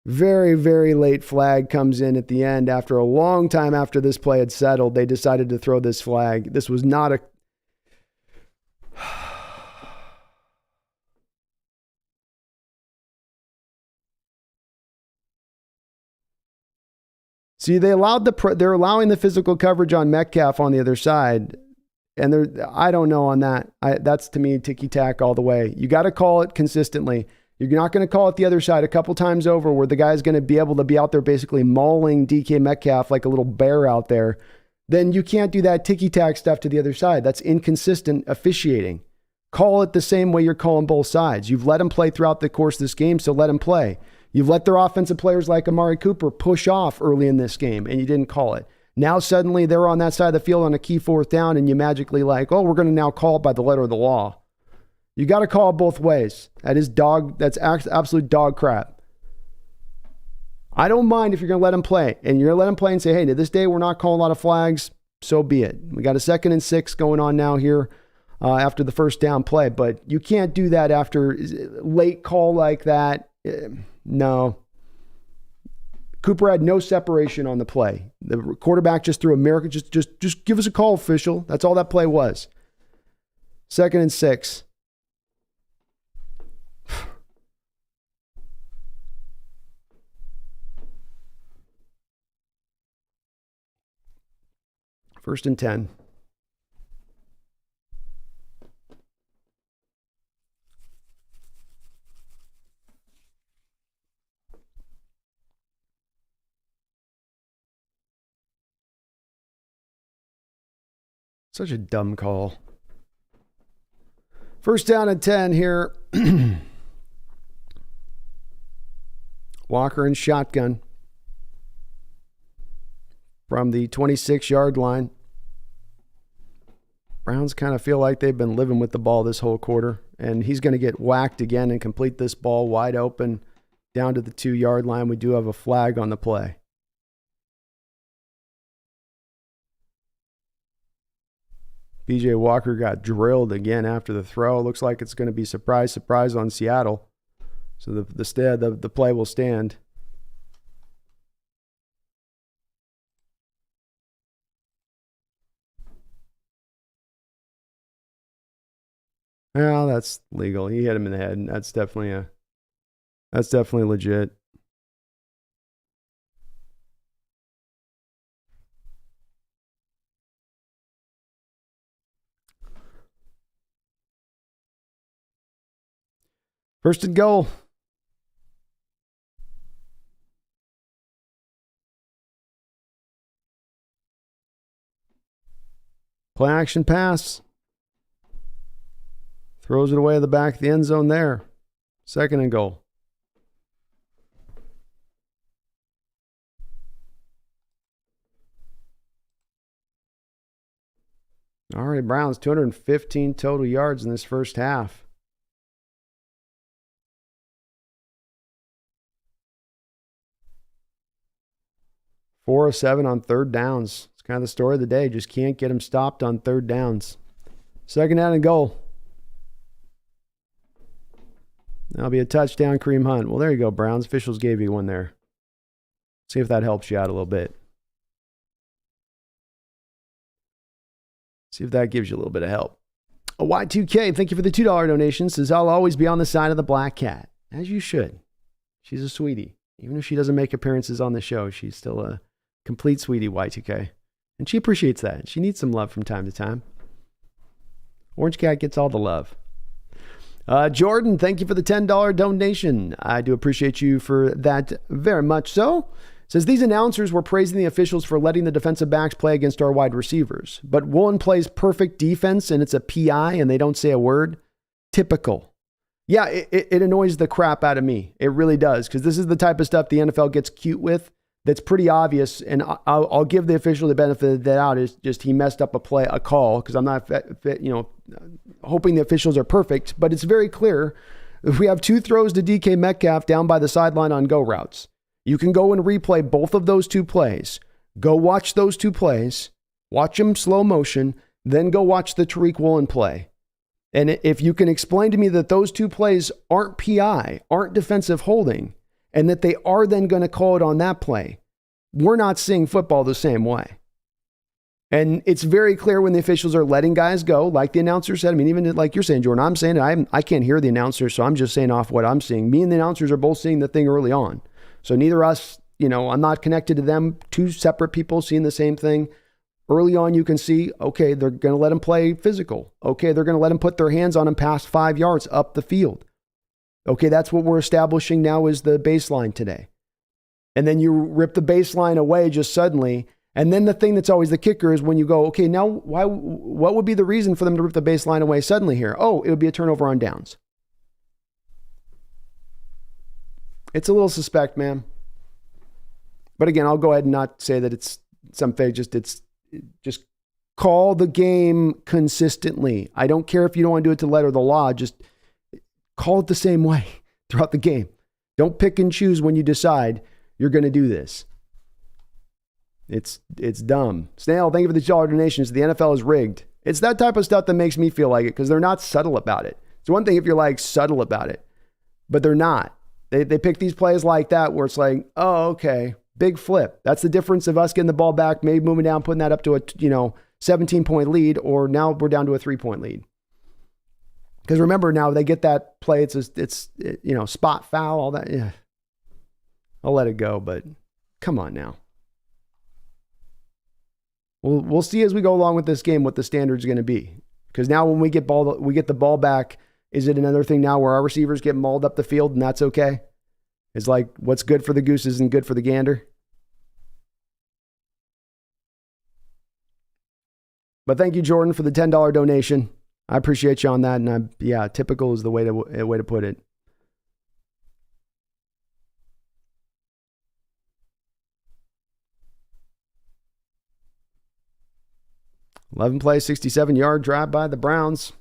Very, very late flag comes in at the end. After a long time after this play had settled, they decided to throw this flag. This was not a... See, they're allowing the physical coverage on Metcalf on the other side. And I don't know on that. That's, to me, ticky-tack all the way. You got to call it consistently. You're not going to call it the other side a couple times over where the guy's going to be able to be out there basically mauling DK Metcalf like a little bear out there. Then you can't do that ticky-tack stuff to the other side. That's inconsistent officiating. Call it the same way you're calling both sides. You've let them play throughout the course of this game, so let them play. You've let their offensive players like Amari Cooper push off early in this game, and you didn't call it. Now suddenly they're on that side of the field on a key 4th down, and you magically we're going to now call it by the letter of the law. You got to call it both ways. That's absolute dog crap. I don't mind if you're going to let them play, and you're going to let them play and say, hey, to this day we're not calling a lot of flags, so be it. We got a 2nd and 6 going on now here after the first down play, but you can't do that after late call like that. No. Cooper had no separation on the play. The quarterback just threw a miracle. Just give us a call, official. That's all that play was. 2nd and 6. First and 10. Such a dumb call. First down and 10 here. Walker in shotgun from the 26-yard line. Browns kind of feel like they've been living with the ball this whole quarter, and he's going to get whacked again and complete this ball wide open down to the 2-yard line. We do have a flag on the play. PJ Walker got drilled again after the throw. Looks like it's going to be surprise on Seattle. So the play will stand. Well, that's legal. He hit him in the head. That's definitely legit. First and goal. Play action pass. Throws it away at the back of the end zone there. 2nd and goal. All right, Browns, 215 total yards in this first half. 4 of 7 on 3rd downs. It's kind of the story of the day. Just can't get them stopped on 3rd downs. 2nd down and goal. That'll be a touchdown, Kareem Hunt. Well, there you go, Browns. Officials gave you one there. See if that helps you out a little bit. See if that gives you a little bit of help. A Y2K, thank you for the $2 donation. Says, I'll always be on the side of the black cat. As you should. She's a sweetie. Even if she doesn't make appearances on the show, she's still a complete sweetie, Y2K. And she appreciates that. She needs some love from time to time. Orange Cat gets all the love. Jordan, thank you for the $10 donation. I do appreciate you for that very much so. Says, these announcers were praising the officials for letting the defensive backs play against our wide receivers. But one plays perfect defense and it's a PI and they don't say a word. Typical. Yeah, it annoys the crap out of me. It really does, because this is the type of stuff the NFL gets cute with. That's pretty obvious, and I'll give the official the benefit of the doubt. Is just he messed up a call, because I'm not hoping the officials are perfect, but it's very clear. If we have two throws to DK Metcalf down by the sideline on go routes, you can go and replay both of those two plays. Go watch those two plays, watch them slow motion, then go watch the Tariq Woolen play. And if you can explain to me that those two plays aren't PI, aren't defensive holding, and that they are then going to call it on that play, we're not seeing football the same way. And it's very clear when the officials are letting guys go, like the announcer said. I mean, even like you're saying, Jordan, I'm saying it. I can't hear the announcer, so I'm just saying off what I'm seeing. Me and the announcers are both seeing the thing early on. So neither us, I'm not connected to them, two separate people seeing the same thing. Early on, you can see, okay, they're going to let them play physical. Okay, they're going to let them put their hands on them past 5 yards up the field. Okay, that's what we're establishing now is the baseline today. And then you rip the baseline away just suddenly. And then the thing that's always the kicker is when you go, okay, now what would be the reason for them to rip the baseline away suddenly here? Oh, it would be a turnover on downs. It's a little suspect, man. But again, I'll go ahead and not say that it's some fake, just call the game consistently. I don't care if you don't want to do it to the letter of the law. Just call it the same way throughout the game. Don't pick and choose when you decide you're going to do this. It's dumb. Snail, thank you for the dollar donations. The NFL is rigged. It's that type of stuff that makes me feel like it, because they're not subtle about it. It's one thing if you're like subtle about it, but they're not. They pick these plays like that where it's like, oh, okay. Big flip. That's the difference of us getting the ball back, maybe moving down, putting that up to a 17-point lead, or now we're down to a 3-point lead. Because remember now they get that play, it's spot foul, all that. Yeah, I'll let it go, but come on now. We'll see as we go along with this game what the standard's going to be. Because now when we get the ball back, is it another thing now where our receivers get mauled up the field and that's okay? It's like what's good for the goose isn't good for the gander. But thank you, Jordan, for the $10 donation. I appreciate you on that. And typical is the way to put it. $11 play, 67-yard drive by the Browns.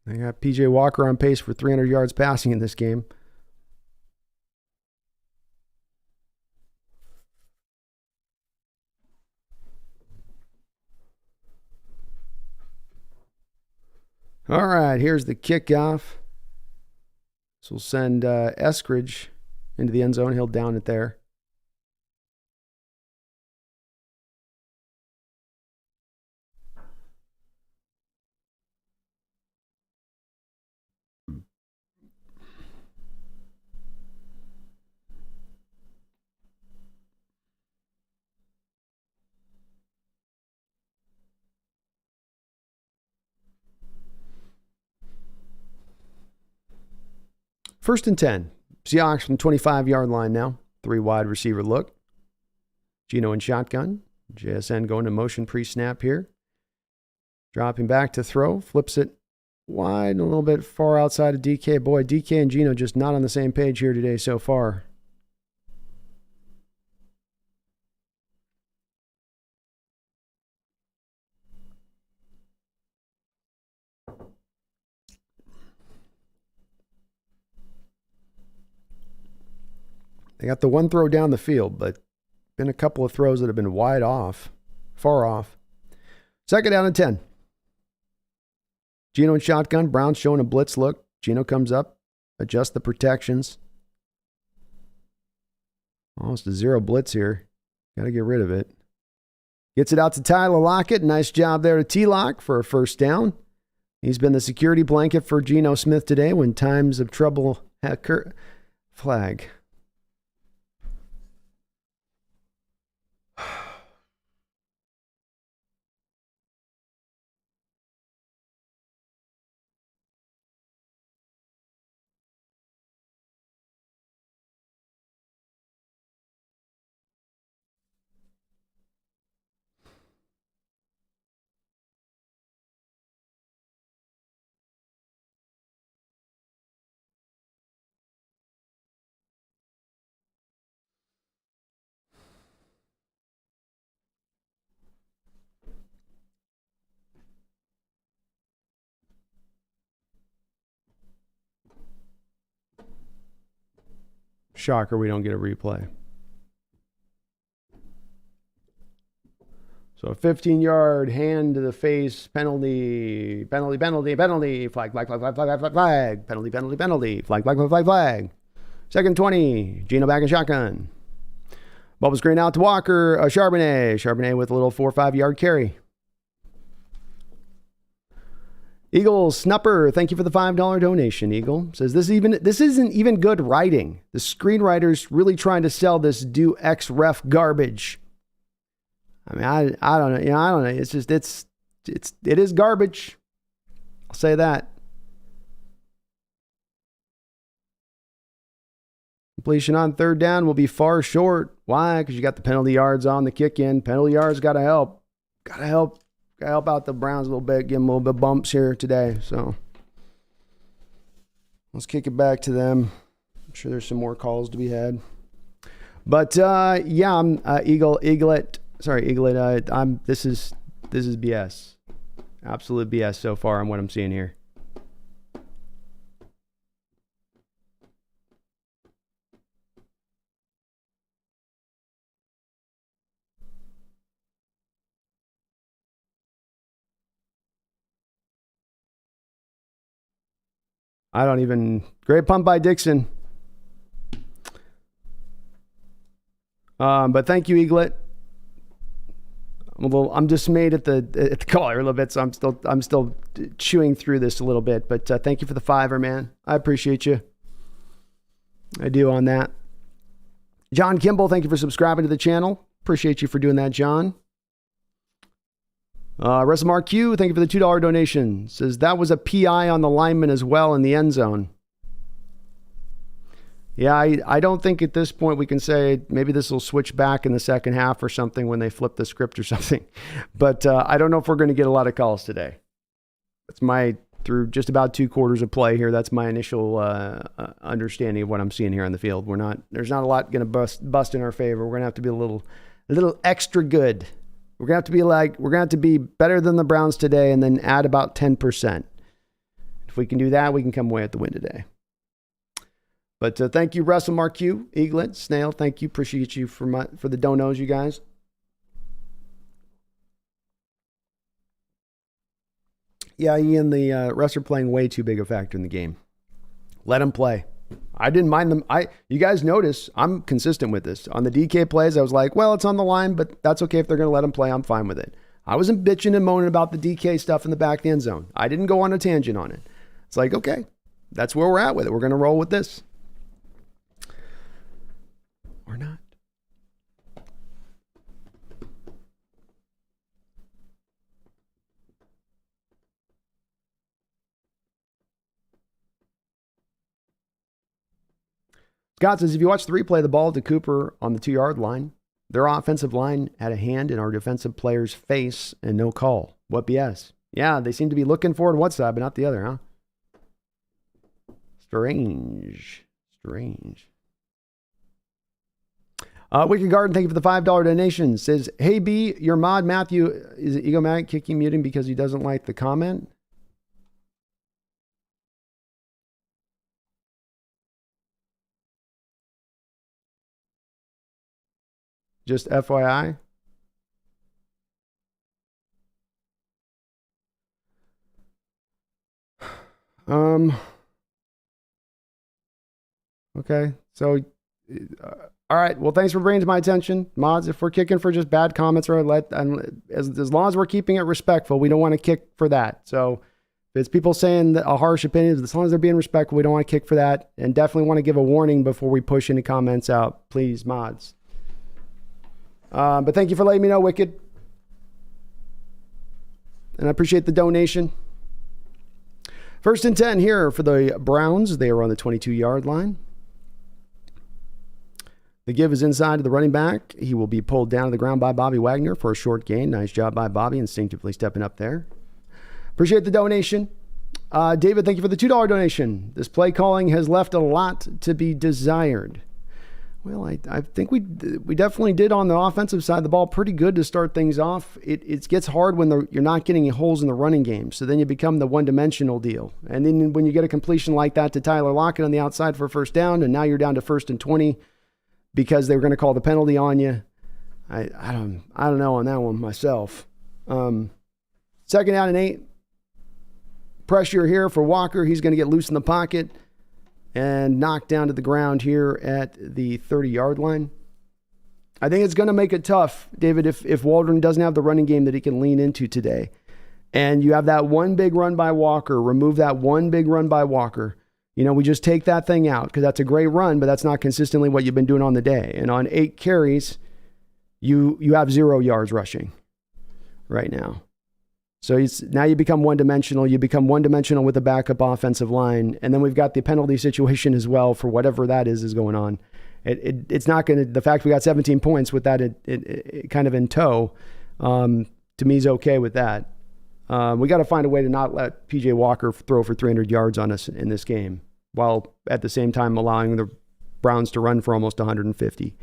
They got P.J. Walker on pace for 300 yards passing in this game. All right, here's the kickoff. So we'll send Eskridge into the end zone. He'll down it there. First and 10. Seahawks from 25-yard line now. 3 wide receiver look. Gino in shotgun. JSN going to motion pre-snap here. Dropping back to throw. Flips it wide and a little bit far outside of DK. Boy, DK and Gino just not on the same page here today so far. They got the one throw down the field, but been a couple of throws that have been wide off, far off. Second down and 10. Gino in shotgun. Brown's showing a blitz look. Gino comes up, adjusts the protections. Almost a zero blitz here. Got to get rid of it. Gets it out to Tyler Lockett. Nice job there to T-Lock for a first down. He's been the security blanket for Gino Smith today when times of trouble occur. Flag. Shocker, we don't get a replay. So a 15-yard hand to the face, penalty, flag, penalty, flag. Second 20, Gino back in shotgun. Bubble screen out to Walker, Charbonnet with a little 4 or 5 yard carry. Eagle Snupper, thank you for the $5 donation. Eagle says this isn't even good writing. The screenwriter's really trying to sell this do X ref garbage. I mean, I don't know. I don't know. It's just it is garbage. I'll say that. Completion on third down will be far short. Why? Because you got the penalty yards on the kick in. Penalty yards got to help. Got to help out the Browns a little bit. Give them a little bit of bumps here today. So let's kick it back to them. I'm sure there's some more calls to be had. But yeah, I'm Eaglet. This is BS. Absolute BS so far on what I'm seeing here. Great punt by Dixon. But thank you, Eaglet. I'm dismayed at the caller a little bit, so I'm still chewing through this a little bit. But thank you for the $5, man. I appreciate you. I do on that. John Kimball, thank you for subscribing to the channel. Appreciate you for doing that, John. Russell Mark Q, thank you for the $2 donation. Says that was a PI on the lineman as well in the end zone. Yeah, I don't think at this point we can say maybe this will switch back in the second half or something when they flip the script or something. But I don't know if we're going to get a lot of calls today. That's through just about 2 quarters of play here, that's my initial understanding of what I'm seeing here on the field. There's not a lot going to bust in our favor. We're going to have to be a little extra good. We're going to have to be better than the Browns today and then add about 10%. If we can do that, we can come away with the win today. But thank you, Russell Mark Q, Eaglet, Snail. Thank you. Appreciate you for the donos, you guys. Yeah, Ian, the refs are playing way too big a factor in the game. Let them play. I didn't mind them. You guys notice I'm consistent with this. On the DK plays, I was like, well, it's on the line, but that's okay if they're going to let them play. I'm fine with it. I wasn't bitching and moaning about the DK stuff in the back of the end zone. I didn't go on a tangent on it. It's like, okay, that's where we're at with it. We're going to roll with this. Or not. Scott says, if you watch the replay, the ball to Cooper on the 2-yard line, their offensive line had a hand in our defensive player's face and no call. What BS? Yeah, they seem to be looking for it on one side, but not the other, huh? Strange. Wicked Garden, thank you for the $5 donation. Says, hey B, your mod Matthew is egomatic kicking muting because he doesn't like the comment. Just FYI. Okay. So, all right. Well, thanks for bringing it to my attention, mods. If we're kicking for just bad comments, or as long as we're keeping it respectful, we don't want to kick for that. So, if it's people saying a harsh opinion, as long as they're being respectful, we don't want to kick for that, and definitely want to give a warning before we push any comments out, please, mods. But thank you for letting me know, Wicked. And I appreciate the donation. 1st and 10 here for the Browns. They are on the 22-yard line. The give is inside to the running back. He will be pulled down to the ground by Bobby Wagner for a short gain. Nice job by Bobby, instinctively stepping up there. Appreciate the donation. David, thank you for the $2 donation. This play calling has left a lot to be desired. Well, I think we definitely did on the offensive side of the ball pretty good to start things off. It gets hard when you're not getting holes in the running game, so then you become the one-dimensional deal. And then when you get a completion like that to Tyler Lockett on the outside for a first down, and now you're down to 1st and 20 because they were going to call the penalty on you. I don't know on that one myself. 2nd down and 8. Pressure here for Walker. He's going to get loose in the pocket and knocked down to the ground here at the 30-yard line. I think it's going to make it tough, David, if Waldron doesn't have the running game that he can lean into today. And you have that one big run by Walker, remove that one big run by Walker. We just take that thing out because that's a great run, but that's not consistently what you've been doing on the day. And on 8 carries, you have 0 yards rushing right now. So now you become one-dimensional. You become one-dimensional with a backup offensive line. And then we've got the penalty situation as well for whatever that is going on. It's not going to, the fact we got 17 points with that it kind of in tow, to me is okay with that. We got to find a way to not let PJ Walker throw for 300 yards on us in this game, while at the same time allowing the Browns to run for almost 150,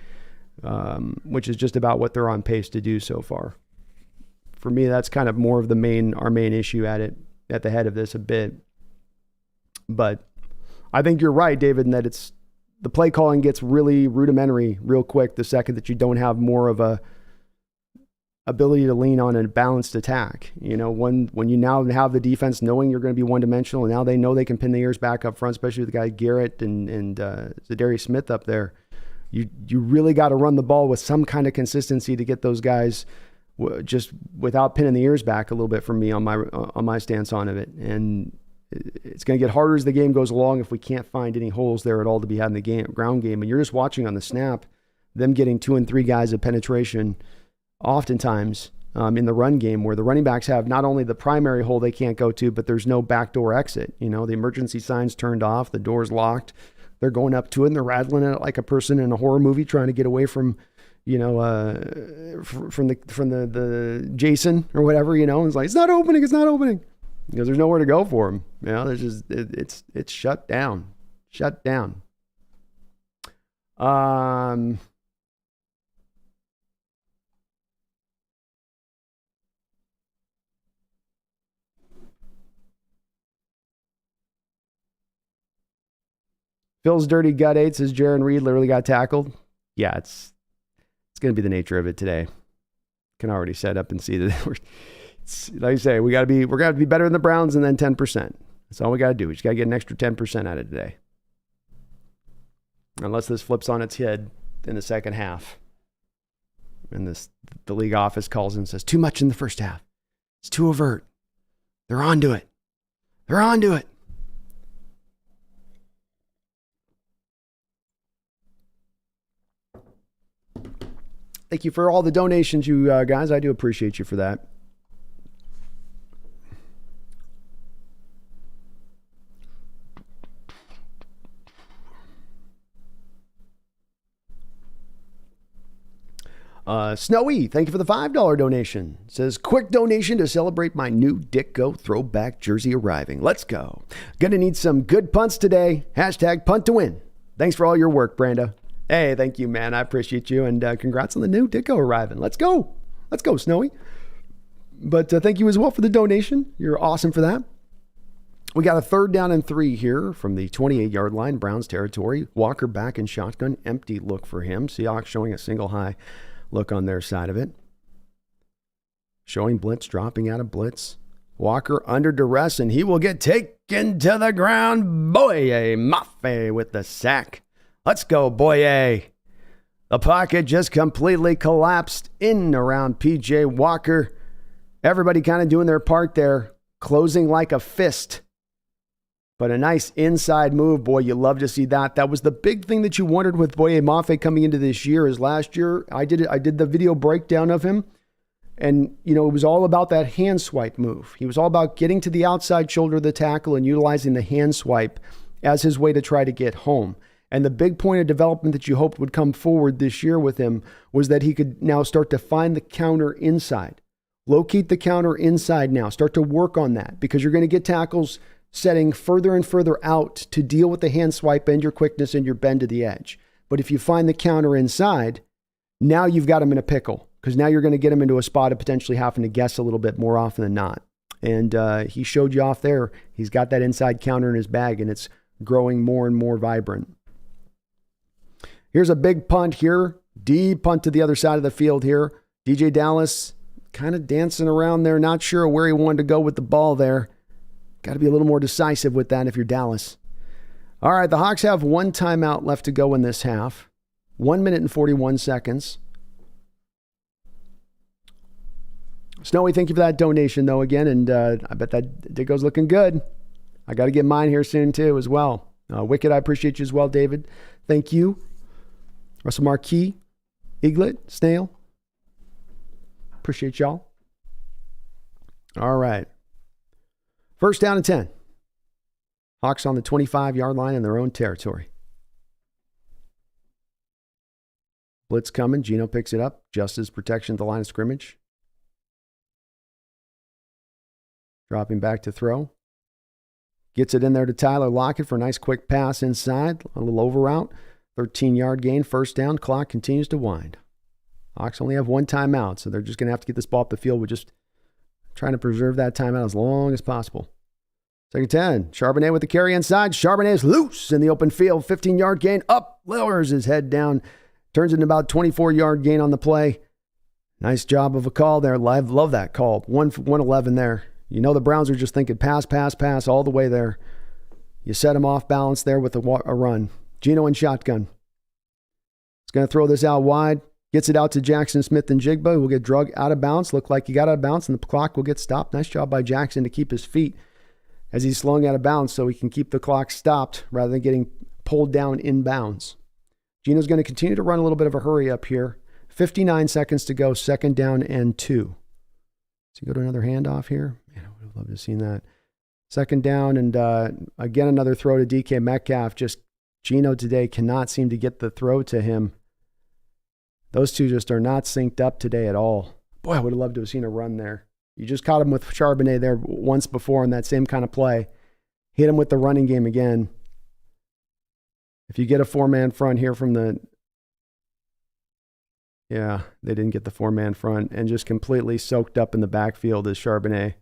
which is just about what they're on pace to do so far. For me, that's kind of more of our main issue at the head of this a bit. But I think you're right, David, in that the play calling gets really rudimentary real quick the second that you don't have more of a ability to lean on a balanced attack. When you now have the defense knowing you're going to be one-dimensional, and now they know they can pin the ears back up front, especially with the guy Garrett and Zadarius Smith up there. You really got to run the ball with some kind of consistency to get those guys just without pinning the ears back a little bit from me on my stance on it. And it's going to get harder as the game goes along if we can't find any holes there at all to be had in the ground game. And you're just watching on the snap them getting 2 and 3 guys of penetration oftentimes in the run game, where the running backs have not only the primary hole they can't go to, but there's no backdoor exit. The emergency sign's turned off, the door's locked. They're going up to it and they're rattling it like a person in a horror movie trying to get away from from the Jason or whatever, and it's like, it's not opening. Because there's nowhere to go for him. There's just, it's shut down. Phil's dirty gut 8 says Jaron Reed literally got tackled. Yeah, it's going to be the nature of it today. Can already set up and see that like I say, we're going to be better than the Browns and then 10%. That's all we got to do. We just got to get an extra 10% out of today. Unless this flips on its head in the second half. And the league office calls and says, too much in the first half. It's too overt. They're on to it. Thank you for all the donations, you guys. I do appreciate you for that. Snowy, thank you for the $5 donation. Says, quick donation to celebrate my new Ditko throwback jersey arriving. Let's go. Gonna need some good punts today. # punt to win. Thanks for all your work, Brando. Hey, thank you, man. I appreciate you. And congrats on the new Ditko arriving. Let's go. Let's go, Snowy. But thank you as well for the donation. You're awesome for that. We got a 3rd down and 3 here from the 28-yard line, Browns territory. Walker back in shotgun. Empty look for him. Seahawks showing a single high look on their side of it. Showing blitz, dropping out of blitz. Walker under duress, and he will get taken to the ground. Boye Mafe with the sack. Let's go, Boye. The pocket just completely collapsed in around P.J. Walker. Everybody kind of doing their part there, closing like a fist. But a nice inside move, boy, you love to see that. That was the big thing that you wondered with Boye Mafe coming into this year. Is last year I did the video breakdown of him, and it was all about that hand swipe move. He was all about getting to the outside shoulder of the tackle and utilizing the hand swipe as his way to try to get home. And the big point of development that you hoped would come forward this year with him was that he could now start to find the counter inside. Locate the counter inside now. Start to work on that, because you're going to get tackles setting further and further out to deal with the hand swipe and your quickness and your bend to the edge. But if you find the counter inside, now you've got him in a pickle because now you're going to get him into a spot of potentially having to guess a little bit more often than not. And he showed you off there. He's got that inside counter in his bag, and it's growing more and more vibrant. Here's a big punt here. Deep punt to the other side of the field here. DJ Dallas kind of dancing around there, not sure where he wanted to go with the ball there. Got to be a little more decisive with that if you're Dallas. All right, the Hawks have one timeout left to go in this half. 1 minute and 41 seconds. Snowy, thank you for that donation, though, again, and I bet that Diggo's looking good. I got to get mine here soon, too, as well. Wicked, I appreciate you as well, David. Thank you. Russell Marquis, Eaglet, Snail. Appreciate y'all. All right. First down and 10. Hawks on the 25-yard line in their own territory. Blitz coming. Gino picks it up. Just as protection at the line of scrimmage. Dropping back to throw. Gets it in there to Tyler Lockett for a nice quick pass inside. A little over route. 13-yard gain. First down. Clock continues to wind. Hawks only have one timeout, so they're just going to have to get this ball up the field. We're just trying to preserve that timeout as long as possible. Second 10. Charbonnet with the carry inside. Charbonnet is loose in the open field. 15-yard gain. Up. Lowers his head down. Turns into about 24-yard gain on the play. Nice job of a call there. Love that call. 111 there. You know the Browns are just thinking pass, pass, pass all the way there. You set him off balance there with a run. Gino in shotgun. He's going to throw this out wide. Gets it out to Jackson Smith and Jigba, who will get drug out of bounds. Look like he got out of bounds, and the clock will get stopped. Nice job by Jackson to keep his feet as he's slowing out of bounds so he can keep the clock stopped rather than getting pulled down in bounds. Gino's going to continue to run a little bit of a hurry up here. 59 seconds to go, second down and 2. Does he go to another handoff here? Man, I would have loved to have seen that. Second down, and again, another throw to DK Metcalf. Just Gino today cannot seem to get the throw to him. Those two just are not synced up today at all. Boy, I would have loved to have seen a run there. You just caught him with Charbonnet there once before in that same kind of play. Hit him with the running game again. If you get a four-man front here from the... Yeah, they didn't get the four-man front and just completely soaked up in the backfield as Charbonnet. I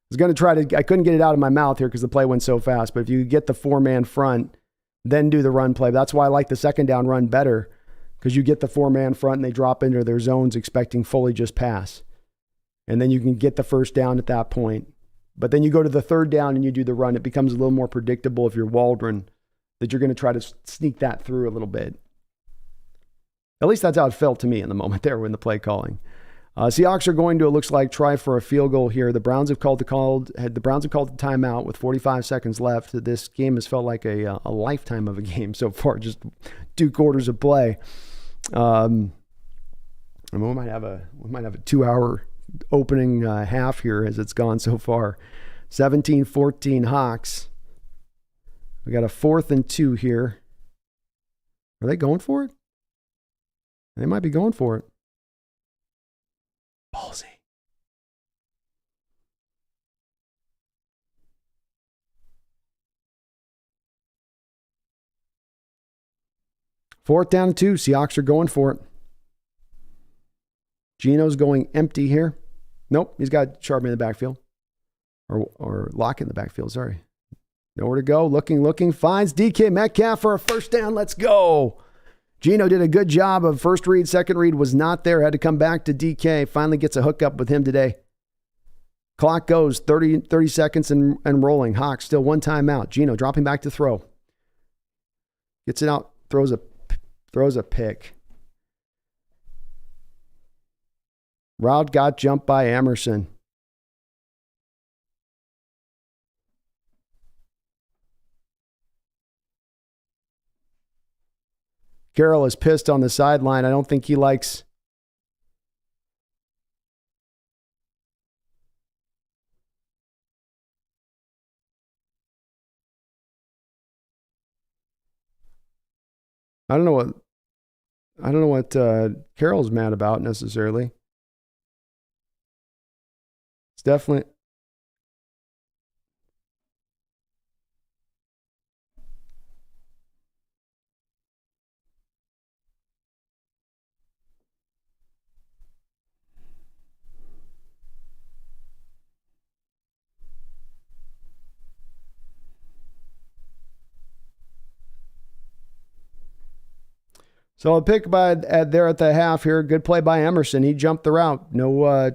was going to try to... I couldn't get it out of my mouth here because the play went so fast, but if you get the four-man front, then do the run play. That's why I like the second down run better, because you get the four-man front and they drop into their zones expecting fully just pass. And then you can get the first down at that point. But then you go to the third down and you do the run. It becomes a little more predictable if you're Waldron, that you're going to try to sneak that through a little bit. At least that's how it felt to me in the moment there when the play calling. Seahawks are going to, it looks like, try for a field goal here. The Browns have called the timeout with 45 seconds left. This game has felt like a lifetime of a game so far, just 2 quarters of play. And we might have a 2-hour opening half here as it's gone so far. 17-14 Hawks. We got a 4th and 2 here. Are they going for it? They might be going for it. Ballsy. Fourth down and 2. Seahawks are going for it. Gino's going empty here. Nope, he's got Charbonnet in the backfield. Or Lockett in the backfield, sorry. Nowhere to go. Looking. Finds DK Metcalf for a first down. Let's go. Gino did a good job of first read. Second read was not there. Had to come back to DK. Finally gets a hookup with him today. Clock goes 30 seconds and rolling. Hawks still one timeout. Gino dropping back to throw. Gets it out. Throws a pick. Route got jumped by Emerson. Carroll is pissed on the sideline. I don't think he likes... I don't know what Carroll's mad about necessarily. It's definitely... So a pick there at the half here. Good play by Emerson. He jumped the route. No, I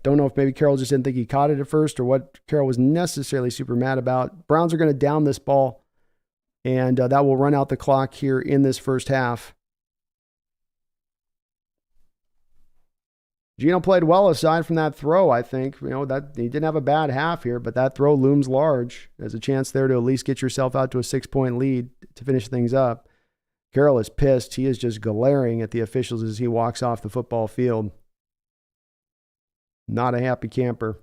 don't know if maybe Carroll just didn't think he caught it at first or what Carroll was necessarily super mad about. Browns are going to down this ball, and that will run out the clock here in this first half. Gino played well aside from that throw, I think. That he didn't have a bad half here, but that throw looms large. There's a chance there to at least get yourself out to a 6-point lead to finish things up. Carroll is pissed. He is just glaring at the officials as he walks off the football field. Not a happy camper.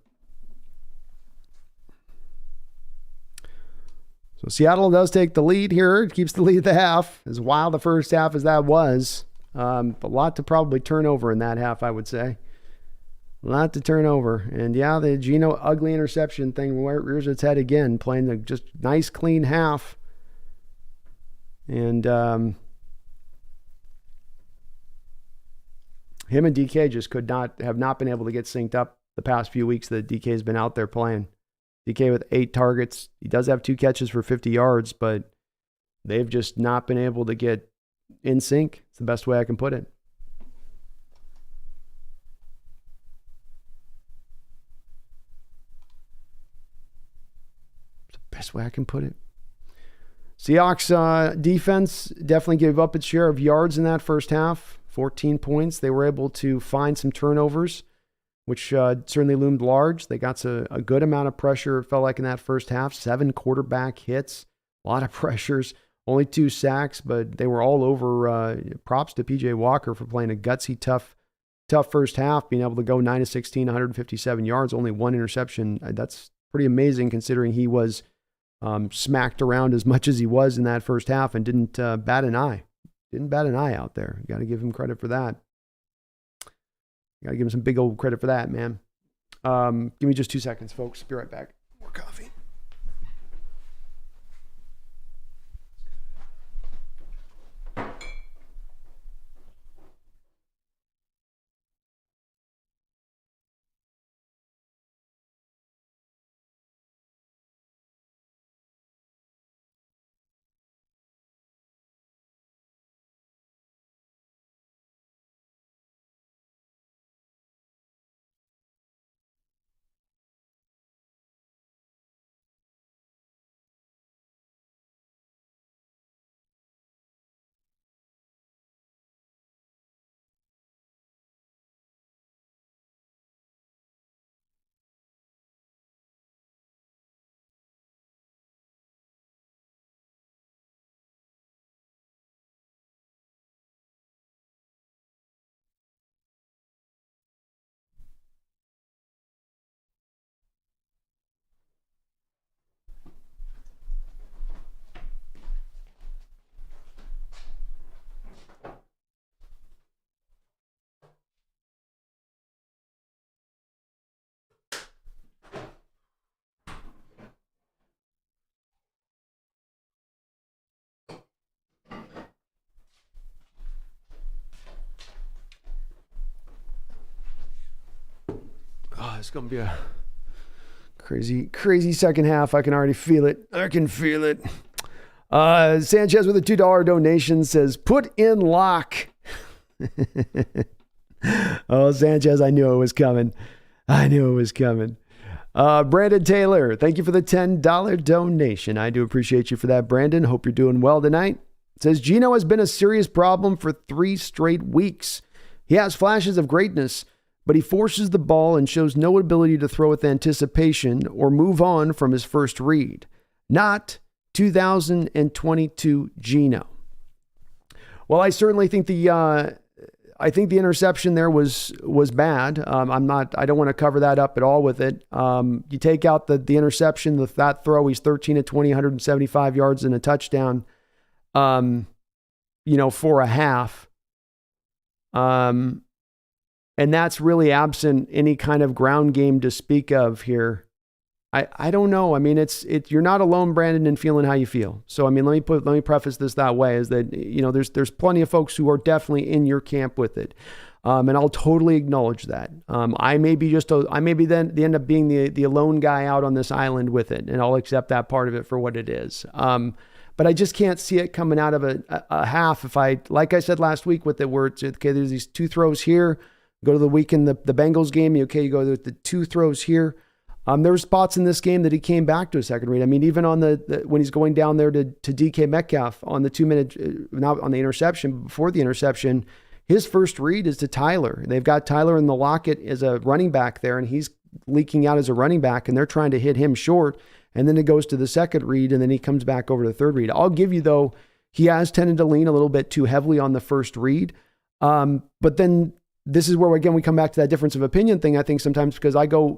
So Seattle does take the lead here. It keeps the lead at the half. As wild the first half as that was. A lot to probably turn over in that half, I would say. A lot to turn over. And yeah, the Gino ugly interception thing rears its head again, playing the just nice, clean half. And him and DK just have not been able to get synced up the past few weeks that DK's been out there playing. DK with 8 targets. He does have 2 catches for 50 yards, but they've just not been able to get in sync. It's the best way I can put it. It's the best way I can put it. Seahawks defense definitely gave up its share of yards in that first half. 14 points. They were able to find some turnovers, which certainly loomed large. They got a good amount of pressure, it felt like, in that first half. 7 quarterback hits, a lot of pressures. Only 2 sacks, but they were all over. Props to P.J. Walker for playing a gutsy, tough first half, being able to go 9-16, 157 yards, only 1 interception. That's pretty amazing considering he was smacked around as much as he was in that first half and didn't bat an eye. Didn't bat an eye out there. You got to give him credit for that. Got to give him some big old credit for that, man. Give me just 2 seconds, folks. Be right back. More coffee. It's going to be a crazy second half. I can already feel it. I can feel it. Sanchez with a $2 donation says, put in lock. Oh, Sanchez, I knew it was coming. Brandon Taylor, thank you for the $10 donation. I do appreciate you for that, Brandon. Hope you're doing well tonight. Says, Gino has been a serious problem for 3 straight weeks. He has flashes of greatness, but he forces the ball and shows no ability to throw with anticipation or move on from his first read. Not 2022 Gino. Well, I certainly think the interception there was bad. I don't want to cover that up at all with it. You take out the interception, that throw, he's 13 of 20, 175 yards and a touchdown, for a half. And that's really absent any kind of ground game to speak of here. I don't know. I mean, you're not alone, Brandon, in feeling how you feel. So, I mean, let me preface this that way, is that, there's plenty of folks who are definitely in your camp with it. And I'll totally acknowledge that. I may then end up being the alone guy out on this island with it, and I'll accept that part of it for what it is. but I just can't see it coming out of a half. Like I said last week with where it's, okay, there's these 2 throws here, go to the weekend, the Bengals game, you go with the 2 throws here. There were spots in this game that he came back to a second read. I mean, even on when he's going down there to DK Metcalf on the 2-minute, not on the interception, but before the interception, his first read is to Tyler. They've got Tyler in the Lockett as a running back there, and he's leaking out as a running back, and they're trying to hit him short. And then it goes to the second read, and then he comes back over to the third read. I'll give you, though, he has tended to lean a little bit too heavily on the first read. But then this is where, again, we come back to that difference of opinion thing, I think, sometimes, because I go,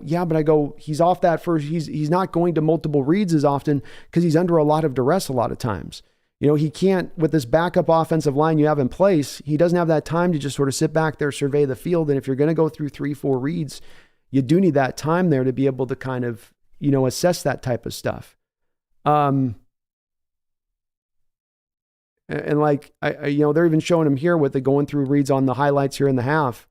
he's off that first. He's not going to multiple reads as often because he's under a lot of duress a lot of times. He can't, with this backup offensive line you have in place, he doesn't have that time to just sort of sit back there, survey the field. And if you're going to go through 3-4 reads, you do need that time there to be able to kind of, assess that type of stuff. And like, they're even showing him here with the going through reads on the highlights here in the half.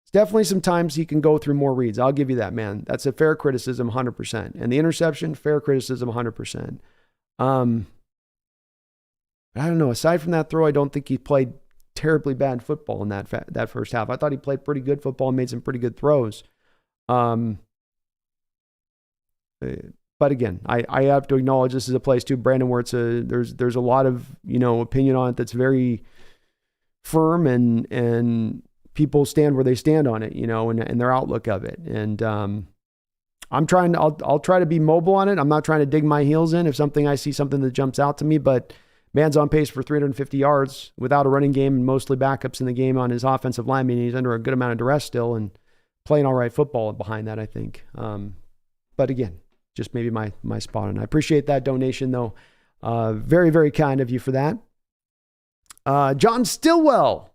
It's definitely sometimes he can go through more reads. I'll give you that, man. That's a fair criticism, 100%. And the interception, fair criticism, 100%. I don't know. Aside from that throw, I don't think he played terribly bad football in that first half. I thought he played pretty good football and made some pretty good throws. But again, I have to acknowledge this is a place too, Brandon, where it's there's a lot of, opinion on it that's very firm, and people stand where they stand on it, and their outlook of it. And I'll try to be mobile on it. I'm not trying to dig my heels in. If I see something that jumps out to me, but man's on pace for 350 yards without a running game and mostly backups in the game on his offensive line, meaning he's under a good amount of duress still and playing all right football behind that, I think. But again, just maybe my spot on it. I appreciate that donation, though. Very, very kind of you for that. John Stillwell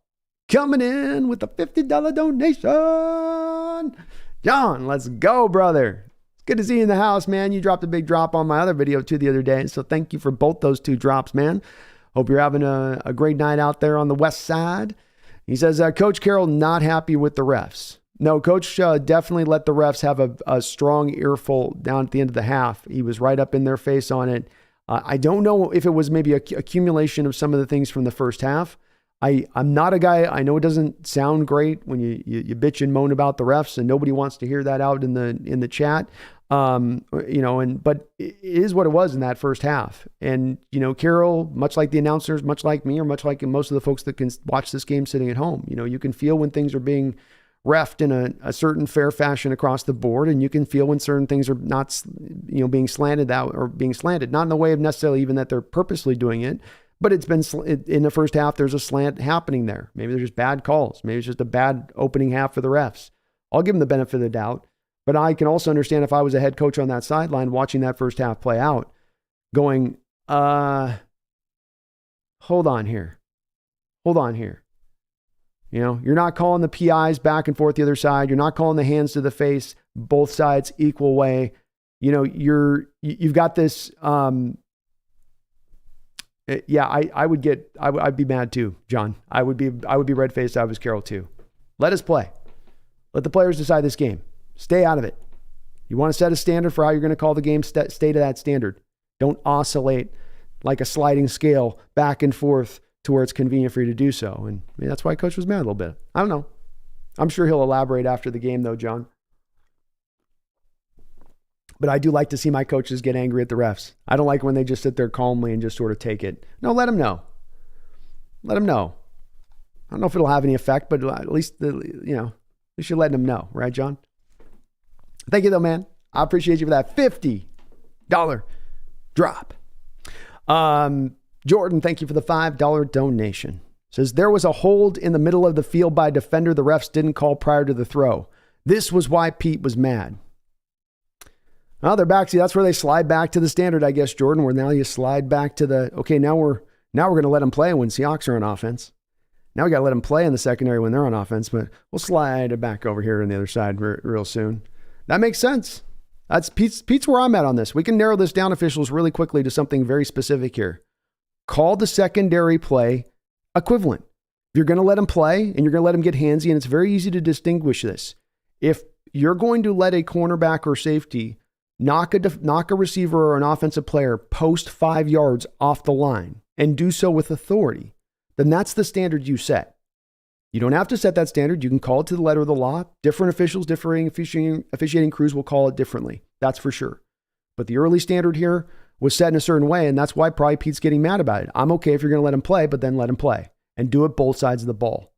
coming in with a $50 donation. John, let's go, brother. It's good to see you in the house, man. You dropped a big drop on my other video, too, the other day. So thank you for both those 2 drops, man. Hope you're having a great night out there on the west side. He says, Coach Carroll not happy with the refs. No, Coach definitely let the refs have a strong earful down at the end of the half. He was right up in their face on it. I don't know if it was maybe a accumulation of some of the things from the first half. I'm not a guy, I know it doesn't sound great when you bitch and moan about the refs, and nobody wants to hear that out in the chat. But it is what it was in that first half. And, Carroll, much like the announcers, much like me, or much like most of the folks that can watch this game sitting at home, you can feel when things are being reffed in a certain fair fashion across the board, and you can feel when certain things are not, being slanted out or being slanted, not in the way of necessarily even that they're purposely doing it, but it's been in the first half, there's a slant happening there. Maybe there's just bad calls. Maybe it's just a bad opening half for the refs. I'll give them the benefit of the doubt, but I can also understand if I was a head coach on that sideline watching that first half play out, going, hold on here. You're not calling the PIs back and forth the other side. You're not calling the hands to the face, both sides equal way. You've got this. I'd be mad too, John. I would be red faced. I was Carroll too. Let us play. Let the players decide this game. Stay out of it. You want to set a standard for how you're going to call the game. Stay to that standard. Don't oscillate like a sliding scale back and forth to where it's convenient for you to do so. And that's why Coach was mad a little bit. I don't know. I'm sure he'll elaborate after the game though, John. But I do like to see my coaches get angry at the refs. I don't like when they just sit there calmly and just sort of take it. No, let them know. Let them know. I don't know if it'll have any effect, but at least, you should let them know. Right, John? Thank you though, man. I appreciate you for that $50 drop. Jordan, thank you for the $5 donation. Says, there was a hold in the middle of the field by a defender the refs didn't call prior to the throw. This was why Pete was mad. Well, they're back. See, that's where they slide back to the standard, I guess, Jordan, where now you slide back to now we're going to let them play when Seahawks are on offense. Now we got to let them play in the secondary when they're on offense, but we'll slide it back over here on the other side real soon. That makes sense. That's Pete's where I'm at on this. We can narrow this down, officials, really quickly to something very specific here. Call the secondary play equivalent. If you're going to let them play and you're going to let them get handsy, and it's very easy to distinguish this. If you're going to let a cornerback or safety knock a receiver or an offensive player post 5 yards off the line and do so with authority, then that's the standard you set. You don't have to set that standard. You can call it to the letter of the law. Different officials, differing officiating crews will call it differently. That's for sure. But the early standard here was set in a certain way, and that's why probably Pete's getting mad about it. I'm okay if you're going to let him play, but then let him play and do it both sides of the ball.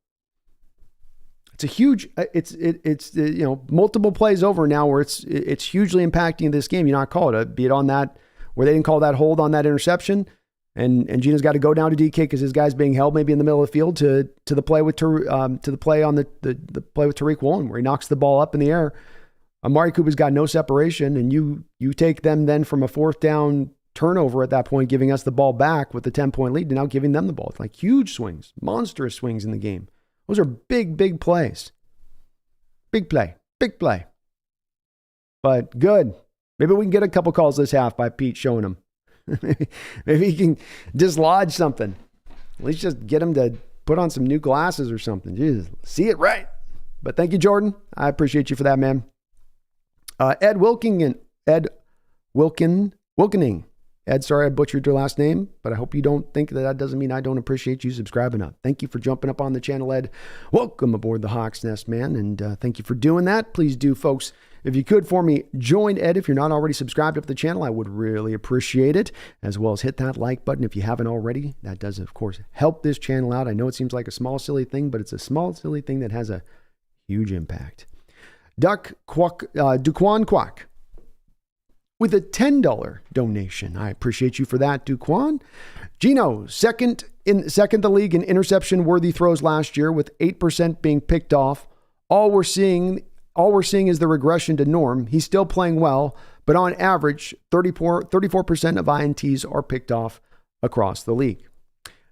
It's a huge, it's multiple plays over now where it's hugely impacting this game. You not call it, be it on that where they didn't call that hold on that interception, and Gino's got to go down to DK because his guy's being held maybe in the middle of the field to the play with the play on the play with Tariq Woolen where he knocks the ball up in the air. Amari Cooper's got no separation, and you take them then from a 4th down turnover at that point, giving us the ball back with the 10-point lead, and now giving them the ball. It's like huge swings, monstrous swings in the game. Those are big, big plays. Big play. But good. Maybe we can get a couple calls this half by Pete showing him. Maybe he can dislodge something. At least just get him to put on some new glasses or something. Jesus, see it right. But thank you, Jordan. I appreciate you for that, man. Ed Wilkening. Ed, sorry I butchered your last name, but I hope you don't think that doesn't mean I don't appreciate you subscribing up. Thank you for jumping up on the channel, Ed. Welcome aboard the Hawks Nest, man, and thank you for doing that. Please do, folks, if you could for me, join Ed. If you're not already subscribed up to the channel, I would really appreciate it, as well as hit that like button if you haven't already. That does, of course, help this channel out. I know it seems like a small, silly thing, but it's a small, silly thing that has a huge impact. Duquan Quack with a $10 donation. I appreciate you for that, Duquan. Gino, second the league in interception-worthy throws last year, with 8% being picked off. All we're seeing is the regression to norm. He's still playing well, but on average, 34% of INTs are picked off across the league.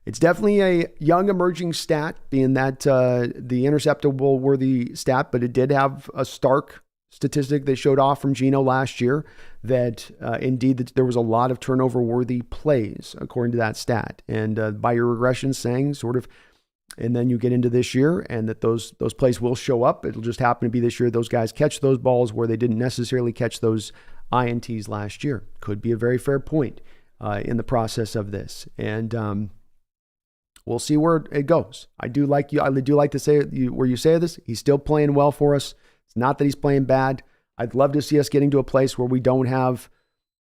It's definitely a young emerging stat, being that the interceptable worthy stat, but it did have a stark statistic they showed off from Gino last year that indeed that there was a lot of turnover worthy plays according to that stat. And by your regression saying sort of, and then you get into this year and that those plays will show up. It'll just happen to be this year those guys catch those balls where they didn't necessarily catch those INTs last year. Could be a very fair point in the process of this. And we'll see where it goes. I do like to say where you say this. He's still playing well for us. It's not that he's playing bad. I'd love to see us getting to a place where we don't have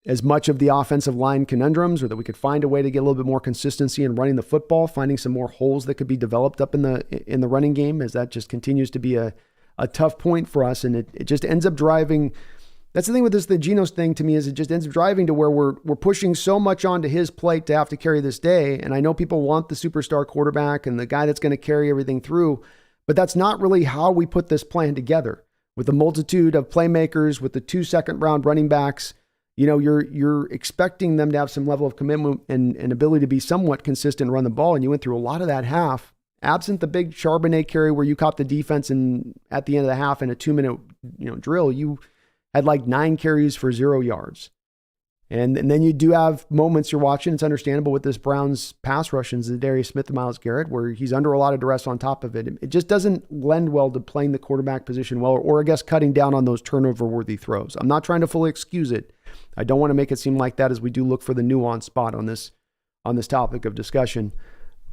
as much of the offensive line conundrums, or that we could find a way to get a little bit more consistency in running the football, finding some more holes that could be developed up in the running game, as that just continues to be a tough point for us. And it just ends up driving. That's the thing with the Geno's thing to me, is it just ends up driving to where we're pushing so much onto his plate to have to carry this day. And I know people want the superstar quarterback and the guy that's going to carry everything through, but that's not really how we put this plan together. With the multitude of playmakers, with the 2 second-round running backs, you're expecting them to have some level of commitment and ability to be somewhat consistent and run the ball. And you went through a lot of that half, absent the big Charbonnet carry where you caught the defense and at the end of the half in a 2-minute drill, you had like 9 carries for 0 yards. And then you do have moments you're watching. It's understandable with this Browns pass rush and Darius Smith and Myles Garrett, where he's under a lot of duress on top of it. It just doesn't lend well to playing the quarterback position well, or I guess cutting down on those turnover-worthy throws. I'm not trying to fully excuse it. I don't want to make it seem like that, as we do look for the nuanced spot on this topic of discussion.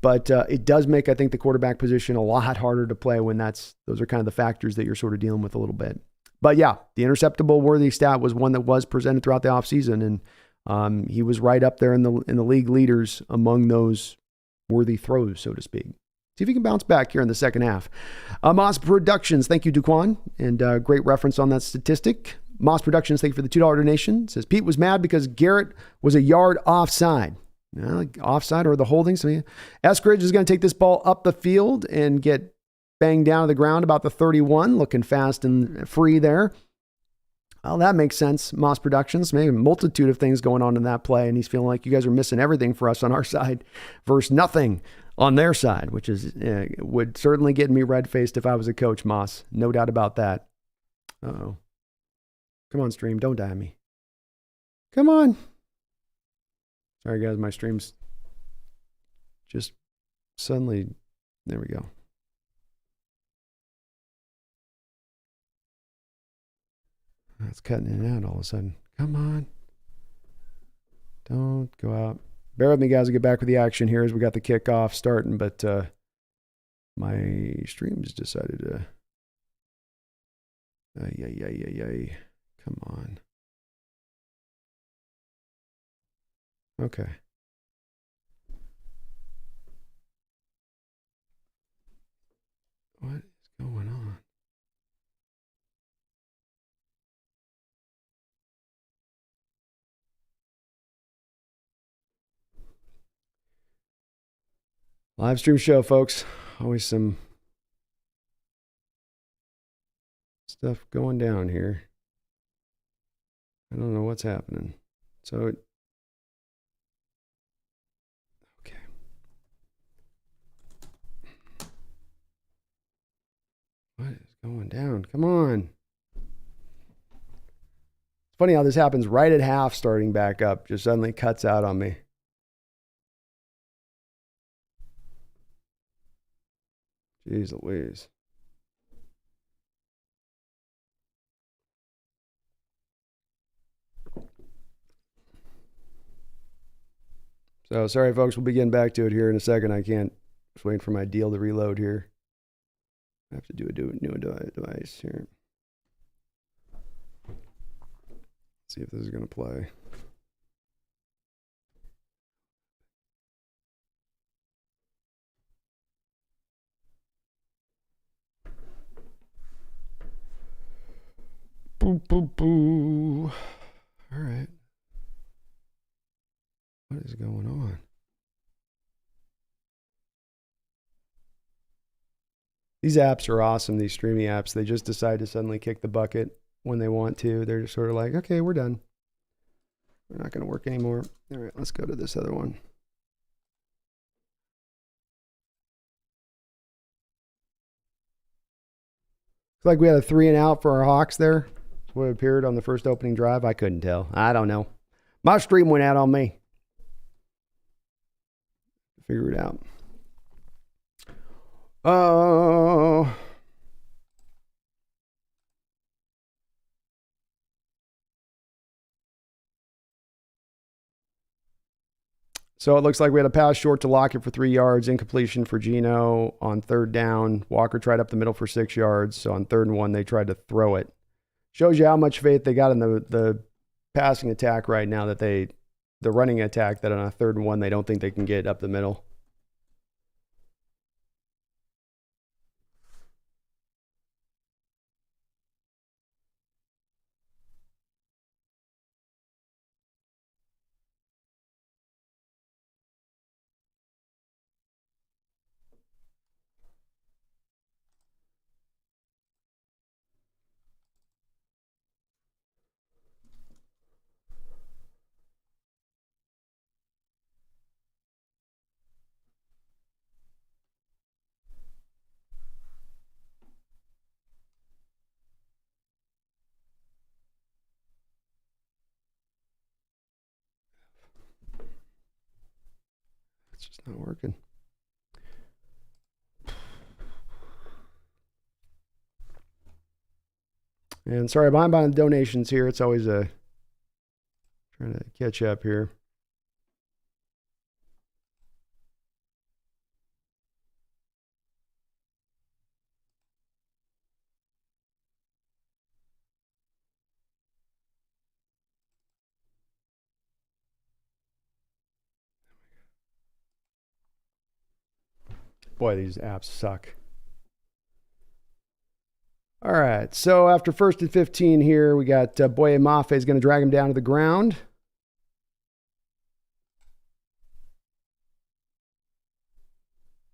But it does make, I think, the quarterback position a lot harder to play when those are kind of the factors that you're sort of dealing with a little bit. But yeah, the interceptable worthy stat was one that was presented throughout the offseason, and he was right up there in the league leaders among those worthy throws, so to speak. See if he can bounce back here in the second half. Moss Productions, thank you, Duquan, and great reference on that statistic. Moss Productions, thank you for the $2 donation. Says Pete was mad because Garrett was a yard offside. Offside or the holding. So Eskridge is going to take this ball up the field and get banged down to the ground about the 31, looking fast and free there. Well, that makes sense. Moss Productions, maybe a multitude of things going on in that play, and he's feeling like you guys are missing everything for us on our side versus nothing on their side, which is would certainly get me red-faced if I was a coach, Moss. No doubt about that. Uh-oh. Come on, stream. Don't die on me. Come on. Sorry, guys. My stream's just suddenly... There we go. It's cutting in and out all of a sudden. Come on. Don't go out. Bear with me, guys. I'll get back with the action here as we got the kickoff starting, but my stream's decided to... Come on. Okay. What is going on? Live stream show, folks. Always some stuff going down here. I don't know what's happening. So, okay. What is going down? Come on. It's funny how this happens right at half, starting back up. Just suddenly cuts out on me. Jeez Louise. So sorry, folks. We'll be getting back to it here in a second. I can't. Just waiting for my deal to reload here. I have to do a new device here. See if this is going to play. Boo, boo, boo. All right. What is going on? These apps are awesome, these streaming apps. They just decide to suddenly kick the bucket when they want to. They're just sort of like, okay, we're done. We're not going to work anymore. All right, let's go to this other one. Looks like we had a 3 and out for our Hawks there. That's what appeared on the first opening drive. I couldn't tell. I don't know. My stream went out on me. Figure it out. Oh. So it looks like we had a pass short to Lockett for 3 yards, incompletion for Gino on 3rd down. Walker tried up the middle for 6 yards. So on 3rd and 1, they tried to throw it. Shows you how much faith they got in the passing attack right now, that the running attack, that on a 3rd and 1, they don't think they can get up the middle. It's just not working. And sorry, I'm behind on the donations here. It's always trying to catch up here. Boy, these apps suck. All right, so after 1st and 15 here, we got Boye Mafe is going to drag him down to the ground.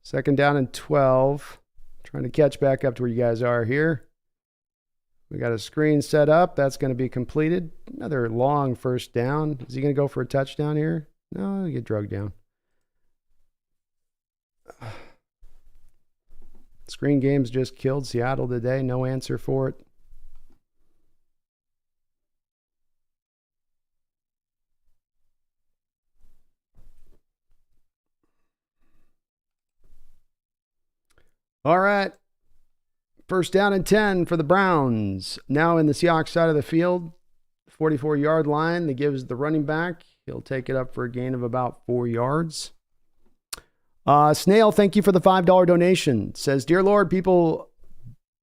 Second down and 12. Trying to catch back up to where you guys are here. We got a screen set up. That's going to be completed. Another long 1st down. Is he going to go for a touchdown here? No, he'll get drugged down. Screen games just killed Seattle today. No answer for it. All right. 1st down and 10 for the Browns. Now in the Seahawks side of the field. 44-yard line that gives the running back. He'll take it up for a gain of about 4 yards. Snail, thank you for the $5 donation. Says, Dear Lord, people,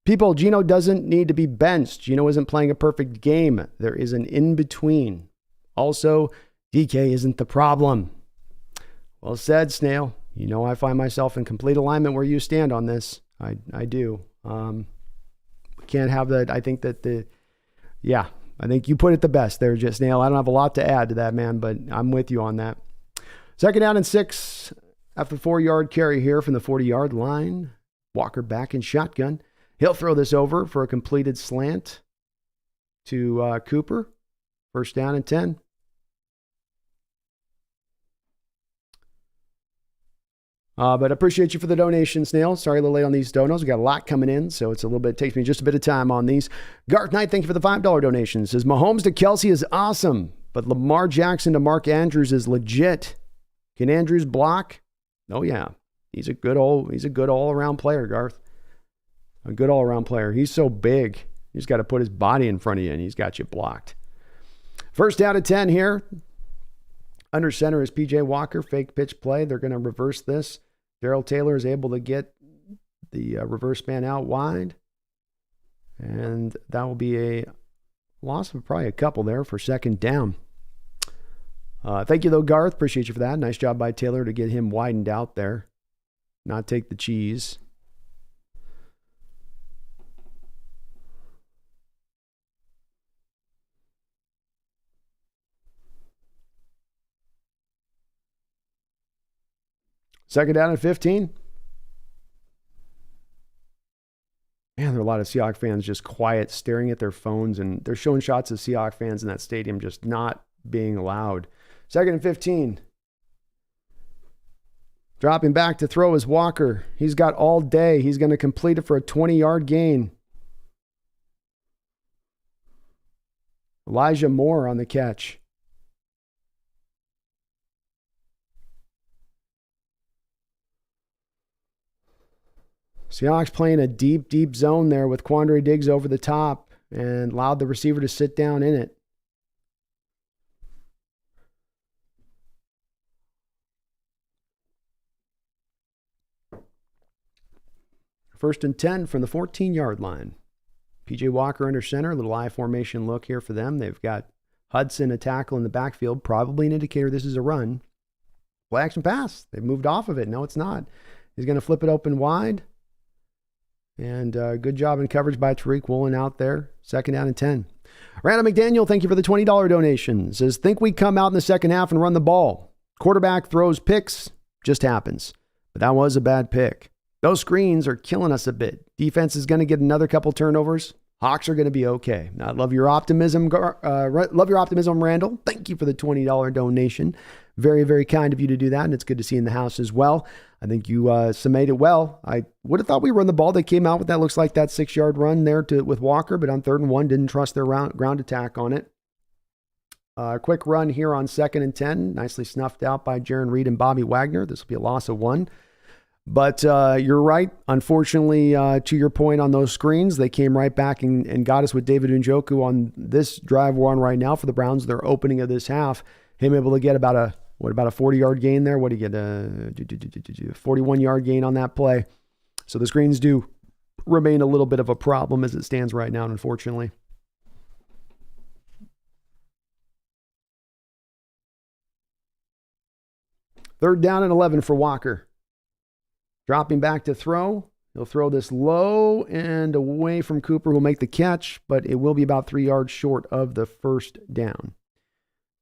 Gino doesn't need to be benched. Gino isn't playing a perfect game. There is an in-between. Also, DK isn't the problem. Well said, Snail. You know I find myself in complete alignment where you stand on this. I do. We can't have that. I think that I think you put it the best there, just Snail. I don't have a lot to add to that, man, but I'm with you on that. 2nd down and 6 after 4-yard carry here from the 40-yard line. Walker back in shotgun. He'll throw this over for a completed slant to Cooper. 1st down and 10. But I appreciate you for the donation, Snail. Sorry a little late on these donos. We got a lot coming in, so it takes me just a bit of time on these. Garth Knight, thank you for the $5 donation. Says, Mahomes to Kelsey is awesome, but Lamar Jackson to Mark Andrews is legit. Can Andrews block? Oh, yeah. He's a good all-around player, Garth. A good all-around player. He's so big. You just got to put his body in front of you, and he's got you blocked. 1st down and 10 here. Under center is P.J. Walker. Fake pitch play. They're going to reverse this. Darrell Taylor is able to get the reverse man out wide. And that will be a loss of probably a couple there for 2nd down. Thank you, though, Garth. Appreciate you for that. Nice job by Taylor to get him widened out there. Not take the cheese. Second down and 15. Man, there are a lot of Seahawks fans just quiet, staring at their phones, and they're showing shots of Seahawks fans in that stadium just not being loud. 2nd and 15. Dropping back to throw is Walker. He's got all day. He's going to complete it for a 20-yard gain. Elijah Moore on the catch. Seahawks playing a deep, deep zone there with Quandre Diggs over the top and allowed the receiver to sit down in it. First and 10 from the 14-yard line. P.J. Walker under center, a little I formation look here for them. They've got Hudson, a tackle in the backfield, probably an indicator this is a run. Play action pass. They've moved off of it. No, it's not. He's going to flip it open wide. And good job in coverage by Tariq Woolen out there. 2nd down and 10. Randall McDaniel, thank you for the $20 donation. Says, think we come out in the second half and run the ball. Quarterback throws picks. Just happens. But that was a bad pick. Those screens are killing us a bit. Defense is going to get another couple turnovers. Hawks are going to be okay. I love your optimism, Randall. Thank you for the $20 donation. Very, very kind of you to do that, and it's good to see you in the house as well. I think you summed it well. I would have thought we run the ball. They came out with that, looks like that 6-yard run there with Walker, but on 3rd and 1, didn't trust their ground attack on it. Quick run here on 2nd and 10. Nicely snuffed out by Jaron Reed and Bobby Wagner. This will be a loss of 1. But you're right. Unfortunately, to your point on those screens, they came right back and got us with David Njoku on this drive we're on right now for the Browns. Their opening of this half, him able to get about a 40-yard gain there? What do you get? A 41-yard gain on that play. So the screens do remain a little bit of a problem as it stands right now, unfortunately. Third down and 11 for Walker. Dropping back to throw. He'll throw this low and away from Cooper, who'll make the catch, but it will be about 3 yards short of the first down.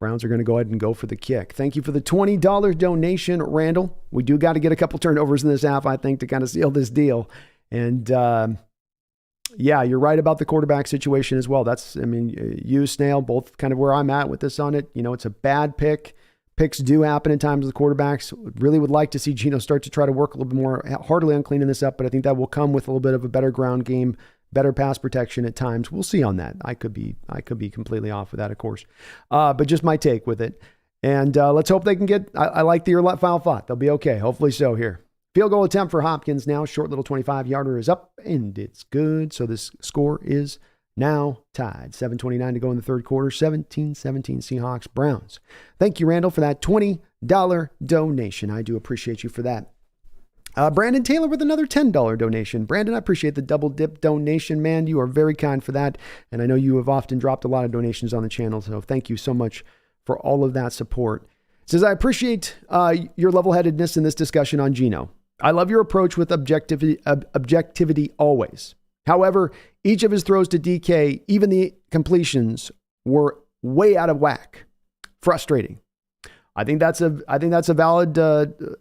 Browns are going to go ahead and go for the kick. Thank you for the $20 donation, Randall. We do got to get a couple turnovers in this half, I think, to kind of seal this deal. And, yeah, you're right about the quarterback situation as well. You, Snail, both kind of where I'm at with this on it. You know, it's a bad pick. Picks do happen in times with the quarterbacks. Really would like to see Gino start to try to work a little bit more heartily on cleaning this up, but I think that will come with a little bit of a better ground game, better pass protection at times. We'll see on that. I could be completely off with that, of course. But just my take with it. And let's hope they can get, I like your final thought. They'll be okay. Hopefully so here. Field goal attempt for Hopkins now. Short little 25-yarder is up, and it's good. So this score is now tied. 7:29 to go in the third quarter. 17-17 Seahawks Browns. Thank you, Randall, for that $20 donation. I do appreciate you for that. Brandon Taylor with another $10 donation. Brandon, I appreciate the double dip donation, man. You are very kind for that. And I know you have often dropped a lot of donations on the channel. So thank you so much for all of that support. It says, I appreciate your level-headedness in this discussion on Gino. I love your approach with objectivity always. However, each of his throws to DK, even the completions, were way out of whack. Frustrating. I think that's a valid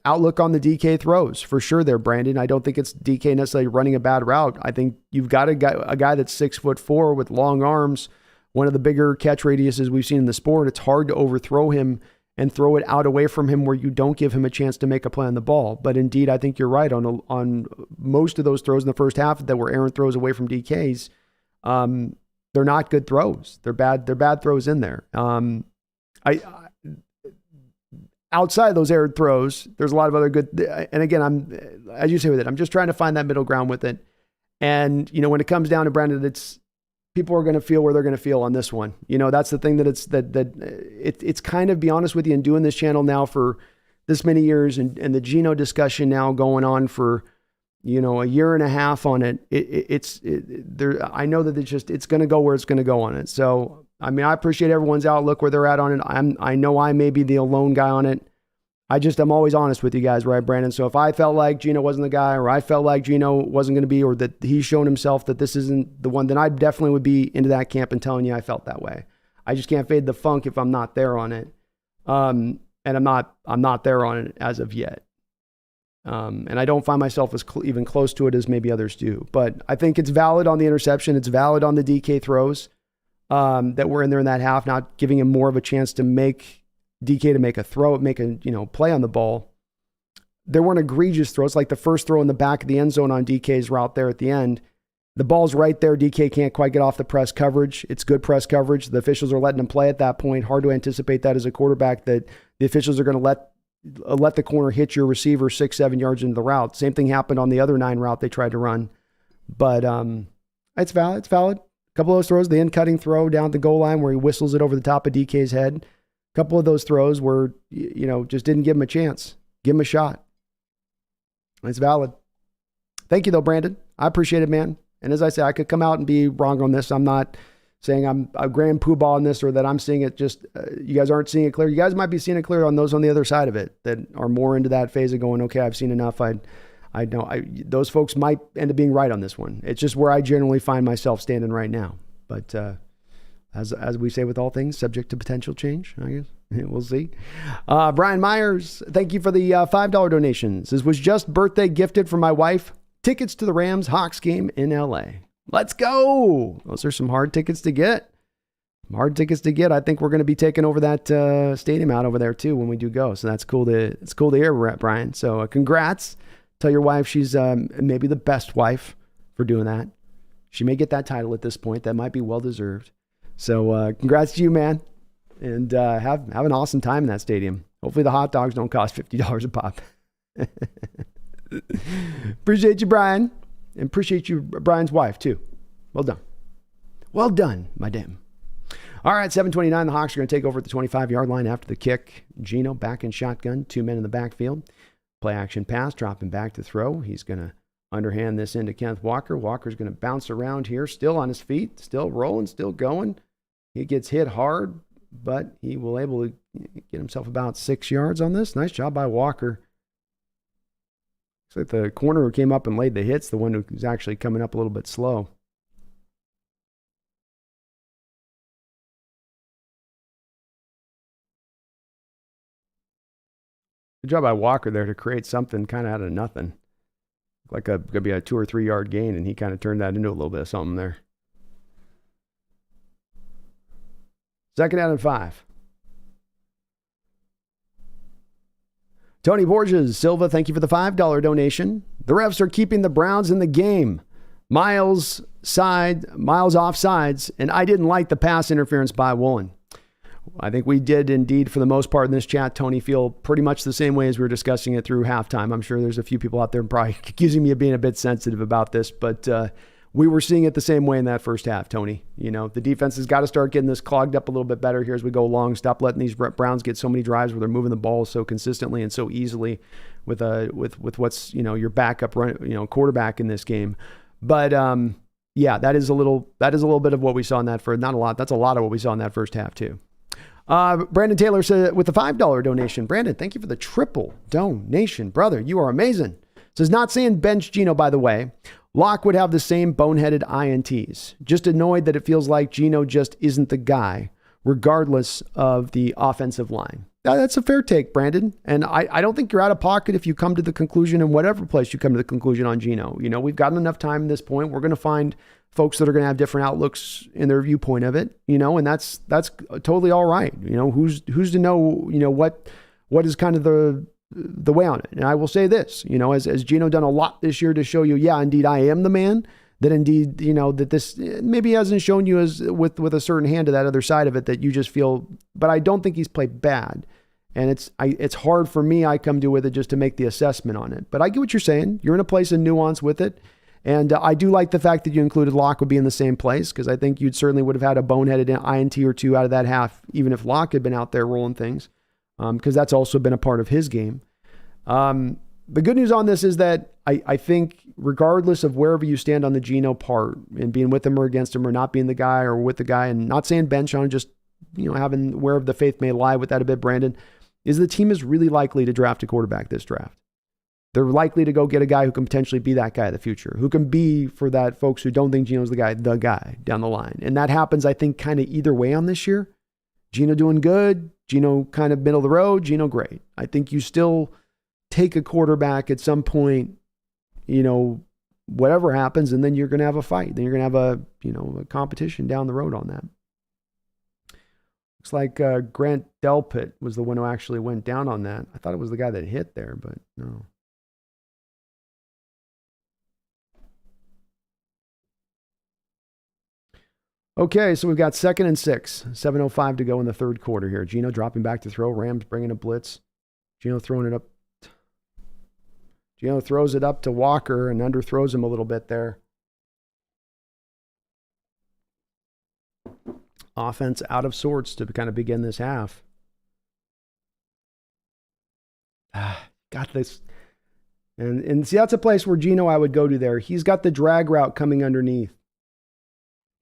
outlook on the DK throws for sure there, Brandon. I don't think it's DK necessarily running a bad route. I think you've got a guy that's 6'4" with long arms, one of the bigger catch radiuses we've seen in the sport. It's hard to overthrow him and throw it out away from him where you don't give him a chance to make a play on the ball. But indeed, I think you're right on most of those throws in the first half that were errant throws away from DKs. They're not good throws. They're bad throws in there. Outside of those errant throws, there's a lot of other good. And again, as you say with it, I'm just trying to find that middle ground with it. And when it comes down to Brandon, it's people are going to feel where they're going to feel on this one. That's the thing it's kind of, be honest with you, and doing this channel now for this many years, and the Gino discussion now going on for a year and a half on it. I know that it's going to go where it's going to go on it. So. I mean, I appreciate everyone's outlook where they're at on it. I know I may be the alone guy on it. I'm always honest with you guys, right, Brandon? So if I felt like Gino wasn't the guy, or I felt like Gino wasn't going to be, or that he's shown himself that this isn't the one, then I definitely would be into that camp and telling you I felt that way. I just can't fade the funk if I'm not there on it. And I'm not there on it as of yet. And I don't find myself as even close to it as maybe others do. But I think it's valid on the interception. It's valid on the DK throws. That were in there in that half, not giving him more of a chance to make DK to make a throw, make a play on the ball. There weren't egregious throws, like the first throw in the back of the end zone on DK's route there at the end. The ball's right there. DK can't quite get off the press coverage. It's good press coverage. The officials are letting him play at that point. Hard to anticipate that as a quarterback, that the officials are going to let the corner hit your receiver 6-7 yards into the route. Same thing happened on the other 9 route they tried to run. But it's valid. It's valid. A couple of those throws, the in-cutting throw down the goal line where he whistles it over the top of DK's head. A couple of those throws were, just didn't give him a chance. Give him a shot. It's valid. Thank you, though, Brandon. I appreciate it, man. And as I say, I could come out and be wrong on this. I'm not saying I'm a grand poobah on this, or that I'm seeing it just, you guys aren't seeing it clear. You guys might be seeing it clear on those on the other side of it that are more into that phase of going, okay, I've seen enough. I know those folks might end up being right on this one. It's just where I generally find myself standing right now. But as we say with all things, subject to potential change, I guess. We'll see. Brian Myers, thank you for the $5 donations. This was just birthday gifted from my wife. Tickets to the Rams Hawks game in LA. Let's go. Those are some hard tickets to get. I think we're going to be taking over that stadium out over there too when we do go. So it's cool to hear, Brian. So congrats. Tell your wife she's maybe the best wife for doing that. She may get that title at this point. That might be well-deserved. So congrats to you, man. And have an awesome time in that stadium. Hopefully the hot dogs don't cost $50 a pop. Appreciate you, Brian. And appreciate you, Brian's wife, too. Well done. Well done, my damn. All right, 7:29. The Hawks are going to take over at the 25-yard line after the kick. Gino back in shotgun. 2 men in the backfield. Play action pass, dropping back to throw. He's going to underhand this into Kenneth Walker. Walker's going to bounce around here, still on his feet, still rolling, still going. He gets hit hard, but he will able to get himself about 6 yards on this. Nice job by Walker. Looks like the corner who came up and laid the hits, the one who's actually coming up a little bit slow. Good job by Walker there to create something kind of out of nothing. Like could be a 2 or 3 yard gain, and he kind of turned that into a little bit of something there. 2nd down and 5. Tony Borges Silva, thank you for the $5 donation. The refs are keeping the Browns in the game. Miles off sides, and I didn't like the pass interference by Woolen. I think we did indeed, for the most part in this chat, Tony, feel pretty much the same way as we were discussing it through halftime. I'm sure there's a few people out there probably accusing me of being a bit sensitive about this, but we were seeing it the same way in that first half, Tony. The defense has got to start getting this clogged up a little bit better here as we go along. Stop letting these Browns get so many drives where they're moving the ball so consistently and so easily with what's, your backup run, quarterback in this game. But that is a little bit of what we saw in that not a lot. That's a lot of what we saw in that first half too. Brandon Taylor said with the $5 donation, Brandon, thank you for the triple donation, brother. You are amazing. Says not saying bench Gino, by the way. Locke would have the same boneheaded INTs. Just annoyed that it feels like Gino just isn't the guy, regardless of the offensive line. That's a fair take, Brandon. And I don't think you're out of pocket if you come to the conclusion in whatever place you come to the conclusion on Gino. We've gotten enough time at this point. We're going to find folks that are going to have different outlooks in their viewpoint of it, and that's totally all right. Who's to know, what is kind of the way on it. And I will say this, as Gino done a lot this year to show you, yeah, indeed, I am the man, that indeed, that this maybe hasn't shown you as with a certain hand to that other side of it that you just feel, but I don't think he's played bad. And it's hard for me, I come to with it just to make the assessment on it. But I get what you're saying. You're in a place of nuance with it. And I do like the fact that you included Locke would be in the same place, because I think you'd certainly would have had a boneheaded INT or two out of that half, even if Locke had been out there rolling things. Because that's also been a part of his game. The good news on this is that I think regardless of wherever you stand on the Gino part and being with him or against him or not being the guy or with the guy and not saying bench on, just, having wherever the faith may lie with that a bit, Brandon, is the team is really likely to draft a quarterback this draft. They're likely to go get a guy who can potentially be that guy in the future, who can be for that folks who don't think Gino's the guy down the line. And that happens, I think, kind of either way on this year. Gino doing good, Gino kind of middle of the road, Gino great. I think you still take a quarterback at some point, whatever happens, and then you're going to have a fight. Then you're going to have a competition down the road on that. Looks like Grant Delpit was the one who actually went down on that. I thought it was the guy that hit there, but no. Okay, so we've got 2nd and 6, 7:05 to go in the third quarter here. Gino dropping back to throw. Rams bringing a blitz. Gino throwing it up. Gino throws it up to Walker and underthrows him a little bit there. Offense out of sorts to kind of begin this half. Got this. And see, that's a place where Gino I would go to there. He's got the drag route coming underneath.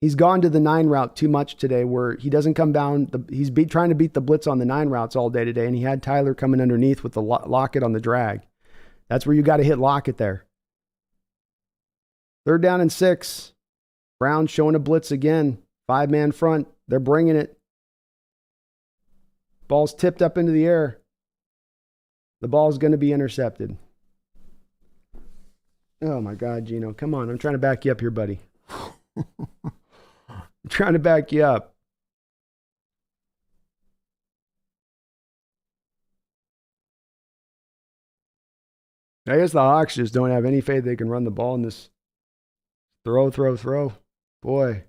He's gone to the 9 route too much today where he doesn't come down. He's trying to beat the blitz on the 9 routes all day today, and he had Tyler coming underneath with the Lockett on the drag. That's where you got to hit Lockett there. 3rd down and 6. Browns showing a blitz again. 5-man front. They're bringing it. Ball's tipped up into the air. The ball's going to be intercepted. Oh, my God, Gino. Come on. I'm trying to back you up here, buddy. I'm trying to back you up. I guess the Hawks just don't have any faith they can run the ball in this throw. Boy.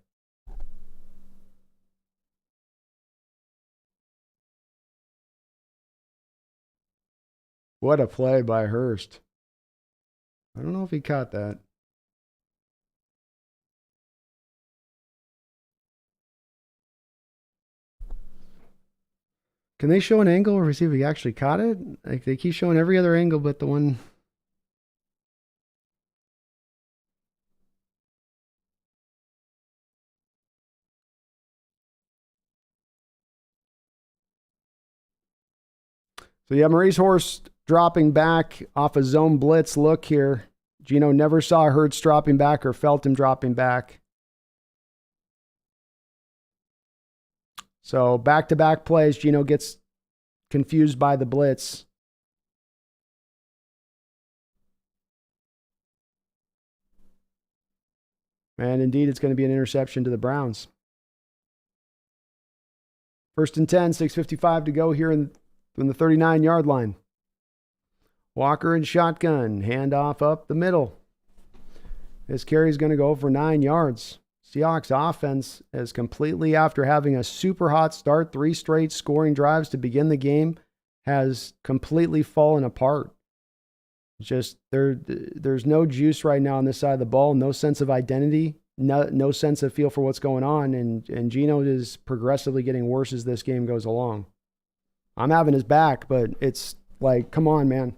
What a play by Hurst. I don't know if he caught that. Can they show an angle or see if he actually caught it? Like they keep showing every other angle but the one. So yeah, Maurice Horst dropping back off a zone blitz look here. Gino never saw Hurts dropping back or felt him dropping back. So back-to-back plays, Gino gets confused by the blitz. And indeed, it's going to be an interception to the Browns. 1st and 10, 6:55 to go here from the 39-yard line. Walker and shotgun, handoff up the middle. This carry is going to go for 9 yards. Seahawks offense is completely, after having a super hot start, 3 straight scoring drives to begin the game, has completely fallen apart. Just there's no juice right now on this side of the ball, no sense of identity, no sense of feel for what's going on, and Gino is progressively getting worse as this game goes along. I'm having his back, but it's like, come on, man.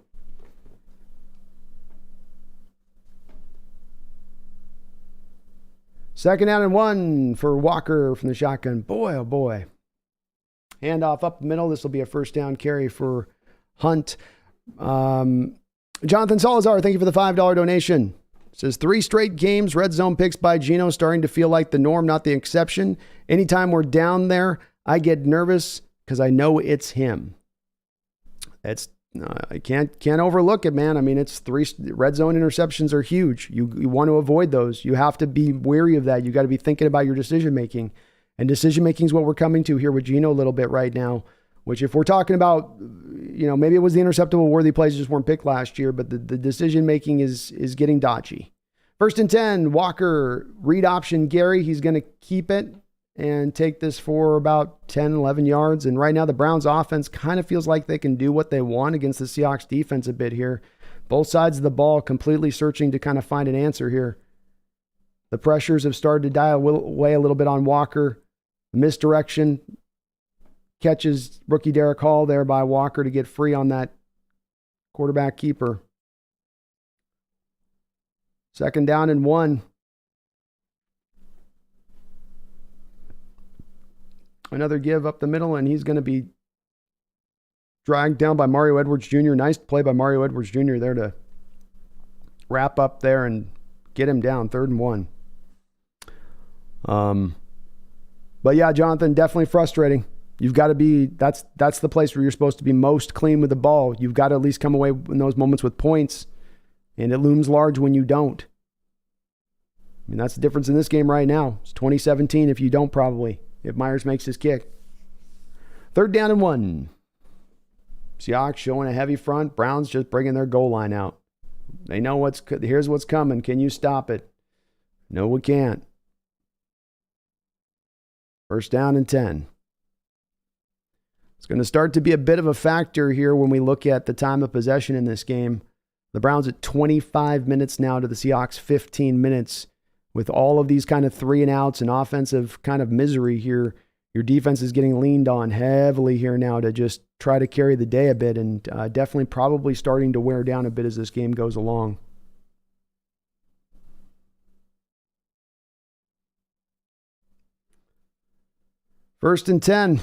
Second down and 1 for Walker from the shotgun. Boy, oh boy. Handoff up the middle. This will be a first down carry for Hunt. Jonathan Salazar, thank you for the $5 donation. Says 3 straight games, red zone picks by Gino, starting to feel like the norm, not the exception. Anytime we're down there, I get nervous because I know it's him. That's I can't overlook it, man. I mean, it's 3 red zone interceptions are huge. You want to avoid those. You have to be wary of that. You got to be thinking about your decision making, and decision making is what we're coming to here with Gino a little bit right now. Which, if we're talking about, maybe it was the interceptable worthy plays just weren't picked last year, but the decision making is getting dodgy. 1st and 10, Walker, read option, Gary. He's going to keep it and take this for about 10, 11 yards. And right now the Browns offense kind of feels like they can do what they want against the Seahawks defense a bit here. Both sides of the ball completely searching to kind of find an answer here. The pressures have started to die away a little bit on Walker. Misdirection. Catches rookie Derek Hall there by Walker to get free on that quarterback keeper. 2nd down and 1. Another give up the middle, and he's going to be dragged down by Mario Edwards Jr. Nice play by Mario Edwards Jr. there to wrap up there and get him down. 3rd and 1. But yeah, Jonathan, definitely frustrating. You've got to be, that's the place where you're supposed to be most clean with the ball. You've got to at least come away in those moments with points, and it looms large when you don't. I mean, that's the difference in this game right now. It's 2017 if you don't, probably, if Myers makes his kick. 3rd down and 1. Seahawks showing a heavy front. Browns just bringing their goal line out. They know here's what's coming. Can you stop it? No, we can't. 1st down and 10. It's going to start to be a bit of a factor here when we look at the time of possession in this game. The Browns at 25 minutes now to the Seahawks 15 minutes. With all of these kind of 3 and outs and offensive kind of misery here, your defense is getting leaned on heavily here now to just try to carry the day a bit, and definitely probably starting to wear down a bit as this game goes along. First and 10.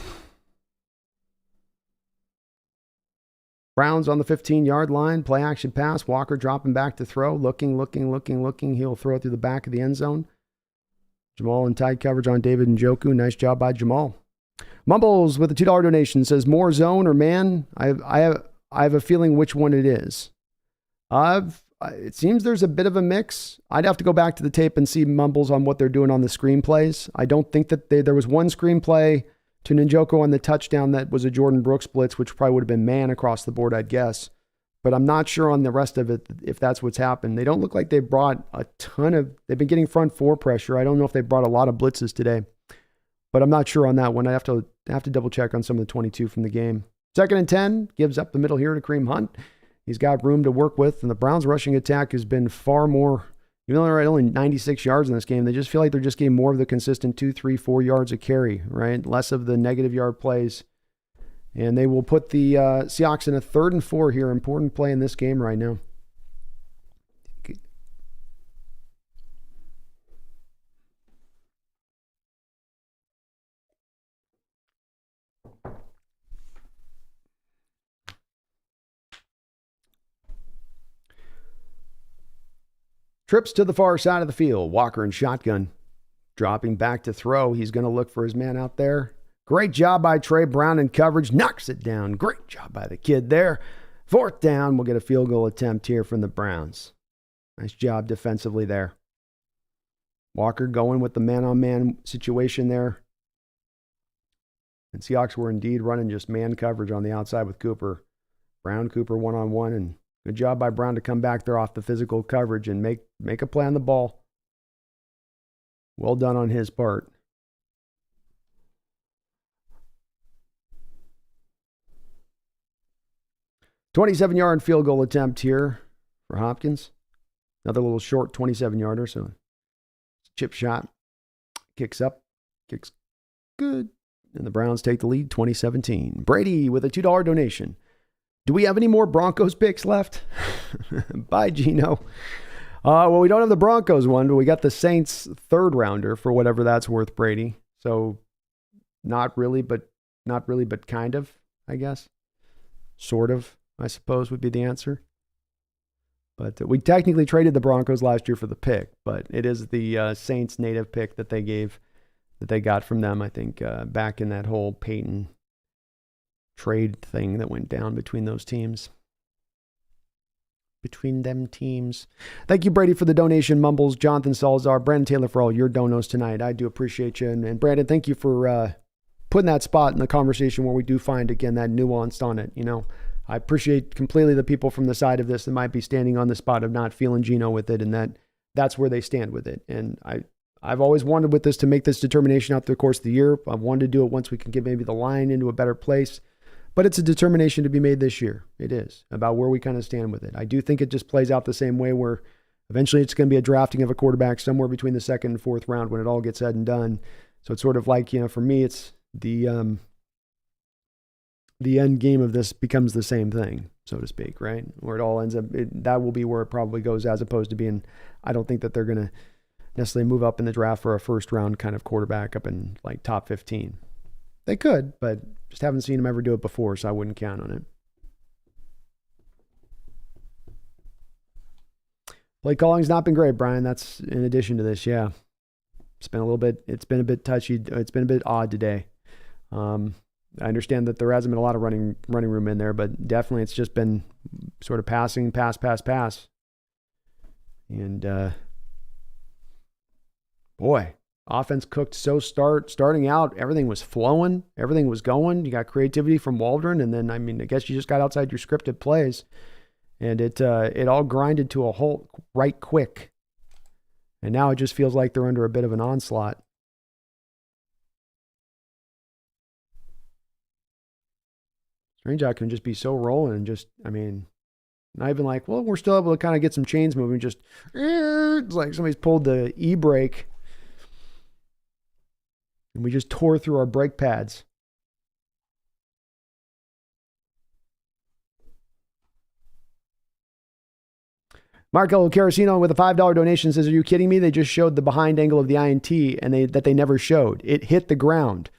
Browns on the 15-yard line. Play action pass. Walker dropping back to throw. Looking. He'll throw it through the back of the end zone. Jamal in tight coverage on David Njoku. Nice job by Jamal. Mumbles with a $2 donation says, more zone or man? I have a feeling which one it is. It seems there's a bit of a mix. I'd have to go back to the tape and see Mumbles on what they're doing on the screenplays. I don't think that there was one screenplay to Njoku on the touchdown that was a Jordan Brooks blitz, which probably would have been man across the board, I'd guess. But I'm not sure on the rest of it if that's what's happened. They don't look like they brought a ton of... They've been getting front 4 pressure. I don't know if they brought a lot of blitzes today. But I'm not sure on that one. I have to double check on some of the 22 from the game. 2nd and 10, gives up the middle here to Kareem Hunt. He's got room to work with, and the Browns' rushing attack has been far more... Even though they're at only 96 yards in this game, they just feel like they're just getting more of the consistent 2, 3, 4 yards a carry, right? Less of the negative yard plays. And they will put the Seahawks in a 3rd and 4 here. Important play in this game right now. Trips to the far side of the field. Walker in shotgun. Dropping back to throw. He's going to look for his man out there. Great job by Trey Brown in coverage. Knocks it down. Great job by the kid there. 4th down. We'll get a field goal attempt here from the Browns. Nice job defensively there. Walker going with the man-on-man situation there. And Seahawks were indeed running just man coverage on the outside with Cooper. Brown, Cooper one-on-one, and good job by Brown to come back there off the physical coverage and make a play on the ball. Well done on his part. .27-yard field goal attempt here. for Hopkins. Another little short 27-yarder, so chip shot. Kicks up, kicks good. And the Browns take the lead 2017. Brady with a $2 donation. Do we have any more Broncos picks left? Bye, Gino. Well, we don't have the Broncos one, but we got the Saints third rounder for whatever that's worth, Brady. So not really, but kind of, I guess. Sort of, I suppose, would be the answer. But we technically traded the Broncos last year for the pick, but it is the Saints native pick that they got from them, I think, back in that whole Peyton trade thing that went down between those teams. Between them teams. Thank you, Brady, for the donation. Mumbles, Jonathan Salazar, Brandon Taylor for all your donos tonight. I do appreciate you. And Brandon, thank you for putting that spot in the conversation where we do find, again, that nuance on it. You know, I appreciate completely the people from the side of this that might be standing on the spot of not feeling Gino with it, and that's where they stand with it. And I've always wanted with this to make this determination out through the course of the year. I wanted to do it once we can get maybe the line into a better place. But it's a determination to be made this year. It is about where we kind of stand with it. I do think it just plays out the same way where eventually it's going to be a drafting of a quarterback somewhere between the second and fourth round when it all gets said and done. So it's sort of like, you know, for me, it's the end game of this becomes the same thing, so to speak, right? Where it all ends up, that will be where it probably goes, as opposed to being, I don't think that they're going to necessarily move up in the draft for a first round kind of quarterback up in like top 15. They could, but just haven't seen them ever do it before, so I wouldn't count on it. Play calling's not been great, Brian. That's in addition to this, yeah. It's been a bit touchy. It's been a bit odd today. I understand that there hasn't been a lot of running room in there, but definitely it's just been sort of passing, pass. And boy, offense cooked so starting out, everything was flowing, everything was going. You got creativity from Waldron, and then, I mean, I guess you just got outside your scripted plays, and it all grinded to a halt right quick. And now it just feels like they're under a bit of an onslaught. Strange how it can just be so rolling and just, I mean, not even like, well, we're still able to kind of get some chains moving. Just, it's like somebody's pulled the e-brake and we just tore through our brake pads. Marco Carosino with a $5 donation says, are you kidding me? They just showed the behind angle of the INT and that they never showed. It hit the ground.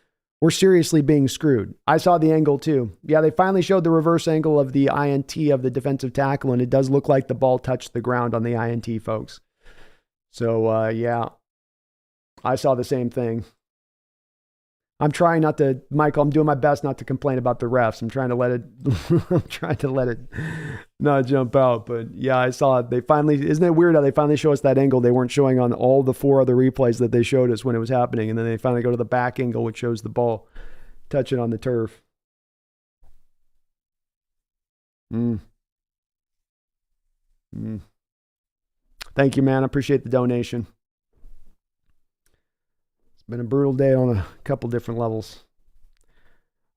We're seriously being screwed. I saw the angle too. Yeah, they finally showed the reverse angle of the INT of the defensive tackle, and it does look like the ball touched the ground on the INT, folks. So, yeah, I saw the same thing. I'm trying not to, Michael, I'm doing my best not to complain about the refs. I'm trying to let it not jump out. But yeah, I saw it. They finally, isn't it weird how they finally show us that angle they weren't showing on all the 4 other replays that they showed us when it was happening. And then they finally go to the back angle, which shows the ball touching on the turf. Thank you, man. I appreciate the donation. Been a brutal day on a couple different levels.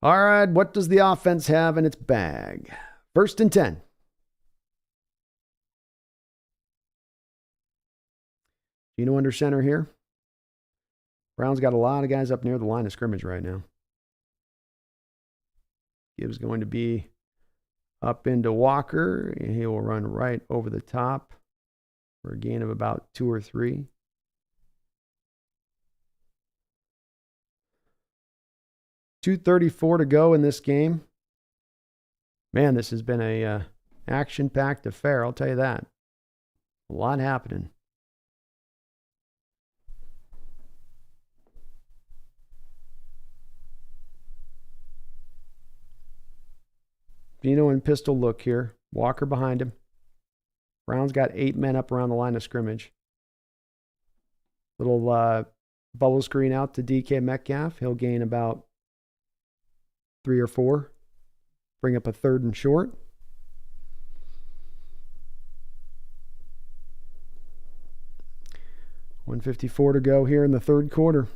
All right, what does the offense have in its bag? 1st and 10. Gino under center here. Brown's got a lot of guys up near the line of scrimmage right now. Gibbs going to be up into Walker, and he will run right over the top for a gain of about 2 or 3. .234 to go in this game. Man, this has been a action-packed affair, I'll tell you that. A lot happening. Gino in pistol look here. Walker behind him. Brown's got 8 men up around the line of scrimmage. Little bubble screen out to DK Metcalf. He'll gain about 3 or 4. Bring up a 3rd and short. .154 to go here in the 3rd quarter.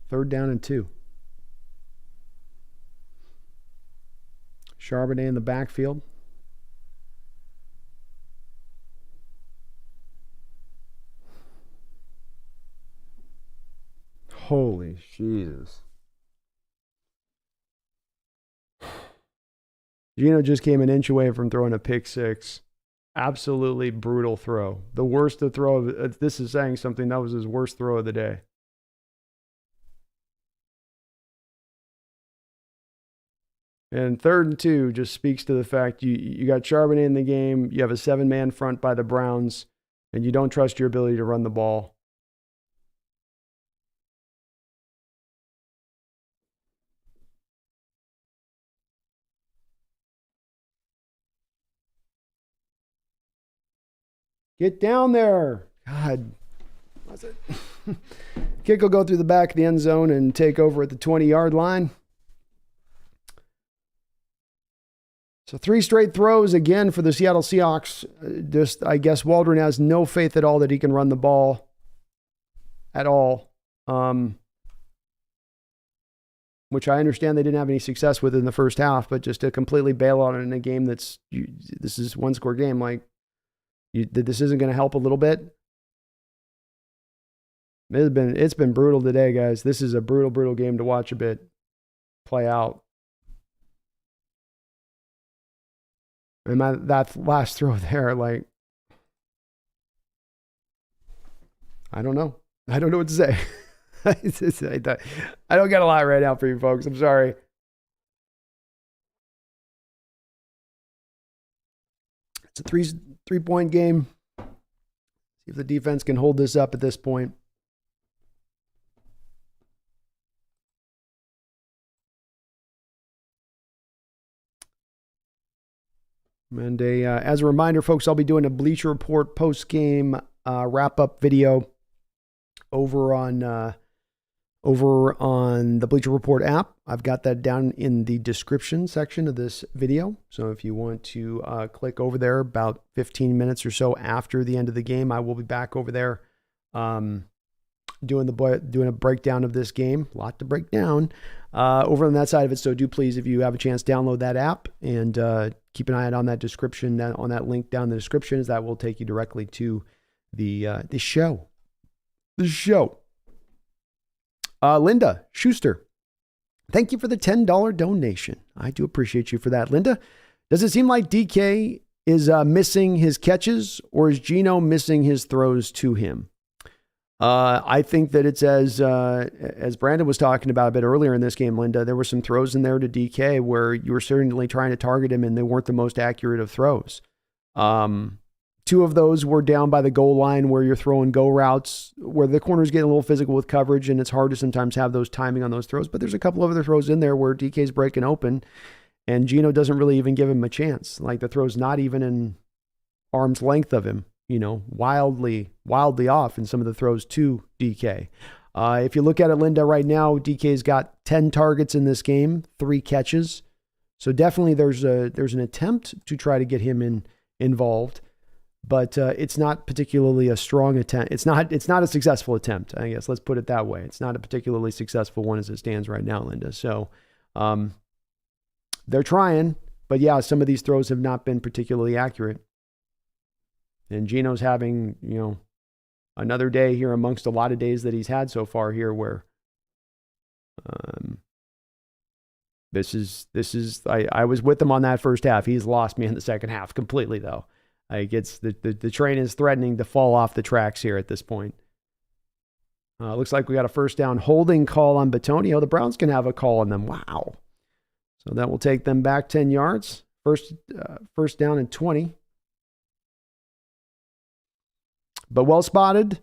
Third down and 2. Charbonnet in the backfield. Holy Jesus. Gino just came an inch away from throwing a pick six. Absolutely brutal throw. The worst throw of this is saying something. That was his worst throw of the day. And 3rd and 2 just speaks to the fact you got Charbonnet in the game. You have a 7-man front by the Browns, and you don't trust your ability to run the ball. Get down there. God. What's it? Kick will go through the back of the end zone and take over at the 20-yard line. So 3 straight throws again for the Seattle Seahawks. Just, I guess Waldron has no faith at all that he can run the ball at all. Which I understand they didn't have any success with in the first half, but just to completely bail on it in a game this is 1-score game, like, this isn't going to help a little bit. It's been brutal today, guys. This is a brutal game to watch a bit play out. And that last throw there, like, I don't know. I don't know what to say. I don't got a lot right now for you folks. I'm sorry. It's a three-point game. See if the defense can hold this up at this point. And as a reminder, folks, I'll be doing a Bleacher Report post-game wrap-up video over on the Bleacher Report app. I've got that down in the description section of this video. So if you want to click over there about 15 minutes or so after the end of the game, I will be back over there doing a breakdown of this game. A lot to break down over on that side of it. So do please, if you have a chance, download that app and keep an eye out on that description, on that link down in the description, as that will take you directly to the show. The show. Linda Schuster, thank you for the $10 donation. I do appreciate you for that, Linda. Does it seem like DK is missing his catches, or is Gino missing his throws to him? I think that it's as Brandon was talking about a bit earlier in this game, Linda, there were some throws in there to DK where you were certainly trying to target him and they weren't the most accurate of throws. 2 of those were down by the goal line where you're throwing go routes where the corner's getting a little physical with coverage, and it's hard to sometimes have those timing on those throws. But there's a couple of other throws in there where DK's breaking open and Gino doesn't really even give him a chance. Like, the throw's not even in arm's length of him, wildly off in some of the throws to DK. If you look at it, Linda, right now, DK's got 10 targets in this game, 3 catches. So definitely there's an attempt to try to get him involved. But it's not particularly a strong attempt. It's not a successful attempt, I guess. Let's put it that way. It's not a particularly successful one as it stands right now, Linda. So they're trying, but yeah, some of these throws have not been particularly accurate. And Gino's having, another day here amongst a lot of days that he's had so far here where this is I was with him on that first half. He's lost me in the second half completely, though. The train is threatening to fall off the tracks here at this point. Looks like we got a first down holding call on Batonio. The Browns can have a call on them. Wow. So that will take them back 10 yards. First down and 20. But well spotted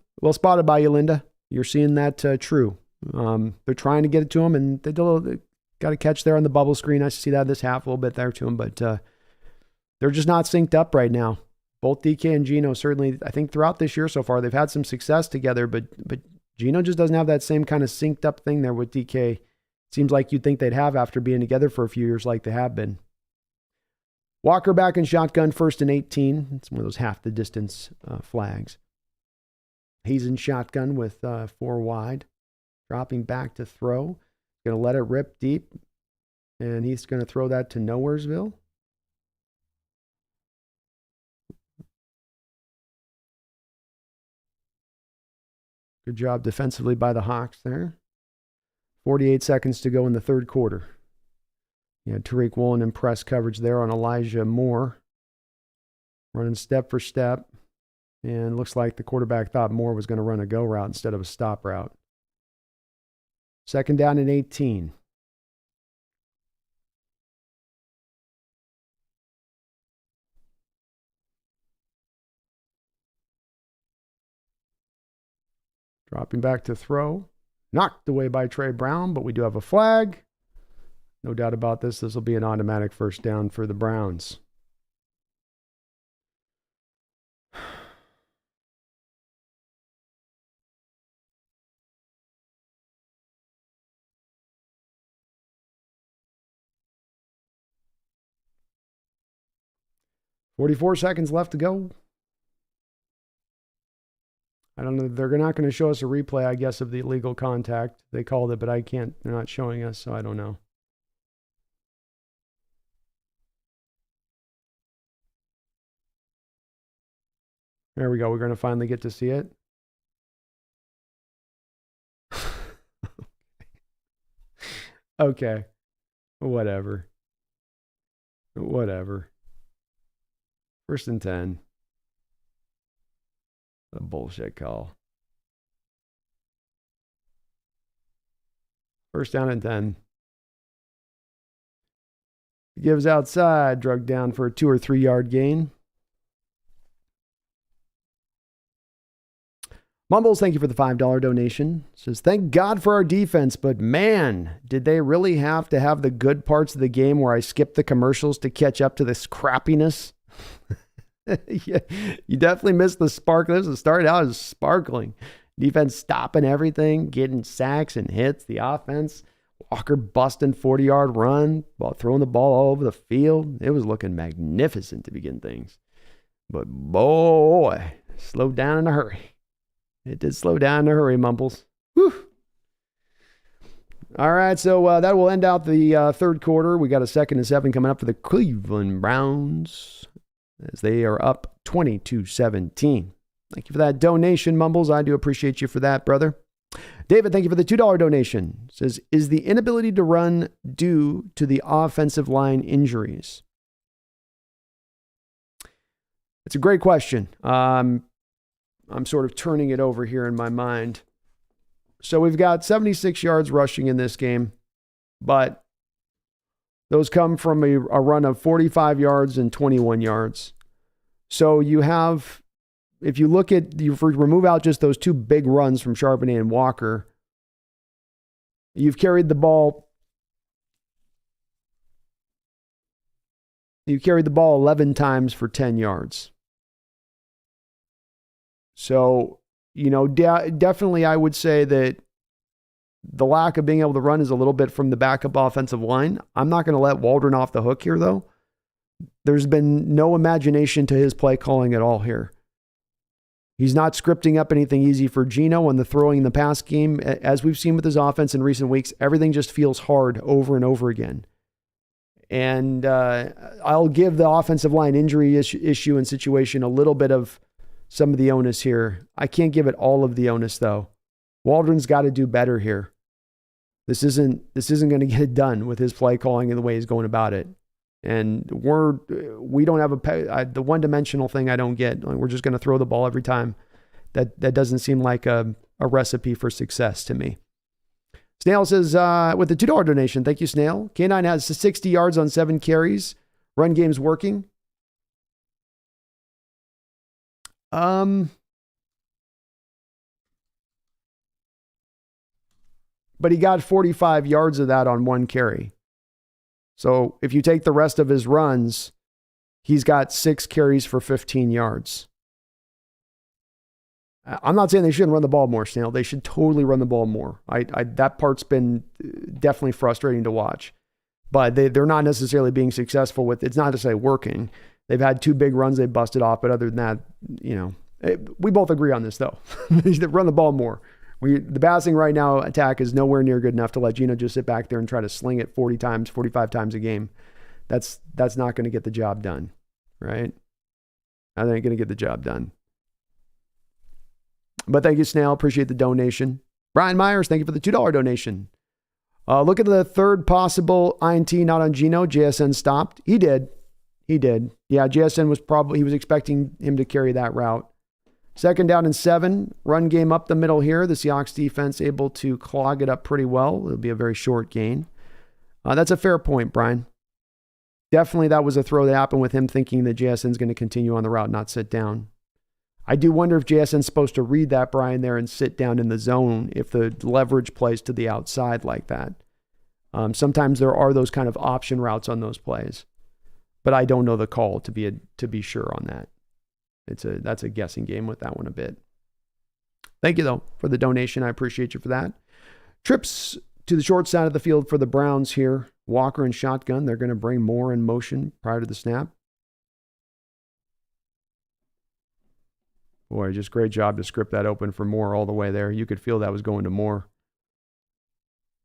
by you, Linda. You're seeing that true. They're trying to get it to him, and they got a catch there on the bubble screen. I see that this half a little bit there to him, but they're just not synced up right now. Both DK and Gino, certainly, I think throughout this year so far, they've had some success together, but Gino just doesn't have that same kind of synced up thing there with DK. Seems like you'd think they'd have after being together for a few years like they have been. Walker back in shotgun, 1st and 18. It's one of those half the distance flags. He's in shotgun with 4 wide. Dropping back to throw. Going to let it rip deep. And he's going to throw that to Nowheresville. Good job defensively by the Hawks there. 48 seconds to go in the third quarter. Yeah, Tariq Woolen in press coverage there on Elijah Moore. Running step for step. And looks like the quarterback thought Moore was going to run a go route instead of a stop route. Second down and 18. Dropping back to throw. Knocked away by Trey Brown, but we do have a flag. No doubt about this. This will be an automatic first down for the Browns. "44 seconds left to go." I don't know. They're not going to show us a replay, I guess, of the illegal contact. They called it, but I can't. They're not showing us, so I don't know. There we go. We're going to finally get to see it. Okay. Whatever. First and 10. A bullshit call. First down and 10. Gives outside. Drug down for a 2 or 3 yard gain. Mumbles, thank you for the $5 donation. Says, thank God for our defense, but man, did they really have to have the good parts of the game where I skipped the commercials to catch up to this crappiness? Yeah, you definitely missed the spark. This started out as sparkling. Defense stopping everything, getting sacks and hits. The offense, Walker busting 40-yard run, while throwing the ball all over the field. It was looking magnificent to begin things. But boy, slowed down in a hurry. It did slow down in a hurry, Mumbles. Whew. All right, so that will end out the third quarter. We got a 2nd and 7 coming up for the Cleveland Browns as they are up 22-17. Thank you for that donation, Mumbles. I do appreciate you for that, brother. David, thank you for the $2 donation. Says, is the inability to run due to the offensive line injuries? It's a great question. I'm sort of turning it over here in my mind. So we've got 76 yards rushing in this game, but those come from a run of 45 yards and 21 yards. So you have, if you look at, you remove out just those 2 big runs from Charbonnet and Walker, you've carried the ball 11 times for 10 yards. So, definitely I would say that the lack of being able to run is a little bit from the backup offensive line. I'm not going to let Waldron off the hook here, though. There's been no imagination to his play calling at all here. He's not scripting up anything easy for Gino on the throwing in the pass game. As we've seen with his offense in recent weeks, everything just feels hard over and over again. And I'll give the offensive line injury issue and situation a little bit of some of the onus here. I can't give it all of the onus, though. Waldron's got to do better here. This isn't going to get it done with his play calling and the way he's going about it. And we don't have the one-dimensional thing I don't get. Like, we're just going to throw the ball every time. That doesn't seem like a recipe for success to me. Snail says, with the $2 donation, thank you, Snail. K9 has 60 yards on 7 carries. Run game's working. But he got 45 yards of that on 1 carry. So if you take the rest of his runs, he's got 6 carries for 15 yards. I'm not saying they shouldn't run the ball more, Snail. They should totally run the ball more. That part's been definitely frustrating to watch. But they're not necessarily being successful with, it's not to say working. They've had 2 big runs they busted off, but other than that, we both agree on this, though. They should run the ball more. The passing right now attack is nowhere near good enough to let Gino just sit back there and try to sling it 40 times, 45 times a game. That's not going to get the job done, right? That ain't going to get the job done. But thank you, Snail. Appreciate the donation. Brian Myers, thank you for the $2 donation. Look at the third possible INT not on Gino. JSN stopped. He did. Yeah, JSN he was expecting him to carry that route. 2nd down and 7. Run game up the middle here. The Seahawks defense able to clog it up pretty well. It'll be a very short gain. That's a fair point, Brian. Definitely that was a throw that happened with him thinking that JSN's going to continue on the route, not sit down. I do wonder if JSN's supposed to read that, Brian, there and sit down in the zone if the leverage plays to the outside like that. Sometimes there are those kind of option routes on those plays, but I don't know the call to be sure on that. That's a guessing game with that one a bit. Thank you, though, for the donation. I appreciate you for that. Trips to the short side of the field for the Browns here. Walker and shotgun. They're going to bring Moore in motion prior to the snap. Boy, just great job to script that open for Moore all the way there. You could feel that was going to Moore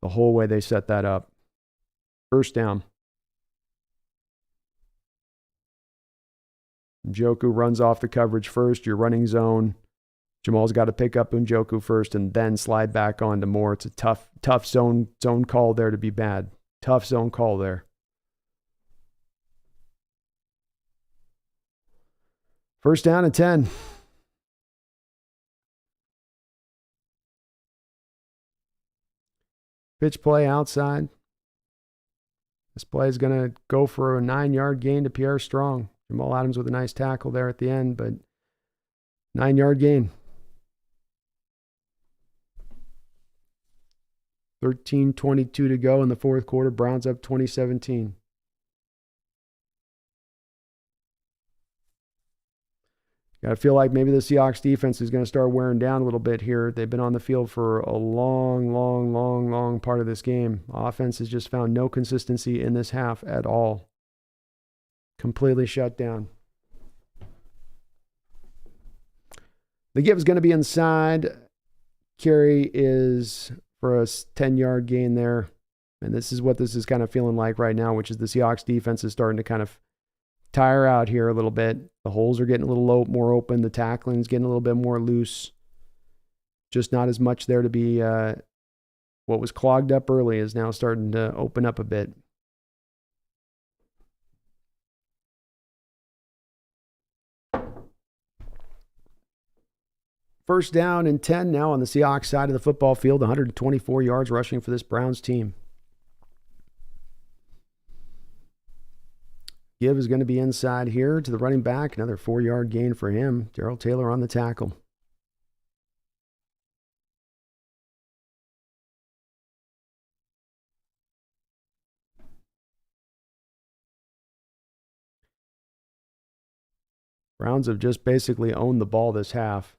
the whole way they set that up. 1st down. Njoku runs off the coverage first. You're running zone. Jamal's got to pick up Njoku first and then slide back on to Moore. It's a tough zone call there to be bad. Tough zone call there. 1st down and 10. Pitch play outside. This play is going to go for a 9-yard gain to Pierre Strong. Jamal Adams with a nice tackle there at the end, but 9-yard gain. 13:22 to go in the 4th quarter. Browns up 20-17. Got to feel like maybe the Seahawks defense is going to start wearing down a little bit here. They've been on the field for a long part of this game. Offense has just found no consistency in this half at all. Completely shut down. The give is going to be inside. Carry is for a 10-yard gain there. And this is what this is kind of feeling like right now, which is the Seahawks defense is starting to kind of tire out here a little bit. The holes are getting a little more open. The tackling is getting a little bit more loose. Just not as much there to be what was clogged up early is now starting to open up a bit. First down and 10 now on the Seahawks side of the football field. 124 yards rushing for this Browns team. Give is going to be inside here to the running back. Another 4-yard gain for him. Darrell Taylor on the tackle. Browns have just basically owned the ball this half.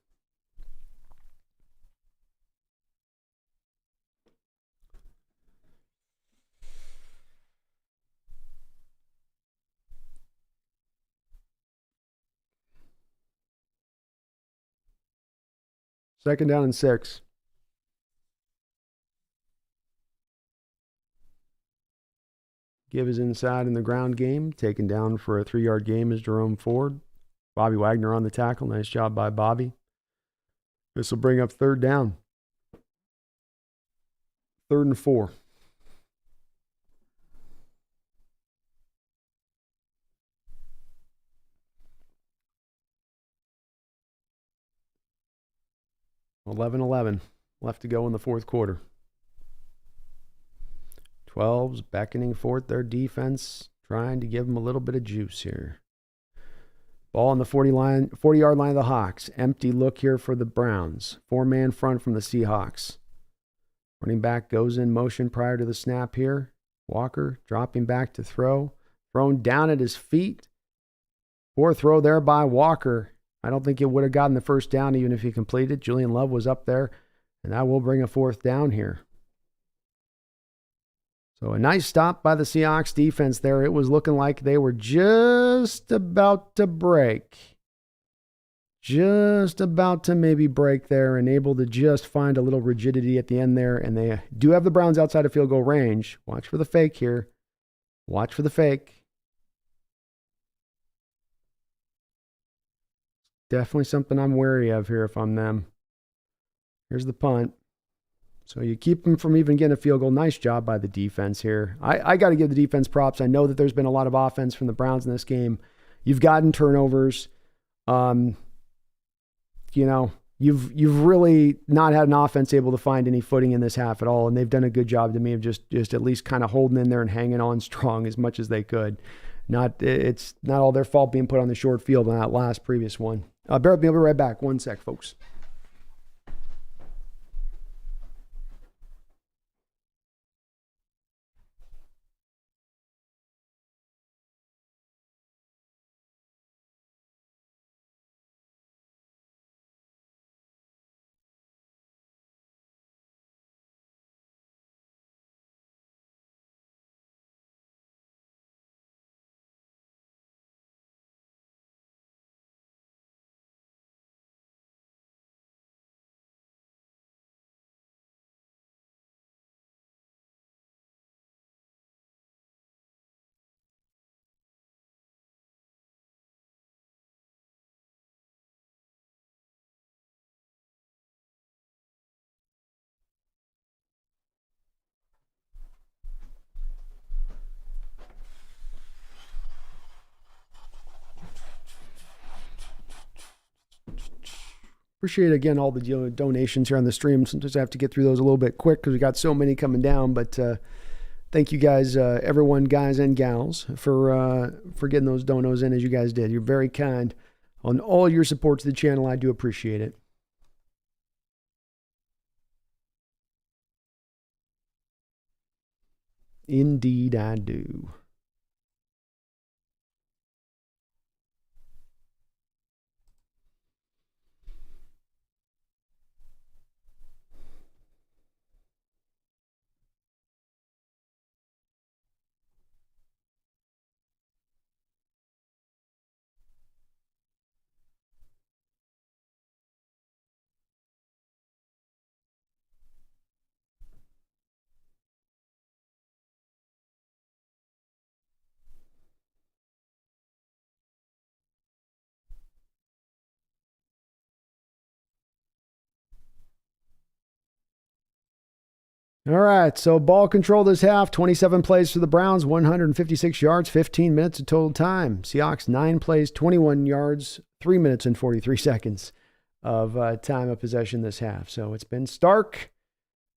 Second down and 6. Give is inside in the ground game. Taken down for a 3-yard gain is Jerome Ford. Bobby Wagner on the tackle. Nice job by Bobby. This will bring up 3rd down. 3rd and 4. $11 left to go in the 4th quarter. 12's beckoning forth their defense, trying to give them a little bit of juice here. Ball on the 40-yard line of the Hawks. Empty look here for the Browns. 4-man front from the Seahawks. Running back goes in motion prior to the snap here. Walker dropping back to throw. Thrown down at his feet. Poor throw there by Walker. I don't think it would have gotten the first down even if he completed. Julian Love was up there, and that will bring a 4th down here. So a nice stop by the Seahawks defense there. It was looking like they were just about to break. Just about to maybe break there and able to just find a little rigidity at the end there. And they do have the Browns outside of field goal range. Watch for the fake here. Watch for the fake. Definitely something I'm wary of here if I'm them. Here's the punt. So you keep them from even getting a field goal. Nice job by the defense here. I got to give the defense props. I know that there's been a lot of offense from the Browns in this game. You've gotten turnovers. You know, you've really not had an offense able to find any footing in this half at all, and they've done a good job to me of just at least kind of holding in there and hanging on strong as much as they could. It's not all their fault being put on the short field on that previous one. Bear with me. I'll be right back. 1 sec, folks. Appreciate, again, all the donations here on the stream. Sometimes I have to get through those a little bit quick because we got so many coming down. But thank you guys, everyone, guys and gals, for getting those donos in as you guys did. You're very kind on all your support to the channel. I do appreciate it. Indeed, I do. All right, so ball control this half, 27 plays for the Browns, 156 yards, 15 minutes of total time. Seahawks, 9 plays, 21 yards, 3 minutes and 43 seconds of time of possession this half. So it's been stark.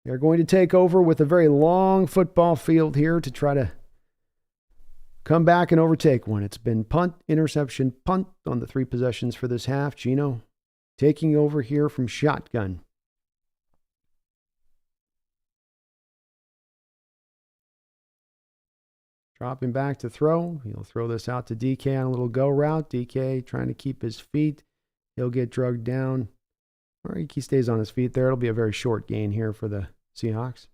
They're going to take over with a very long football field here to try to come back and overtake one. It's been punt, interception, punt on the 3 possessions for this half. Gino taking over here from shotgun. Dropping back to throw. He'll throw this out to DK on a little go route. DK trying to keep his feet. He'll get drugged down. Or he stays on his feet there. It'll be a very short gain here for the Seahawks.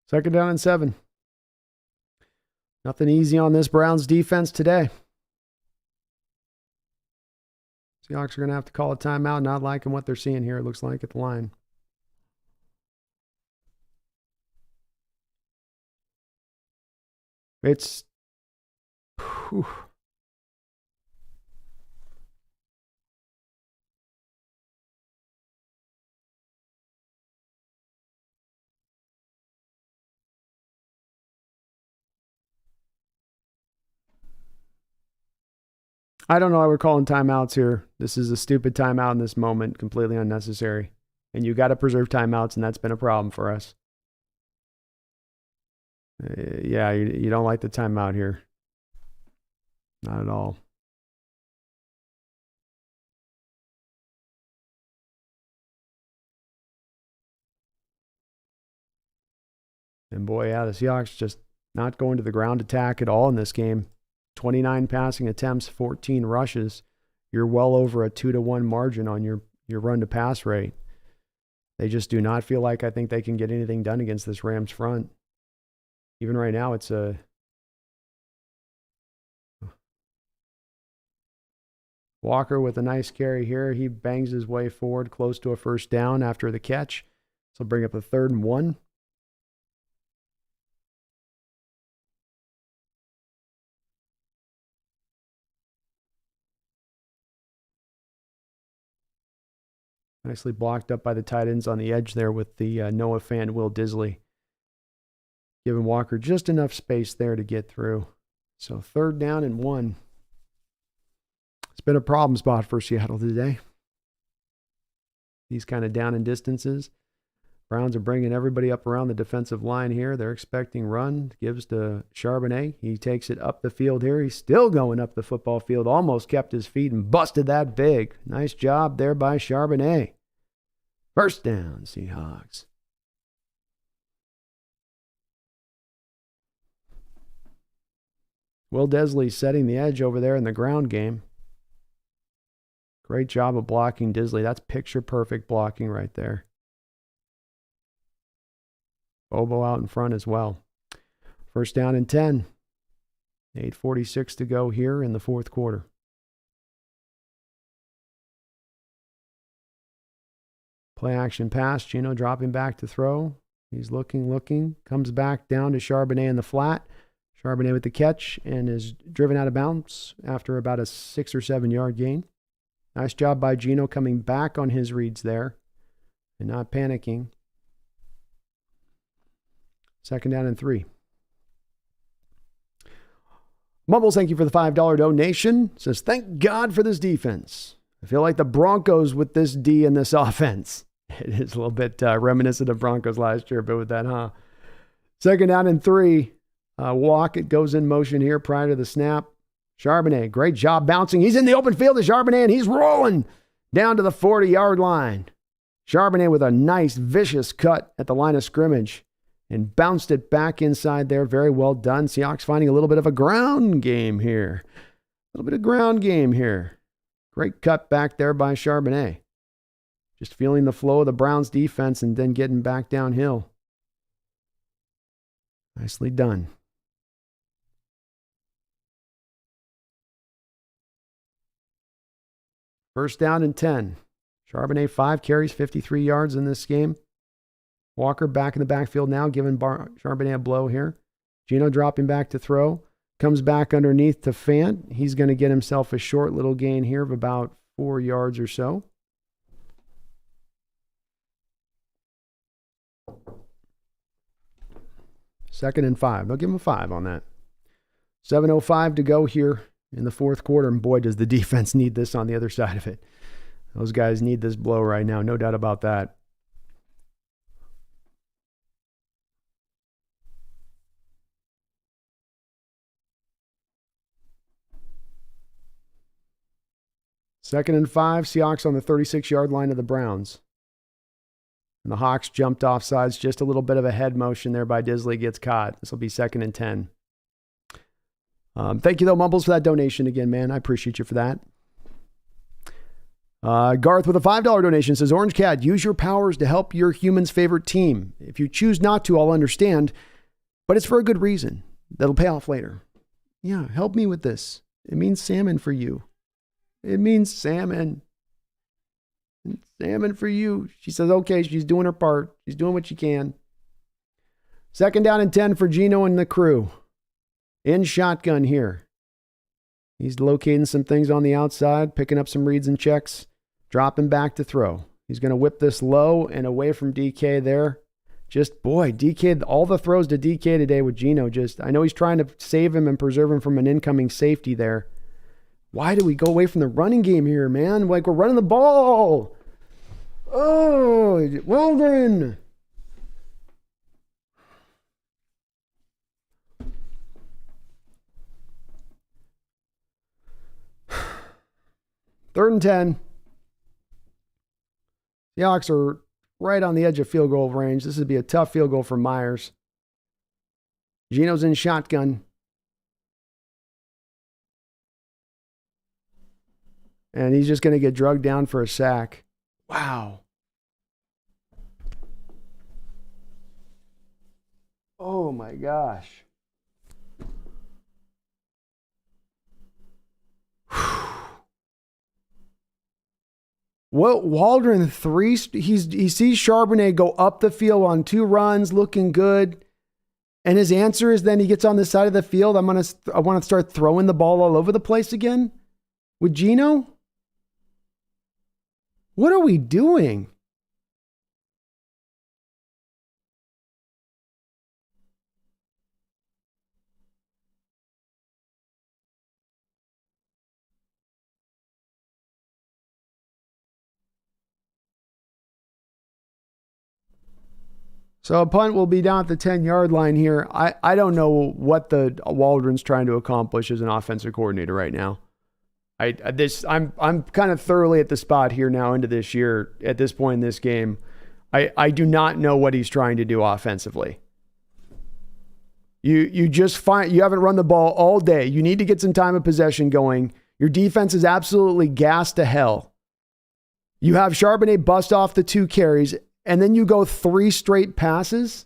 Second down and 7. Nothing easy on this Browns defense today. Seahawks are going to have to call a timeout. Not liking what they're seeing here, it looks like, at the line. It's... Whew. I don't know why we're calling timeouts here. This is a stupid timeout in this moment, completely unnecessary. And you got to preserve timeouts, and that's been a problem for us. Yeah, you don't like the timeout here. Not at all. And boy, yeah, the Seahawks just not going to the ground attack at all in this game. 29 passing attempts, 14 rushes. You're well over a 2-1 margin on your run to pass rate. They just do not feel like I think they can get anything done against this Rams front. Even right now, it's a Walker with a nice carry here. He bangs his way forward close to a first down after the catch. So bring up a 3rd and 1. Nicely blocked up by the tight ends on the edge there with the Noah Fant, Will Disley. Giving Walker just enough space there to get through. So 3rd down and 1. It's been a problem spot for Seattle today. These kind of down and distances. Browns are bringing everybody up around the defensive line here. They're expecting run. Gives to Charbonnet. He takes it up the field here. He's still going up the football field. Almost kept his feet and busted that big. Nice job there by Charbonnet. 1st down, Seahawks. Will Disley setting the edge over there in the ground game. Great job of blocking Disley. That's picture perfect blocking right there. Bobo out in front as well. 1st down and 10. 8:46 to go here in the 4th quarter. Play action pass. Gino dropping back to throw. He's looking. Comes back down to Charbonnet in the flat. Charbonnet with the catch and is driven out of bounds after about a 6 or 7 yard gain. Nice job by Gino coming back on his reads there and not panicking. 2nd down and 3. Mumbles, thank you for the $5 donation. Says, thank God for this defense. I feel like the Broncos with this D and this offense. It is a little bit reminiscent of Broncos last year, but with that, huh? 2nd down and 3. Lockett goes in motion here prior to the snap. Charbonnet, great job bouncing. He's in the open field to Charbonnet, and he's rolling down to the 40-yard line. Charbonnet with a nice, vicious cut at the line of scrimmage and bounced it back inside there. Very well done. Seahawks finding a little bit of a ground game here. Great cut back there by Charbonnet. Just feeling the flow of the Browns defense and then getting back downhill. Nicely done. First down and 10. Charbonnet 5 carries, 53 yards in this game. Walker back in the backfield now, giving Charbonnet a blow here. Gino dropping back to throw. Comes back underneath to Fant. He's going to get himself a short little gain here of about 4 yards or so. Second and 5. They'll give him a 5 on that. 7:05 to go here in the 4th quarter. And boy, does the defense need this on the other side of it. Those guys need this blow right now. No doubt about that. Second and 5. Seahawks on the 36-yard line of the Browns. And the Hawks jumped off sides. Just a little bit of a head motion there by Disley gets caught. This will be 2nd and 10. Thank you, though, Mumbles, for that donation again, man. I appreciate you for that. Garth with a $5 donation says, Orange Cat, use your powers to help your human's favorite team. If you choose not to, I'll understand. But it's for a good reason. That'll pay off later. Yeah, help me with this. It means salmon for you. It means salmon. Salmon for you. She says, okay, she's doing her part. She's doing what she can. 2nd down and 10 for Gino and the crew. In shotgun here. He's locating some things on the outside, picking up some reads and checks, dropping back to throw. He's going to whip this low and away from DK there. Just, boy, DK, all the throws to DK today with Gino. I know he's trying to save him and preserve him from an incoming safety there. Why do we go away from the running game here, man? Like, we're running the ball. Oh, well then. Third and 10. The Seahawks are right on the edge of field goal range. This would be a tough field goal for Myers. Gino's in shotgun. And he's just going to get drugged down for a sack. Wow. Oh my gosh. What Waldron he sees Charbonnet go up the field on 2 runs, looking good. And his answer is then he gets on the side of the field. I want to start throwing the ball all over the place again with Gino. What are we doing? So a punt will be down at the 10-yard line here. I don't know what the Waldron's trying to accomplish as an offensive coordinator right now. I'm kind of thoroughly at the spot here now into this year at this point in this game. I do not know what he's trying to do offensively. You haven't run the ball all day. You need to get some time of possession going. Your defense is absolutely gassed to hell. You have Charbonnet bust off the 2 carries, and then you go 3 straight passes?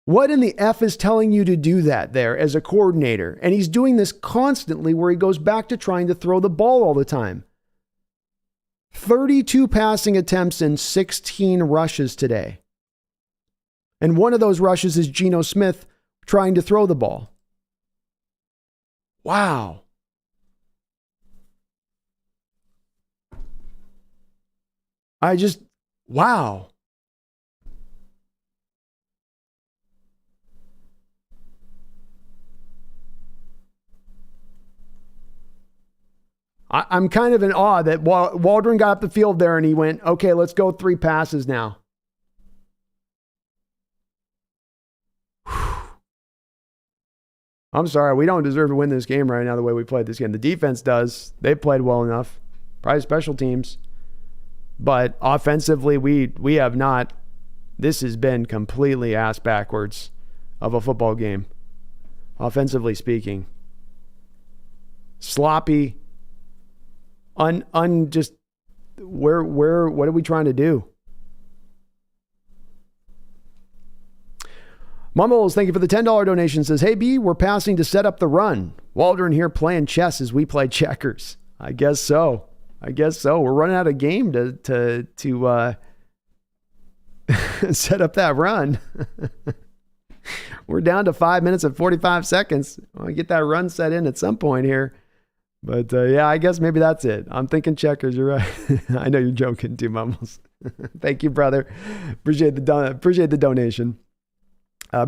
What in the F is telling you to do that there as a coordinator? And he's doing this constantly where he goes back to trying to throw the ball all the time. 32 passing attempts and 16 rushes today. And one of those rushes is Gino Smith trying to throw the ball. Wow. Wow. I'm kind of in awe that Waldron got up the field there and he went, okay, let's go 3 passes now. I'm sorry, we don't deserve to win this game right now the way we played this game. The defense does. They played well enough. Probably special teams. But offensively, we have not. This has been completely ass backwards of a football game, offensively speaking. Sloppy. Just what are we trying to do? Mumbles, thank you for the $10 donation. Says, hey B, we're passing to set up the run. Waldron here playing chess as we play checkers. I guess so. We're running out of game to set up that run. We're down to 5 minutes and 45 seconds. I'll get that run set in at some point here. But yeah, I guess maybe that's it. I'm thinking checkers. You're right. I know you're joking too, Mumbles. Thank you, brother. Appreciate the donation.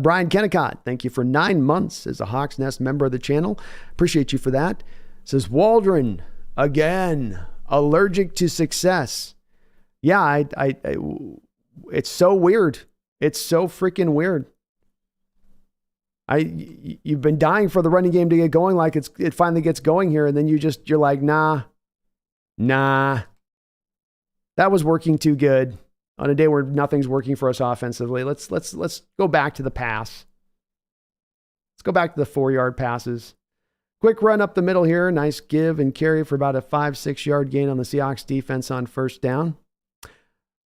Brian Kennicott, thank you for 9 months as a Hawks Nest member of the channel. Appreciate you for that. Says Waldron again. Allergic to success. Yeah, it's so weird. It's so freaking weird. You've been dying for the running game to get going, like it finally gets going here, and then you're like, nah. That was working too good on a day where nothing's working for us offensively. Let's go back to the pass. Let's go back to the 4-yard passes. Quick run up the middle here. Nice give and carry for about a 5-6 yard gain on the Seahawks defense on first down.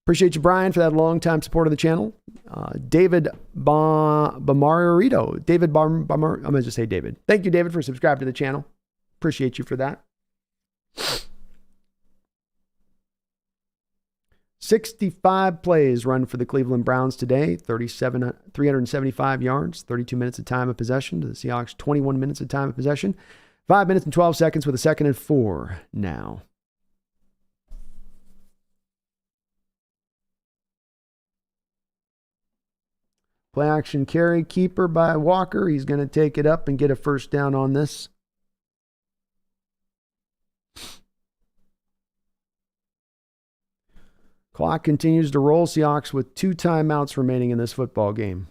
Appreciate you, Brian, for that long-time support of the channel. David Bamarito. I'm going to just say David. Thank you, David, for subscribing to the channel. Appreciate you for that. 65 plays run for the Cleveland Browns today. 375 yards, 32 minutes of time of possession to the Seahawks, 21 minutes of time of possession. 5 minutes and 12 seconds with a 2nd and 4 now. Play action carry, keeper by Walker. He's going to take it up and get a first down on this. Clock continues to roll. Seahawks with 2 timeouts remaining in this football game.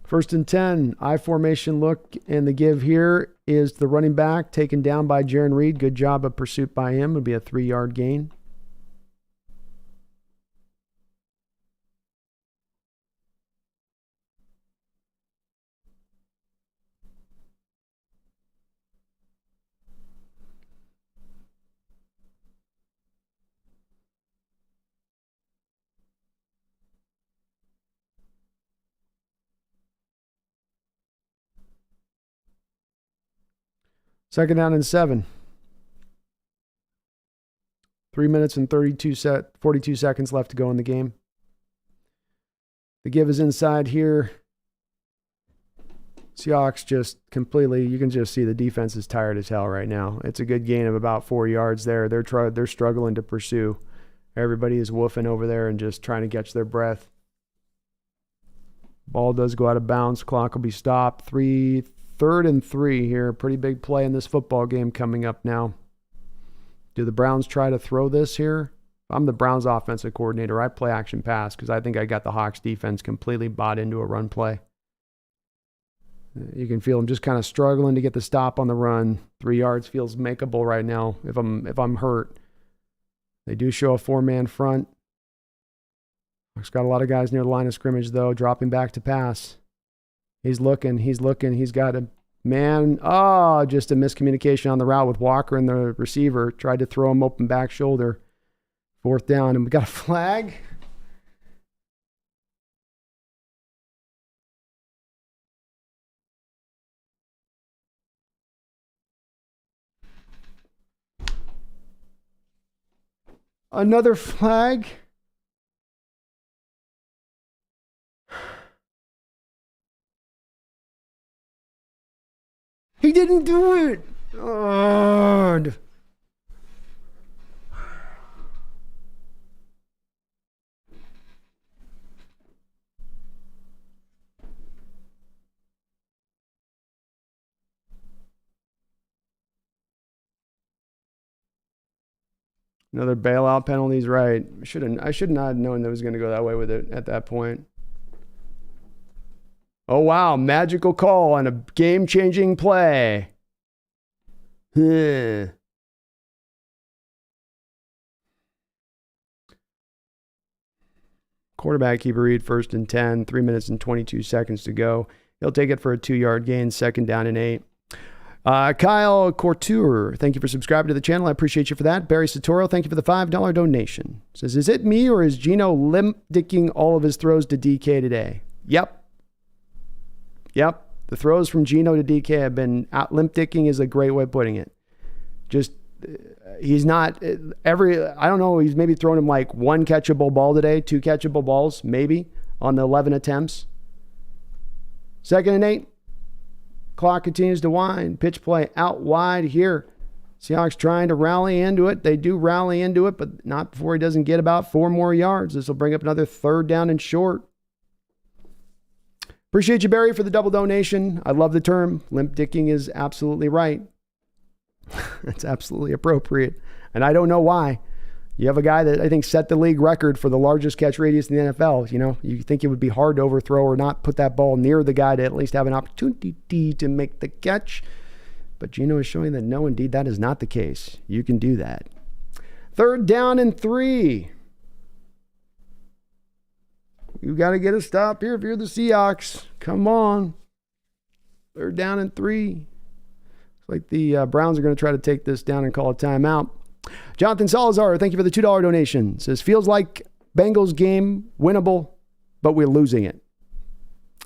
First and 10, I formation look, and the give here is the running back taken down by Jaron Reed. Good job of pursuit by him. It'll be a 3-yard gain. Second down and 7. 3 minutes and 42 seconds left to go in the game. The give is inside here. Seahawks just completely, you can just see the defense is tired as hell right now. It's a good gain of about 4 yards there. They're struggling to pursue. Everybody is woofing over there and just trying to catch their breath. Ball does go out of bounds. Clock will be stopped. Third and 3 here. Pretty big play in this football game coming up now. Do the Browns try to throw this here? If I'm the Browns offensive coordinator, I play action pass because I think I got the Hawks defense completely bought into a run play. You can feel them just kind of struggling to get the stop on the run. 3 yards feels makeable right now if I'm hurt. They do show a 4-man front. Hawks got a lot of guys near the line of scrimmage, though, dropping back to pass. He's looking. He's got a man. Oh, just a miscommunication on the route with Walker and the receiver. Tried to throw him open back shoulder. 4th down, and we got a flag. Another flag. He didn't do it. God. Another bailout penalty's right. I should not have known that it was going to go that way with it at that point. Oh, wow. Magical call on a game-changing play. Quarterback keeper read 1st and 10. 3 minutes and 22 seconds to go. He'll take it for a 2-yard gain. 2nd down and 8. Kyle Couture, thank you for subscribing to the channel. I appreciate you for that. Barry Satoro, thank you for the $5 donation. Says, is it me or is Gino limp-dicking all of his throws to DK today? Yep. The throws from Gino to DK have been limp-dicking is a great way of putting it. Just, he's not, I don't know, he's maybe thrown him like 1 catchable ball today, 2 catchable balls, maybe, on the 11 attempts. 2nd and 8. Clock continues to wind. Pitch play out wide here. Seahawks trying to rally into it. They do rally into it, but not before he doesn't get about 4 more yards. This will bring up another 3rd down and short. Appreciate you, Barry, for the double donation. I love the term. Limp-dicking is absolutely right. It's absolutely appropriate. And I don't know why. You have a guy that I think set the league record for the largest catch radius in the NFL. You know, you think it would be hard to overthrow or not put that ball near the guy to at least have an opportunity to make the catch. But Gino is showing that no, indeed, that is not the case. You can do that. 3rd down and 3. You got to get a stop here if you're the Seahawks. Come on. 3rd down and 3. Looks like the Browns are going to try to take this down and call a timeout. Jonathan Salazar, thank you for the $2 donation. Says, feels like Bengals game winnable, but we're losing it.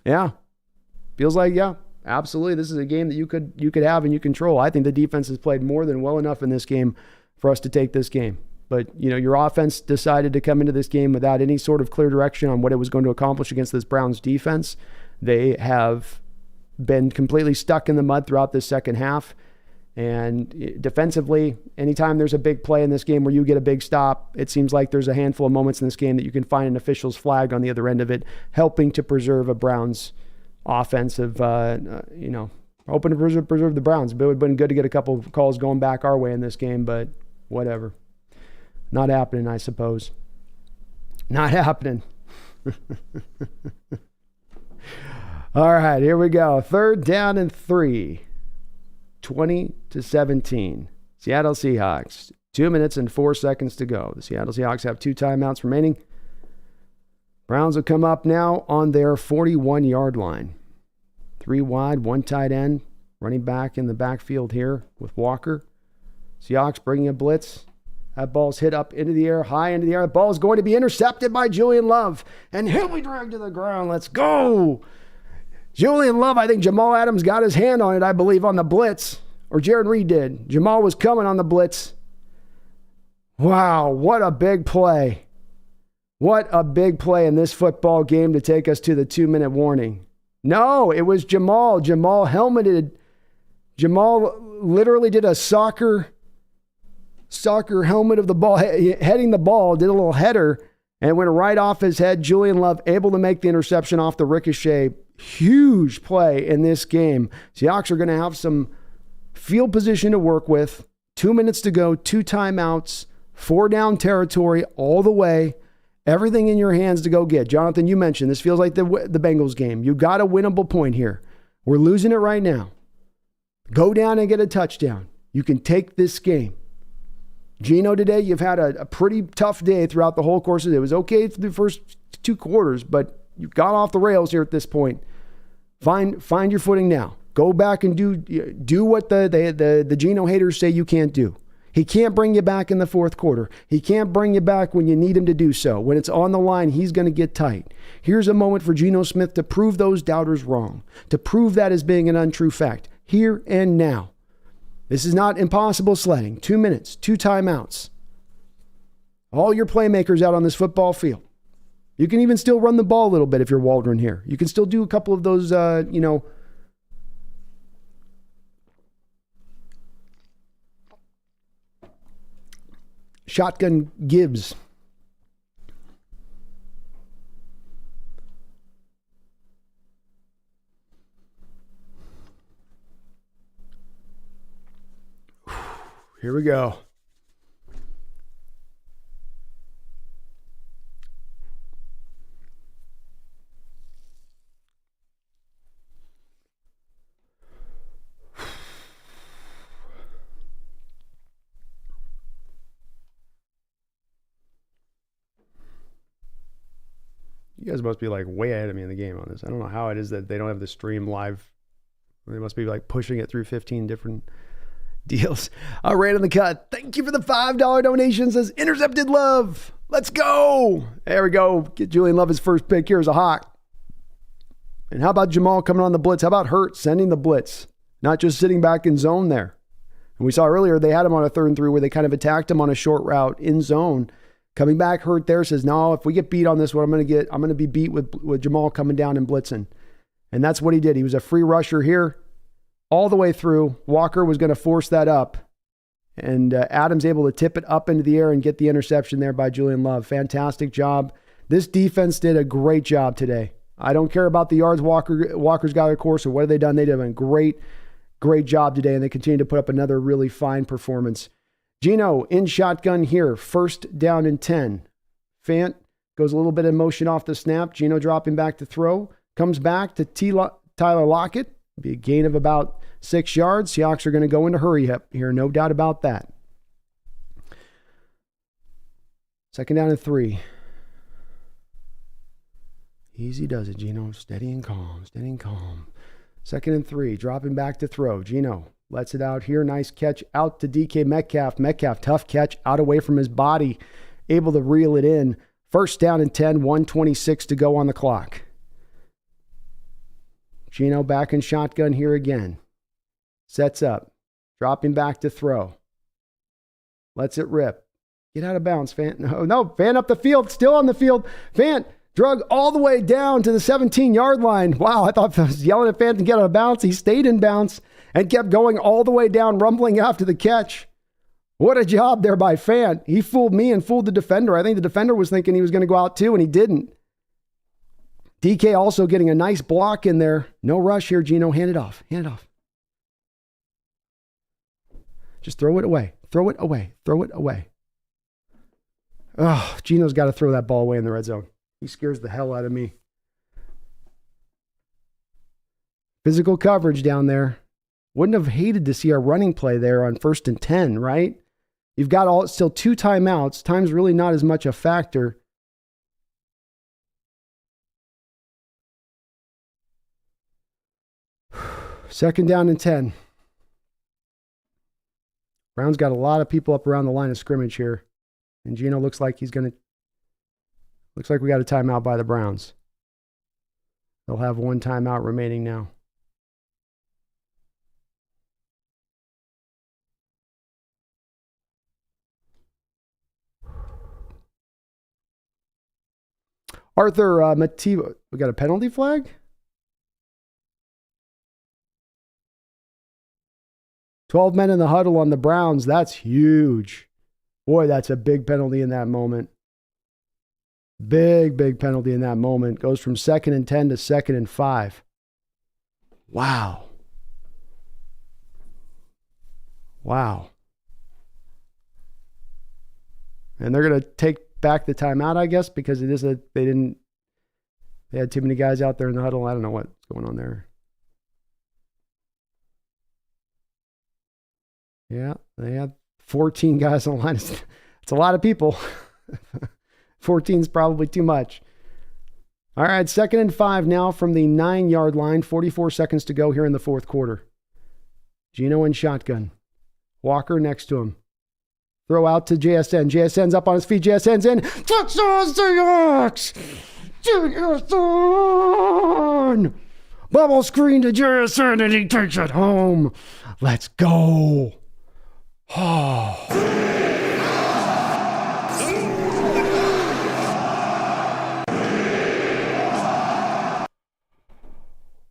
Yeah. Feels like, yeah, absolutely. This is a game that you could have and you control. I think the defense has played more than well enough in this game for us to take this game. But, you know, your offense decided to come into this game without any sort of clear direction on what it was going to accomplish against this Browns defense. They have been completely stuck in the mud throughout this second half. And defensively, anytime there's a big play in this game where you get a big stop, it seems like there's a handful of moments in this game that you can find an official's flag on the other end of it, helping to preserve a Browns offensive, hoping to preserve the Browns. But it would have been good to get a couple of calls going back our way in this game, but whatever. Not happening, I suppose. Not happening. All right, here we go. 3rd down and 3. 20-17. Seattle Seahawks. 2 minutes and 4 seconds to go. The Seattle Seahawks have 2 timeouts remaining. Browns will come up now on their 41-yard line. 3 wide, 1 tight end. Running back in the backfield here with Walker. Seahawks bringing a blitz. That ball's hit up into the air, high into the air. The ball is going to be intercepted by Julian Love. And he'll be dragged to the ground. Let's go. Julian Love, I think Jamal Adams got his hand on it, I believe, on the blitz. or Jared Reed did. Jamal was coming on the blitz. Wow, what a big play. What a big play in this football game to take us to the 2-minute warning. No, it was Jamal. Jamal helmeted. Jamal literally did a soccer helmet of the ball, heading the ball, did a little header, and went right off his head. Julian Love able to make the interception off the ricochet. Huge play in this game. Seahawks are going to have some field position to work with. 2 minutes to go, 2 timeouts, 4 down territory all the way. Everything in your hands to go get. Jonathan, you mentioned this feels like the Bengals game. You got a winnable point here. We're losing it right now. Go down and get a touchdown. You can take this game. Gino, today, you've had a pretty tough day throughout the whole course of it. It was okay through the first 2 quarters, but you got off the rails here at this point. Find your footing now. Go back and do what the Gino haters say you can't do. He can't bring you back in the fourth quarter. He can't bring you back when you need him to do so. When it's on the line, he's going to get tight. Here's a moment for Gino Smith to prove those doubters wrong, to prove that as being an untrue fact, here and now. This is not impossible sledding. 2 minutes, 2 timeouts. All your playmakers out on this football field. You can even still run the ball a little bit if you're Waldron here. You can still do a couple of those, shotgun gives. Here we go. You guys must be like way ahead of me in the game on this. I don't know how it is that they don't have the stream live. They must be like pushing it through 15 different deals. Right on the cut. Thank you for the $5 donation. Says intercepted Love. Let's go. There we go. Get Julian Love his first pick here as a Hawk. And how about Jamal coming on the blitz? How about Hurt sending the blitz? Not just sitting back in zone there. And we saw earlier they had him on a 3rd and 3 where they kind of attacked him on a short route in zone. Coming back, Hurt there says, no, if we get beat on this one, I'm going to be beat with Jamal coming down and blitzing. And that's what he did. He was a free rusher here all the way through. Walker was going to force that up. And Adams able to tip it up into the air and get the interception there by Julian Love. Fantastic job. This defense did a great job today. I don't care about the yards Walker's got, of course, or what have they done. They did a great job today, and they continue to put up another really fine performance. Gino in shotgun here, 1st down and 10. Fant goes a little bit in motion off the snap. Gino dropping back to throw. Comes back to Tyler Lockett. Be a gain of about 6 yards. Seahawks are going to go into hurry up here, no doubt about that. 2nd down and 3. Easy does it, Gino. Steady and calm, steady and calm. 2nd and 3, dropping back to throw. Gino lets it out here. Nice catch out to DK Metcalf. Metcalf, tough catch out away from his body. Able to reel it in. 1st down and 10, 1:26 to go on the clock. Gino back in shotgun here again. Sets up. Dropping back to throw. Lets it rip. Get out of bounds, Fant. No, Fant up the field. Still on the field. Fant drug all the way down to the 17-yard line. Wow, I thought I was yelling at Fant to get out of bounds. He stayed in bounds and kept going all the way down, rumbling after the catch. What a job there by Fant. He fooled me and fooled the defender. I think the defender was thinking he was going to go out too, and he didn't. DK also getting a nice block in there. No rush here, Gino. Hand it off. Hand it off. Just throw it away. Throw it away. Throw it away. Oh, Gino's got to throw that ball away in the red zone. He scares the hell out of me. Physical coverage down there. Wouldn't have hated to see a running play there on 1st and 10, right? You've got still 2 timeouts. Time's really not as much a factor. Second down and 10. Brown's got a lot of people up around the line of scrimmage here. And Gino looks like we got a timeout by the Browns. They'll have 1 timeout remaining now. Arthur Mativa. We got a penalty flag? "12 men in the huddle on the Browns." That's huge. Boy, that's a big penalty in that moment. Big penalty in that moment. Goes from 2nd and 10 to 2nd and 5. Wow. And they're going to take back the timeout, I guess, because they had too many guys out there in the huddle. I don't know what's going on there. Yeah, they had 14 guys on the line. It's a lot of people. 14 is probably too much. All right, 2nd and 5 now from the 9-yard line. 44 seconds to go here in the fourth quarter. Gino in shotgun. Walker next to him. Throw out to JSN. JSN's up on his feet. JSN's in. Touchdown Seahawks! JSN! Bubble screen to JSN and he takes it home. Let's go. Oh.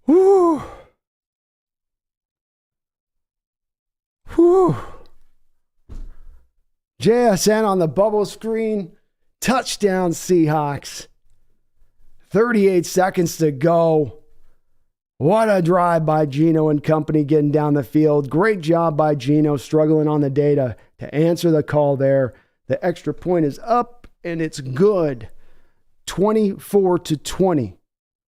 Whew. Whew. JSN on the bubble screen. Touchdown Seahawks. 38 seconds to go. What a drive by Gino and company getting down the field. Great job by Gino struggling on the data to answer the call there. The extra point is up and it's good. 24-20.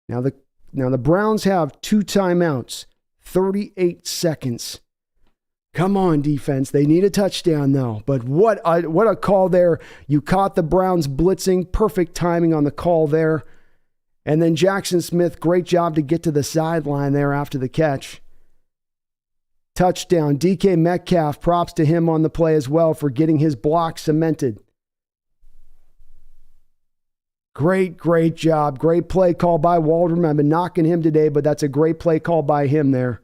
Now the Browns have 2 timeouts. 38 seconds. Come on, defense. They need a touchdown, though. But what a call there. You caught the Browns blitzing. Perfect timing on the call there. And then Jackson Smith, great job to get to the sideline there after the catch. Touchdown. DK Metcalf, props to him on the play as well for getting his block cemented. Great job. Great play call by Waldron. I've been knocking him today, but that's a great play call by him there.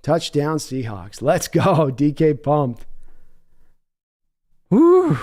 Touchdown Seahawks. Let's go. DK pumped. Whew.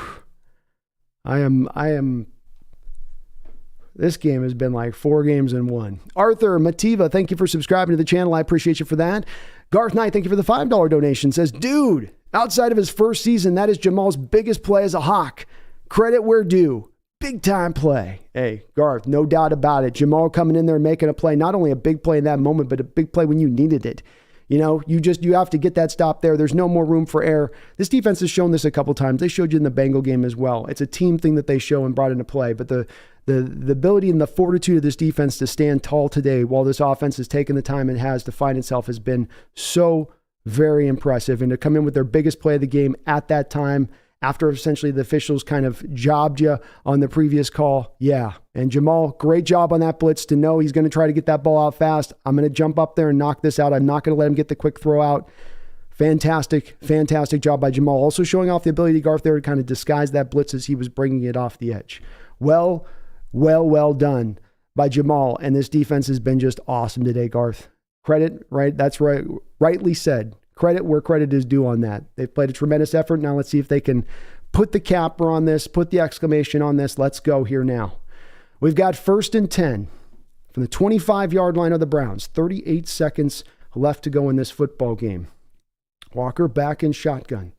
This game has been like 4 games in 1. Arthur Mativa, thank you for subscribing to the channel. I appreciate you for that. Garth Knight, thank you for the $5 donation. Says, dude, outside of his first season, that is Jamal's biggest play as a Hawk. Credit where due. Big time play. Hey, Garth, no doubt about it. Jamal coming in there making a play, not only a big play in that moment, but a big play when you needed it. You know, you have to get that stop there. There's no more room for error. This defense has shown this a couple times. They showed you in the Bengal game as well. It's a team thing that they show and brought into play. But the ability and the fortitude of this defense to stand tall today while this offense has taken the time it has to find itself has been so very impressive. And to come in with their biggest play of the game at that time, after essentially the officials kind of jobbed you on the previous call. Yeah. And Jamal, great job on that blitz to know he's going to try to get that ball out fast. I'm going to jump up there and knock this out. I'm not going to let him get the quick throw out. Fantastic job by Jamal. Also showing off the ability, Garth, there to kind of disguise that blitz as he was bringing it off the edge. Well done by Jamal. And this defense has been just awesome today, Garth. Credit, right? That's right. Rightly said. Credit where credit is due on that. They've played a tremendous effort. Now let's see if they can put the capper on this, put the exclamation on this. Let's go here now. We've got 1st and 10 from the 25-yard line of the Browns. 38 seconds left to go in this football game. Walker back in shotgun.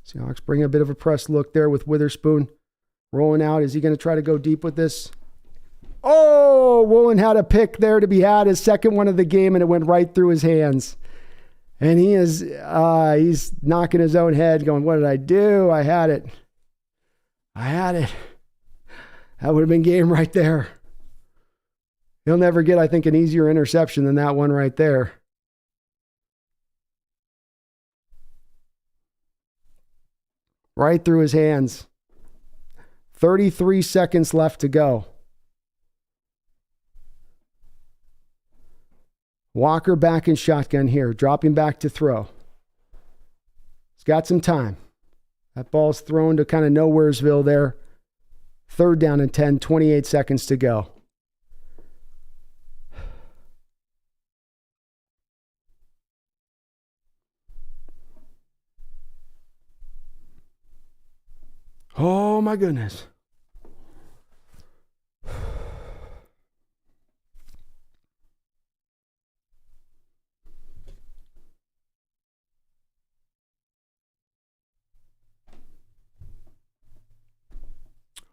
Seahawks bring a bit of a press look there with Witherspoon rolling out. Is he going to try to go deep with this? Oh, Woolen had a pick there to be had, his second one of the game, and it went right through his hands. And he's knocking his own head going, what did I do? I had it. That would have been game right there. He'll never get, I think, an easier interception than that one right there. Right through his hands. 33 seconds left to go. Walker back in shotgun here, dropping back to throw. He's got some time. That ball's thrown to kind of nowheresville there. 3rd down and 10, 28 seconds to go. Oh, my goodness.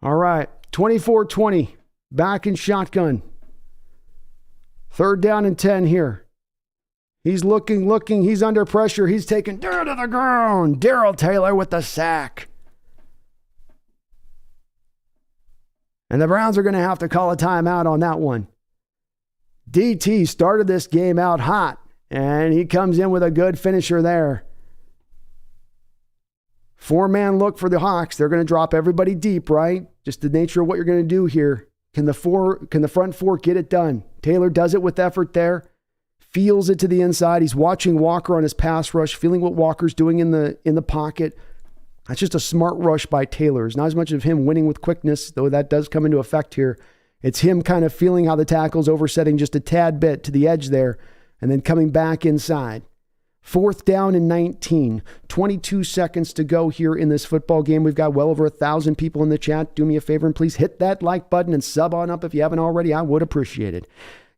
All right, 24-20, back in shotgun. 3rd down and 10 here. He's looking, he's under pressure. He's taken down to the ground. Darrell Taylor with the sack. And the Browns are going to have to call a timeout on that one. DT started this game out hot, and he comes in with a good finisher there. 4-man look for the Hawks. They're going to drop everybody deep, right? Just the nature of what you're going to do here. Can the front four get it done? Taylor does it with effort there. Feels it to the inside. He's watching Walker on his pass rush, feeling what Walker's doing in the pocket. That's just a smart rush by Taylor. It's not as much of him winning with quickness, though that does come into effect here. It's him kind of feeling how the tackle's oversetting just a tad bit to the edge there, and then coming back inside. 4th down and 19. 22 seconds to go here in this football game. We've got well over 1,000 people in the chat. Do me a favor and please hit that like button and sub on up if you haven't already. I would appreciate it.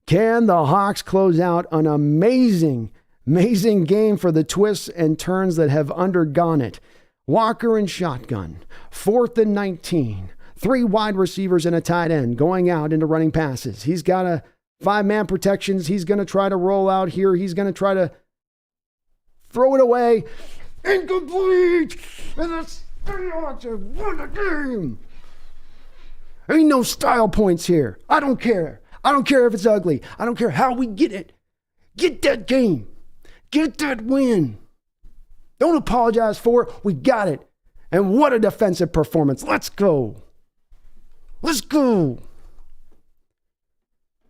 Can the Hawks close out an amazing game for the twists and turns that have undergone it? Walker and shotgun. 4th and 19. 3 wide receivers and a tight end going out into running passes. He's got a 5-man protections. He's going to try to roll out here. He's going to try to throw it away. Incomplete. And the Seahawks have won the game. Ain't no style points here. I don't care. I don't care if it's ugly. I don't care how we get it. Get that game. Get that win. Don't apologize for it. We got it. And what a defensive performance. Let's go. Let's go.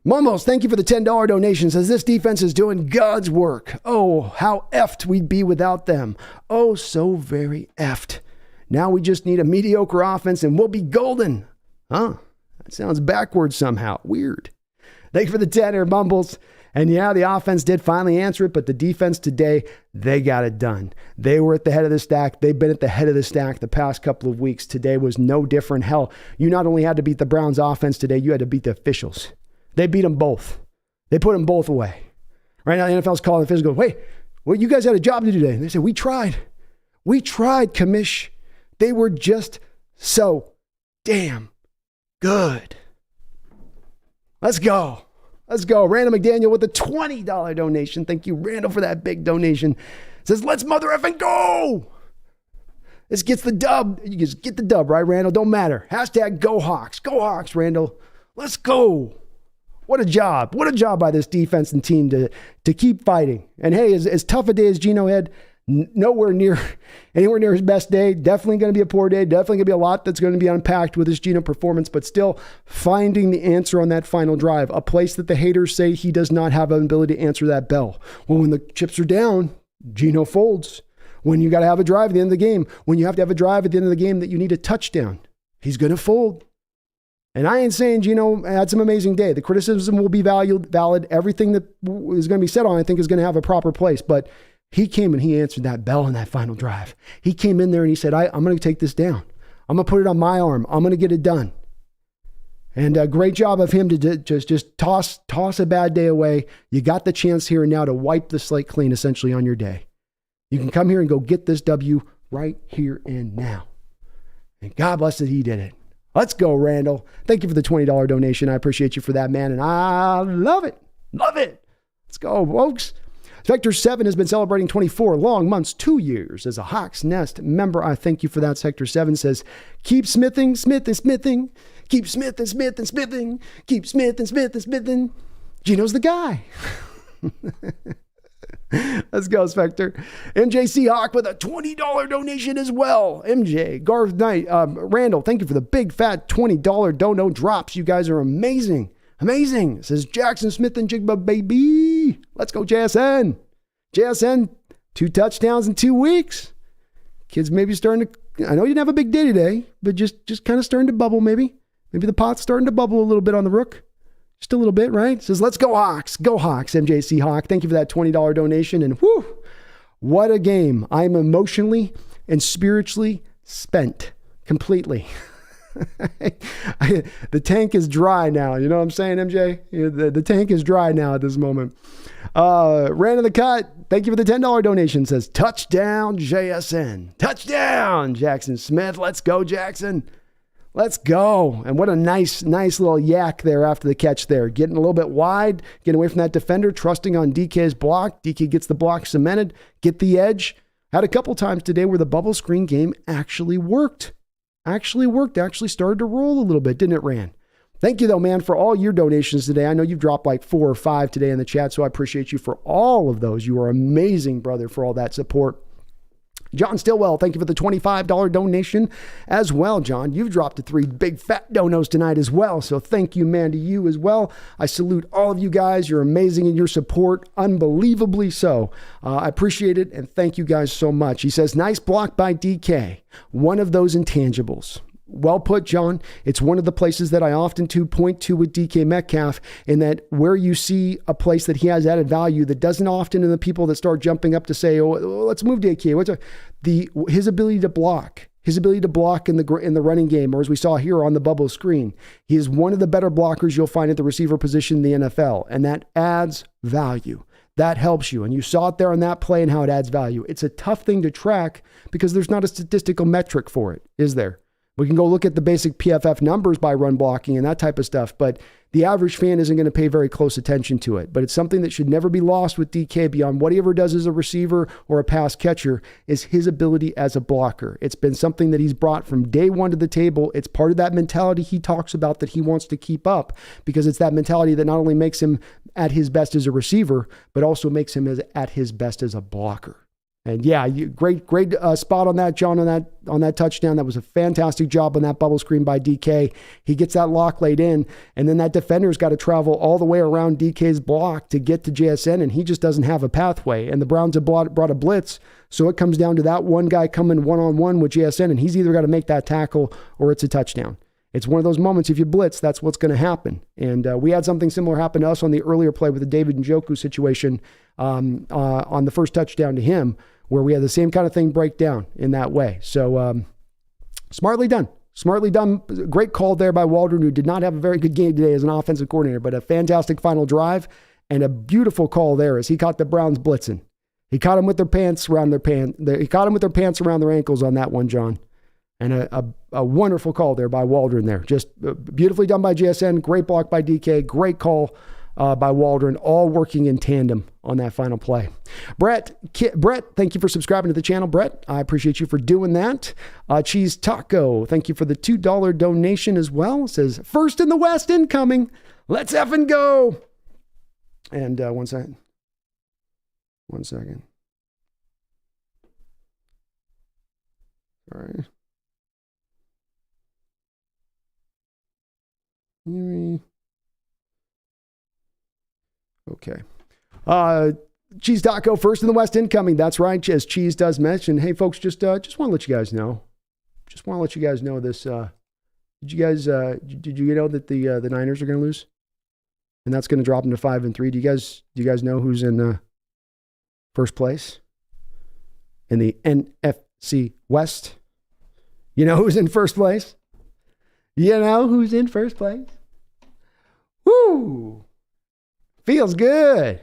Momos, thank you for the $10 donation. Says this defense is doing God's work. Oh, how effed we'd be without them. Oh, so very effed. Now we just need a mediocre offense and we'll be golden. Huh? That sounds backwards somehow. Weird. Thank you for the 10 Mumbles. And yeah, the offense did finally answer it, but the defense today, they got it done. They were at the head of the stack. They've been at the head of the stack the past couple of weeks. Today was no different. Hell, you not only had to beat the Browns offense today, you had to beat the officials. They beat them both. They put them both away. Right now, the NFL's calling the officials, wait, well, you guys had a job to do today. And they said, we tried. We tried, commish. They were just so damn good. Let's go. Let's go. Randall McDaniel with a $20 donation. Thank you, Randall, for that big donation. Says, let's mother effing go. This gets the dub. You just get the dub, right, Randall? Don't matter. Hashtag go Hawks. Go Hawks, Randall. Let's go. What a job. What a job by this defense and team to keep fighting. And hey, as tough a day as Gino had, anywhere near his best day. Definitely going to be a poor day. Definitely going to be a lot that's going to be unpacked with his Gino performance, but still finding the answer on that final drive, a place that the haters say he does not have an ability to answer that bell. Well, when the chips are down, Gino folds. When you got to have a drive at the end of the game, when you have to have a drive at the end of the game that you need a touchdown, he's going to fold. And I ain't saying Gino had some amazing day. The criticism will be valid. Everything that is going to be said on, I think, is going to have a proper place. But he came and he answered that bell in that final drive. He came in there and he said, I'm going to take this down. I'm going to put it on my arm. I'm going to get it done. And a great job of him to just toss a bad day away. You got the chance here and now to wipe the slate clean essentially on your day. You can come here and go get this W right here and now. And God bless that he did it. Let's go, Randall. Thank you for the $20 donation. I appreciate you for that, man. And I love it. Love it. Let's go, folks. Sector 7 has been celebrating 24 long months, 2 years as a Hawks Nest member. I thank you for that. Sector 7 says, keep smithing, Smith and smithing. Keep Smith and Smith and smithing. Keep Smith and Smith and smithing. Gino's the guy. Let's go, Spectre. MJ Seahawk with a $20 donation as well. MJ, Garth Knight, Randall, thank you for the big fat $20 dono drops. You guys are amazing. Amazing. It says Jackson Smith and Jigba, baby. Let's go, JSN. JSN, 2 touchdowns in 2 weeks. Kids maybe starting to, I know you didn't have a big day today, but just kind of starting to bubble maybe. Maybe the pot's starting to bubble a little bit on the rook. Just a little bit, right? It says, let's go Hawks. Go Hawks, MJ Seahawk. Thank you for that $20 donation. And whew, what a game. I'm emotionally and spiritually spent completely. The tank is dry now. You know what I'm saying, MJ? The tank is dry now at this moment. Ran in the cut. Thank you for the $10 donation. Says, touchdown, JSN. Touchdown, Jackson Smith. Let's go, Jackson. Let's go. And what a nice little yak there after the catch there. Getting a little bit wide, getting away from that defender, trusting on DK's block. DK gets the block cemented, get the edge. Had a couple times today where the bubble screen game actually worked. Actually started to roll a little bit, didn't it, Ran? Thank you, though, man, for all your donations today. I know you've dropped like 4 or 5 today in the chat, so I appreciate you for all of those. You are amazing, brother, for all that support. John Stillwell, thank you for the $25 donation as well, John. You've dropped 3 big fat donos tonight as well, so thank you, man, to you as well. I salute all of you guys. You're amazing in your support, unbelievably so. I appreciate it, and thank you guys so much. He says, nice block by DK, one of those intangibles. Well put, John. It's one of the places that I often point to with DK Metcalf, in that where you see a place that he has added value that doesn't often in the people that start jumping up to say, oh, let's move DK. His ability to block. His ability to block in the running game, or as we saw here on the bubble screen. He is one of the better blockers you'll find at the receiver position in the NFL, and that adds value. That helps you. And you saw it there on that play and how it adds value. It's a tough thing to track because there's not a statistical metric for it, is there? We can go look at the basic PFF numbers by run blocking and that type of stuff, but the average fan isn't going to pay very close attention to it. But it's something that should never be lost with DK beyond what he ever does as a receiver or a pass catcher is his ability as a blocker. It's been something that he's brought from day one to the table. It's part of that mentality he talks about that he wants to keep up, because it's that mentality that not only makes him at his best as a receiver, but also makes him at his best as a blocker. And yeah, great spot on that, John, on that touchdown. That was a fantastic job on that bubble screen by DK. He gets that lock laid in, and then that defender's got to travel all the way around DK's block to get to JSN, and he just doesn't have a pathway. And the Browns have brought a blitz, so it comes down to that one guy coming one-on-one with JSN, and he's either got to make that tackle or it's a touchdown. It's one of those moments, if you blitz, that's what's going to happen. And we had something similar happen to us on the earlier play with the David Njoku situation on the first touchdown to him, where we had the same kind of thing break down in that way. So smartly done. Great call there by Waldron, who did not have a very good game today as an offensive coordinator, but a fantastic final drive and a beautiful call there as he caught the Browns blitzing. He caught them with their pants around He caught them with their pants around their ankles on that one, John. And a wonderful call there by Waldron there. Just beautifully done by JSN. Great block by DK. Great call by Waldron, all working in tandem on that final play. Brett, thank you for subscribing to the channel, Brett. I appreciate you for doing that. Cheese Taco, thank you for the $2 donation as well. It says, first in the West incoming. Let's effing go. And one second. All right. Okay. Cheese Taco, first in the West incoming. That's right. As Cheese does mention. Hey, folks, just want to let you guys know. This. Did you know that the Niners are going to lose? And that's going to drop them to 5-3. Do you guys know who's in first place in the NFC West? You know who's in first place? Woo! Feels good.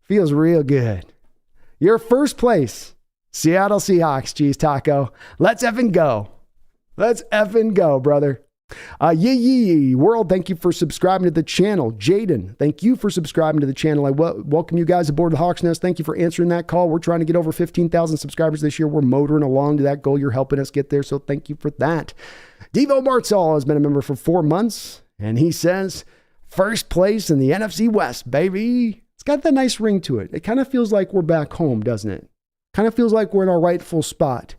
Feels real good. Your first place, Seattle Seahawks, Cheese Taco. Let's effing go. Brother. Yee World, thank you for subscribing to the channel. Jaden, thank you for subscribing to the channel. I welcome you guys aboard the Hawks Nest. Thank you for answering that call. We're trying to get over 15,000 subscribers this year. We're motoring along to that goal. You're helping us get there, so thank you for that. Devo Martzall has been a member for 4 months, and he says, first place in the NFC West, baby. It's got that nice ring to it. It kind of feels like we're back home, doesn't it? Kind of feels like we're in our rightful spot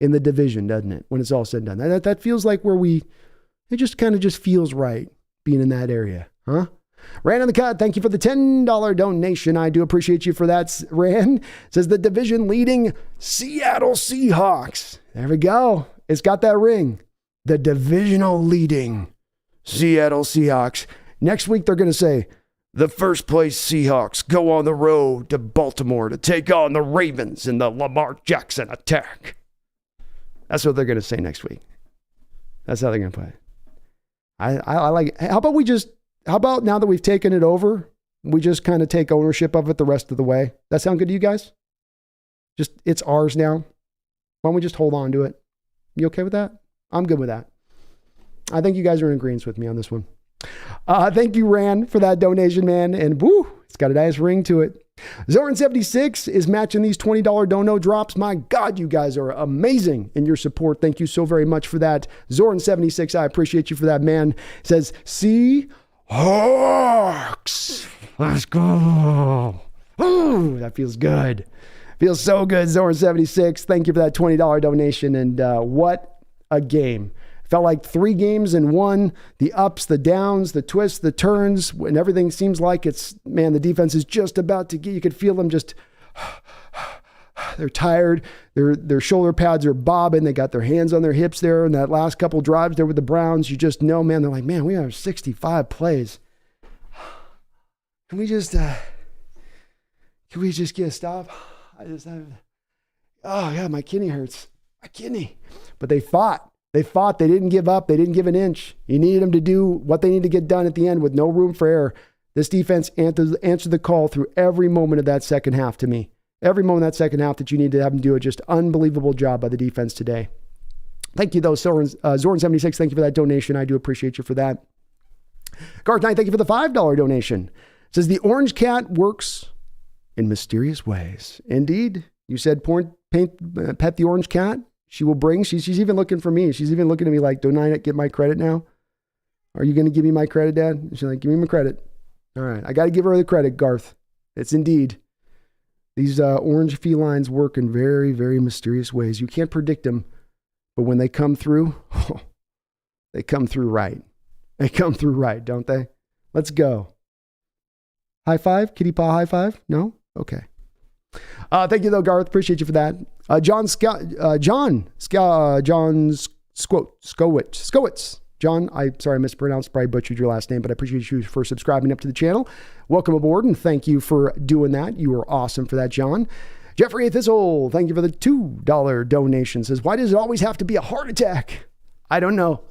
in the division, doesn't it? When it's all said and done. That feels like it just kind of just feels right being in that area, huh? Ran in the cut, thank you for the $10 donation. I do appreciate you for that, Ran. Says the division leading Seattle Seahawks. There we go. It's got that ring. The divisional leading Seattle Seahawks. Next week, they're going to say, the first place Seahawks go on the road to Baltimore to take on the Ravens in the Lamar Jackson attack. That's what they're going to say next week. That's how they're going to play. I like it. How about now that we've taken it over, we just kind of take ownership of it the rest of the way? That sound good to you guys? Just, it's ours now. Why don't we just hold on to it? You okay with that? I'm good with that. I think you guys are in agreement with me on this one. Thank you, Rand, for that donation, man. And woo, it's got a nice ring to it. Zoran76 is matching these $20 dono drops. My God, you guys are amazing in your support. Thank you so very much for that. Zoran76, I appreciate you for that, man. Says, Seahawks. Let's go. Ooh, that feels good. Feels so good, Zoran76. Thank you for that $20 donation. And what a game. Felt like 3 games in one, the ups, the downs, the twists, the turns, and everything seems like it's, man, the defense is just about to get, you could feel them just, they're tired. Their shoulder pads are bobbing. They got their hands on their hips there. And that last couple drives there with the Browns, you just know, man, they're like, man, we have 65 plays. Can we just get a stop? Oh yeah, my kidney hurts. My kidney. But they fought. They didn't give up. They didn't give an inch. You needed them to do what they need to get done at the end with no room for error. This defense answered the call through every moment of that second half to me. Every moment of that second half that you need to have them do a just unbelievable job by the defense today. Thank you, though, Zoran76. Thank you for that donation. I do appreciate you for that. Garth Knight, thank you for the $5 donation. It says, the orange cat works in mysterious ways. Indeed. You said pet the orange cat. She will bring, she's even looking for me. She's even looking at me like, don't I get my credit now? Are you going to give me my credit, Dad? She's like, give me my credit. All right. I got to give her the credit, Garth. It's indeed. These orange felines work in very, very mysterious ways. You can't predict them, but when they come through, they come through right. They come through right, don't they? Let's go. High five? Kitty paw high five? No? Okay. Thank you, though, Garth. Appreciate you for that. John Skowitz. John, sorry I mispronounced, probably butchered your last name, but I appreciate you for subscribing up to the channel. Welcome aboard, and thank you for doing that. You are awesome for that, John. Jeffrey Thistle, thank you for the $2 donation. Says, why does it always have to be a heart attack? I don't know.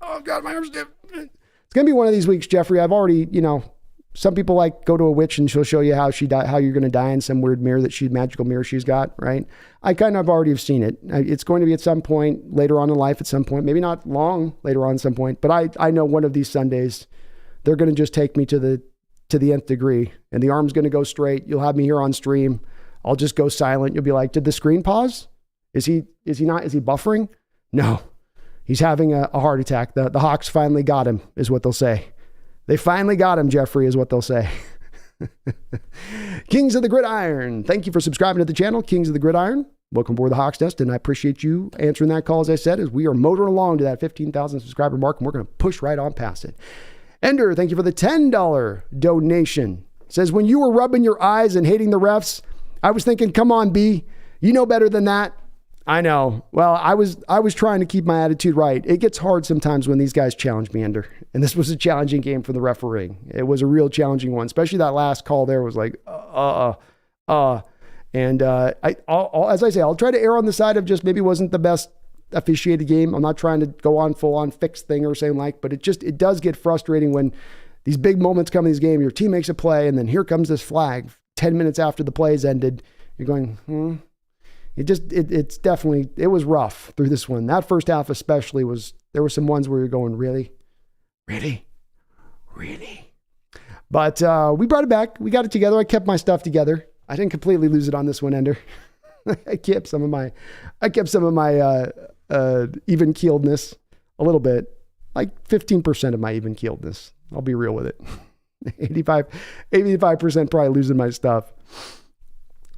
Oh, God, my arm's stiff. It's going to be one of these weeks, Jeffrey. I've already, some people like go to a witch and she'll show you how you're going to die in some weird mirror magical mirror she's got, right? I kind of already have seen it. It's going to be at some point later on in life, at some point, maybe not long later on at some point, but I know one of these Sundays, they're going to just take me to the nth degree and the arm's going to go straight. You'll have me here on stream. I'll just go silent. You'll be like, did the screen pause? Is he buffering? No, he's having a heart attack. The Hawks finally got him is what they'll say. They finally got him, Jeffrey, is what they'll say. Kings of the Gridiron. Thank you for subscribing to the channel, Kings of the Gridiron. Welcome aboard the Hawks Nest, and I appreciate you answering that call, as I said, as we are motoring along to that 15,000 subscriber mark, and we're going to push right on past it. Ender, thank you for the $10 donation. Says, when you were rubbing your eyes and hating the refs, I was thinking, come on, B, you know better than that. I know. Well, I was trying to keep my attitude right. It gets hard sometimes when these guys challenge me, Ender. And this was a challenging game for the refereeing. It was a real challenging one, especially that last call there was like, And as I say, I'll try to err on the side of just maybe wasn't the best officiated game. I'm not trying to go on full on fixed thing or saying like, but it does get frustrating when these big moments come in this game. Your team makes a play and then here comes this flag 10 minutes after the play's ended. You're going, It's definitely, it was rough through this one. That first half especially there were some ones where you're going, really? But we brought it back. We got it together. I kept my stuff together. I didn't completely lose it on this one, Ender. I kept some of my even keeledness a little bit, like 15% of my even keeledness. I'll be real with it. 85% probably losing my stuff.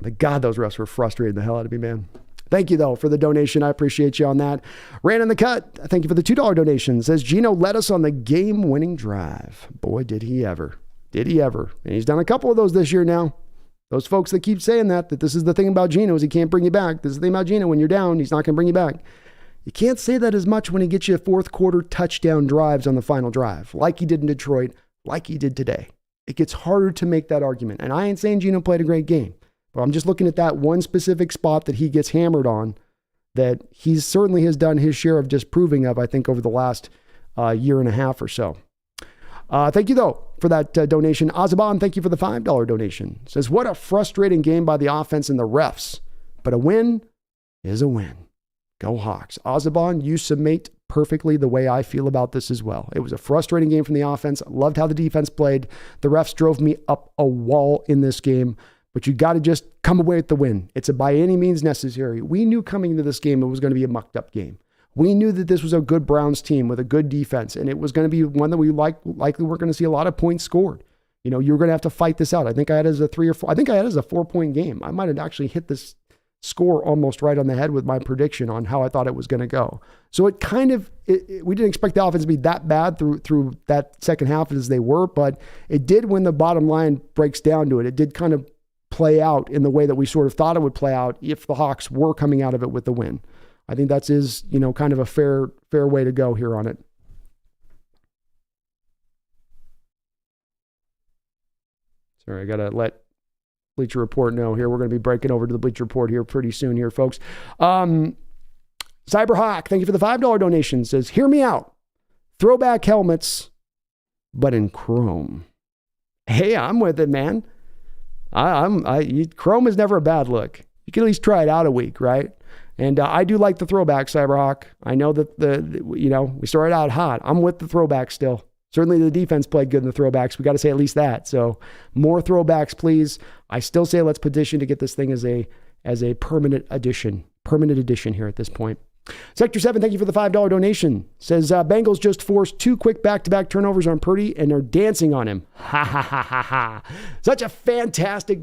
But God, those refs were frustrating the hell out of me, man. Thank you, though, for the donation. I appreciate you on that. Ran in the cut. Thank you for the $2 donation. Says, Gino led us on the game-winning drive. Boy, did he ever. Did he ever. And he's done a couple of those this year now. Those folks that keep saying that this is the thing about Gino is he can't bring you back. This is the thing about Gino. When you're down, he's not going to bring you back. You can't say that as much when he gets you fourth quarter touchdown drives on the final drive, like he did in Detroit, like he did today. It gets harder to make that argument. And I ain't saying Gino played a great game. But I'm just looking at that one specific spot that he gets hammered on that he certainly has done his share of disproving of, I think, over the last year and a half or so. Thank you, though, for that donation. Azaban, thank you for the $5 donation. Says, what a frustrating game by the offense and the refs, but a win is a win. Go Hawks. Azaban, you summate perfectly the way I feel about this as well. It was a frustrating game from the offense. I loved how the defense played. The refs drove me up a wall in this game, but you got to just come away with the win. It's a by any means necessary. We knew coming into this game it was going to be a mucked up game. We knew that this was a good Browns team with a good defense, and it was going to be one that we likely weren't going to see a lot of points scored. You were going to have to fight this out. I think I had it as a 4-point game. I might have actually hit this score almost right on the head with my prediction on how I thought it was going to go. So it kind of, we didn't expect the offense to be that bad through that second half as they were, but it did when the bottom line breaks down to it. It did kind of play out in the way that we sort of thought it would play out if the Hawks were coming out of it with the win. I think that is, kind of a fair way to go here on it. Sorry, I got to let Bleacher Report know here. We're going to be breaking over to the Bleacher Report here pretty soon here, folks. Cyberhawk, thank you for the $5 donation. Says, hear me out. Throwback helmets, but in chrome. Hey, I'm with it, man. Chrome is never a bad look. You can at least try it out a week, right? And I do like the throwback, Cyberhawk. I know that we started out hot. I'm with the throwback still. Certainly the defense played good in the throwbacks. We got to say at least that. So more throwbacks, please. I still say let's petition to get this thing as a permanent addition here at this point. Sector 7, thank you for the $5 donation. Says Bengals just forced 2 quick back-to-back turnovers on Purdy and are dancing on him. Ha ha ha ha ha. Such a fantastic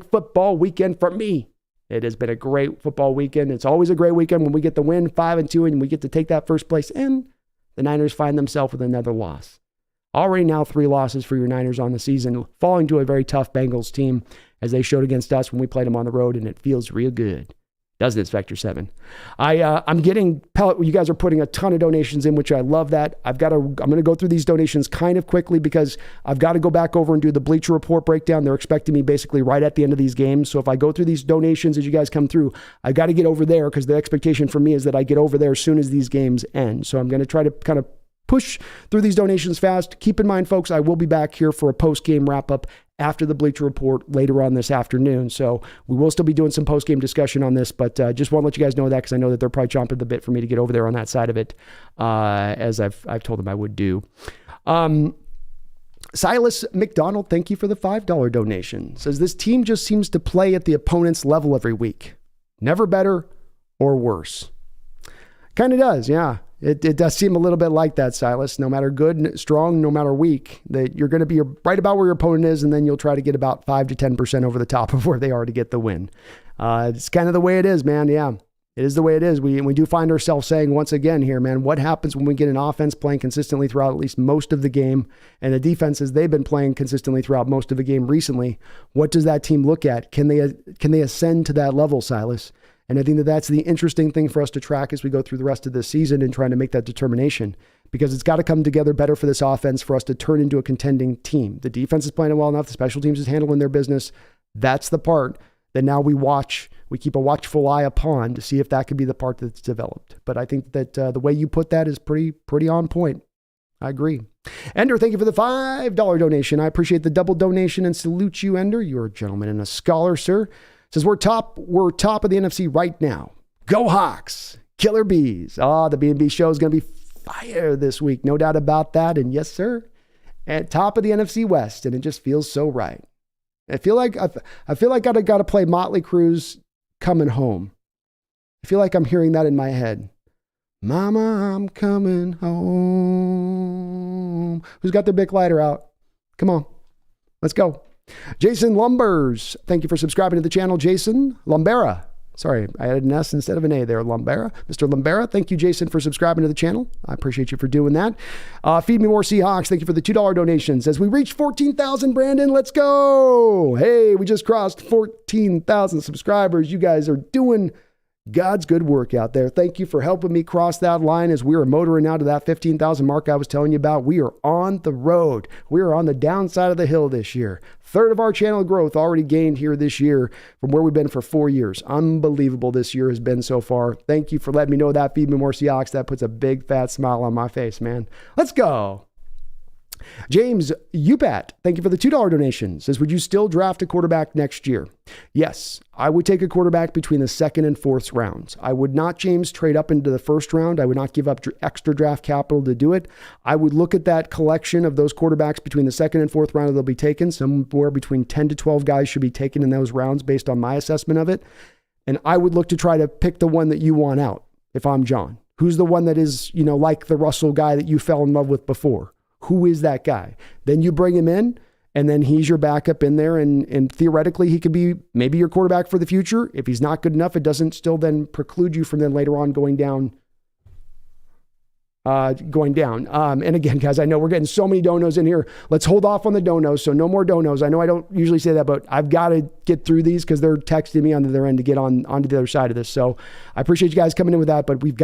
football weekend for me. It has been a great football weekend. It's always a great weekend when we get the win 5-2 and we get to take that first place. And the Niners find themselves with another loss. Already now 3 losses for your Niners on the season, falling to a very tough Bengals team as they showed against us when we played them on the road, and it feels real good. Doesn't it, Spectre 7? I'm getting, you guys are putting a ton of donations in, which I love that. I'm going to go through these donations kind of quickly because I've got to go back over and do the Bleacher Report breakdown. They're expecting me basically right at the end of these games. So if I go through these donations as you guys come through, I got to get over there because the expectation for me is that I get over there as soon as these games end. So I'm going to try to kind of push through these donations fast. Keep in mind, folks, I will be back here for a post-game wrap-up after the Bleacher Report later on this afternoon. So we will still be doing some post-game discussion on this, but just want to let you guys know that because I know that they're probably chomping at the bit for me to get over there on that side of it, as I've told them I would do. Silas McDonald, thank you for the $5 donation. Says this team just seems to play at the opponent's level every week. Never better or worse. Kind of does, yeah. It does seem a little bit like that, Silas. No matter good, strong, no matter weak, that you're going to be right about where your opponent is, and then you'll try to get about 5 to 10% over the top of where they are to get the win. It's kind of the way it is, man. Yeah, it is the way it is. We do find ourselves saying once again here, man, what happens when we get an offense playing consistently throughout at least most of the game, and the defenses they've been playing consistently throughout most of the game recently? What does that team look at? Can they ascend to that level, Silas? And I think that that's the interesting thing for us to track as we go through the rest of the season and trying to make that determination, because it's got to come together better for this offense for us to turn into a contending team. The defense is playing well enough. The special teams is handling their business. That's the part that now we keep a watchful eye upon to see if that could be the part that's developed. But I think that the way you put that is pretty on point. I agree. Ender, thank you for the $5 donation. I appreciate the double donation and salute you, Ender. You're a gentleman and a scholar, sir. Says we're top of the NFC right now. Go Hawks. Killer Bees. The B&B show is going to be fire this week. No doubt about that. And yes, sir, at top of the NFC West. And it just feels so right. I feel like I got to play Motley Crue's Coming Home. I feel like I'm hearing that in my head. Mama, I'm coming home. Who's got their big lighter out? Come on. Let's go. Jason Lumbers, thank you for subscribing to the channel, Jason. Lumbera, sorry, I added an S instead of an A there, Lumbera. Mr. Lumbera, thank you, Jason, for subscribing to the channel. I appreciate you for doing that. Feed Me More Seahawks, thank you for the $2 donations. As we reach 14,000, Brandon, let's go. Hey, we just crossed 14,000 subscribers. You guys are doing God's good work out there. Thank you for helping me cross that line as we are motoring out to that 15,000 mark I was telling you about. We are on the road. We are on the downside of the hill this year. Third of our channel growth already gained here this year from where we've been for 4 years. Unbelievable this year has been so far. Thank you for letting me know that. Feed me more Seahawks. That puts a big fat smile on my face, man. Let's go. James Upat, thank you for the $2 donation. Says, would you still draft a quarterback next year? Yes, I would take a quarterback between the second and fourth rounds. I would not, James, trade up into the first round. I would not give up extra draft capital to do it. I would look at that collection of those quarterbacks between the second and fourth round that they'll be taken. Somewhere between 10 to 12 guys should be taken in those rounds based on my assessment of it. And I would look to try to pick the one that you want out if I'm John. Who's the one that is, like the Russell guy that you fell in love with before? Who is that guy? Then you bring him in, and then he's your backup in there, and theoretically he could be maybe your quarterback for the future. If he's not good enough, it doesn't still then preclude you from then later on going down. And again, guys, I know we're getting so many donos in here. Let's hold off on the donos. So no more donos. I know I don't usually say that, but I've got to get through these because they're texting me on the other end to get onto the other side of this. So I appreciate you guys coming in with that, but I've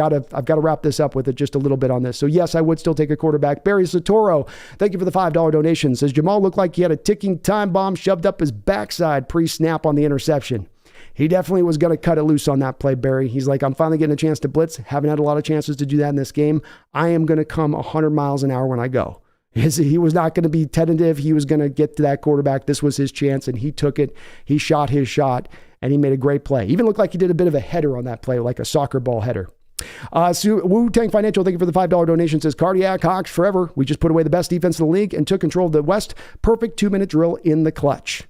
got to wrap this up with it just a little bit on this. So yes, I would still take a quarterback. Barry Satoro, thank you for the $5 donation. Says Jamal looked like he had a ticking time bomb shoved up his backside pre-snap on the interception. He definitely was going to cut it loose on that play, Barry. He's like, I'm finally getting a chance to blitz. Haven't had a lot of chances to do that in this game. I am going to come 100 miles an hour when I go. He was not going to be tentative. He was going to get to that quarterback. This was his chance, and he took it. He shot his shot, and he made a great play. Even looked like he did a bit of a header on that play, like a soccer ball header. Wu-Tang Financial, thank you for the $5 donation. Says, Cardiac Hawks forever. We just put away the best defense in the league and took control of the West. Perfect 2-minute drill in the clutch.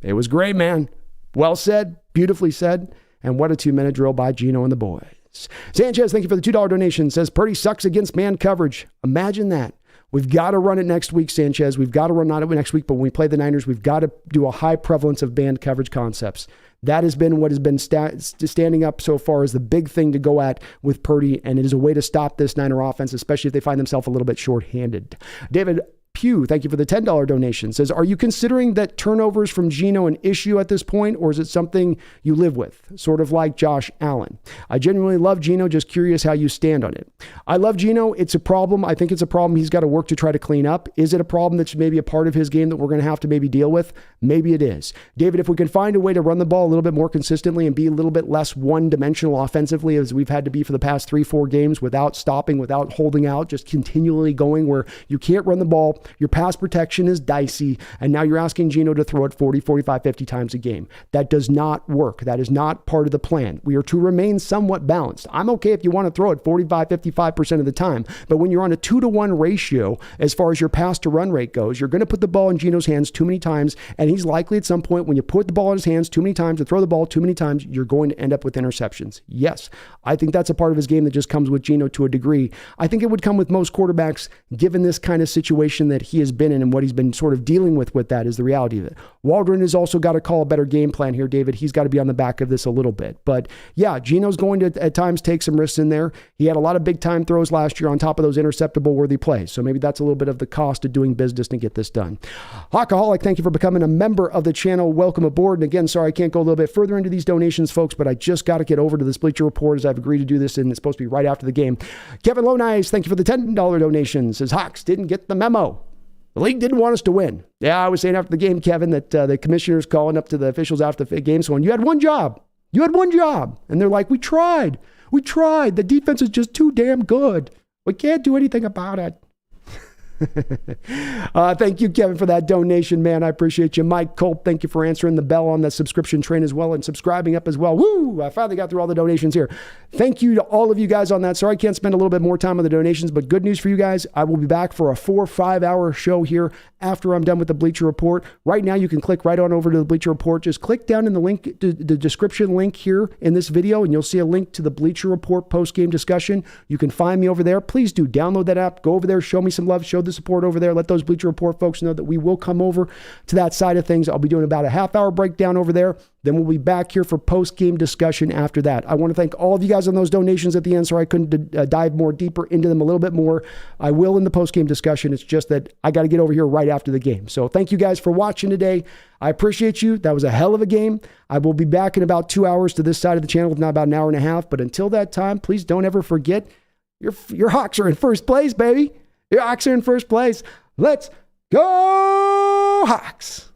It was great, man. Well said, beautifully said, and what a 2-minute drill by Gino and the boys. Sanchez, thank you for the $2 donation. Says, Purdy sucks against man coverage. Imagine that. We've got to run it next week, Sanchez. We've got to run it next week, but when we play the Niners, we've got to do a high prevalence of man coverage concepts. That has been what has been standing up so far as the big thing to go at with Purdy, and it is a way to stop this Niner offense, especially if they find themselves a little bit shorthanded. David Pugh, thank you for the $10 donation. Says, are you considering that turnovers from Gino an issue at this point, or is it something you live with? Sort of like Josh Allen. I genuinely love Gino, just curious how you stand on it. I love Gino. It's a problem. I think it's a problem he's got to work to try to clean up. Is it a problem that's maybe a part of his game that we're going to have to maybe deal with? Maybe it is. David, if we can find a way to run the ball a little bit more consistently and be a little bit less one-dimensional offensively as we've had to be for the past 3-4 games without stopping, without holding out, just continually going where you can't run the ball, your pass protection is dicey, and now you're asking Gino to throw it 40, 45, 50 times a game. That does not work. That is not part of the plan. We are to remain somewhat balanced. I'm okay if you want to throw it 45, 55% of the time, but when you're on a 2-to-1 ratio, as far as your pass to run rate goes, you're going to put the ball in Gino's hands too many times, and he's likely at some point when you put the ball in his hands too many times, to throw the ball too many times, you're going to end up with interceptions. Yes, I think that's a part of his game that just comes with Gino to a degree. I think it would come with most quarterbacks given this kind of situation that he has been in and what he's been sort of dealing with that is the reality of it. Waldron has also got to call a better game plan here, David. He's got to be on the back of this a little bit. But yeah, Gino's going to at times take some risks in there. He had a lot of big time throws last year on top of those interceptable worthy plays. So maybe that's a little bit of the cost of doing business to get this done. Hawkaholic, thank you for becoming a member of the channel. Welcome aboard. And again, sorry I can't go a little bit further into these donations, folks, but I just got to get over to this Bleacher Report as I've agreed to do this, and it's supposed to be right after the game. Kevin Lonice, thank you for the $10 donation. Says Hawks didn't get the memo. The league didn't want us to win. Yeah, I was saying after the game, Kevin, that the commissioner's calling up to the officials after the game saying, you had one job. You had one job. And they're like, we tried. We tried. The defense is just too damn good. We can't do anything about it. Thank you, Kevin, for that donation, man. I appreciate you. Mike Culp, thank you for answering the bell on the subscription train as well and subscribing up as well. Woo! I finally got through all the donations here. Thank you to all of you guys on that. Sorry I can't spend a little bit more time on the donations, but good news for you guys. I will be back for a 4-5 hour show here after I'm done with the Bleacher Report. Right now, you can click right on over to the Bleacher Report. Just click down in the link, the description link here in this video, and you'll see a link to the Bleacher Report post-game discussion. You can find me over there. Please do download that app. Go over there, show me some love, show the support over there. Let those Bleacher Report folks know that we will come over to that side of things. I'll be doing about a half-hour breakdown over there. Then we'll be back here for post-game discussion after that. I want to thank all of you guys on those donations at the end. Sorry I couldn't dive more deeper into them a little bit more. I will in the post-game discussion. It's just that I got to get over here right after the game. So thank you guys for watching today. I appreciate you. That was a hell of a game. I will be back in about 2 hours to this side of the channel, if not about an hour and a half. But until that time, please don't ever forget your Hawks are in first place, baby. Your Hawks are in first place. Let's go, Hawks.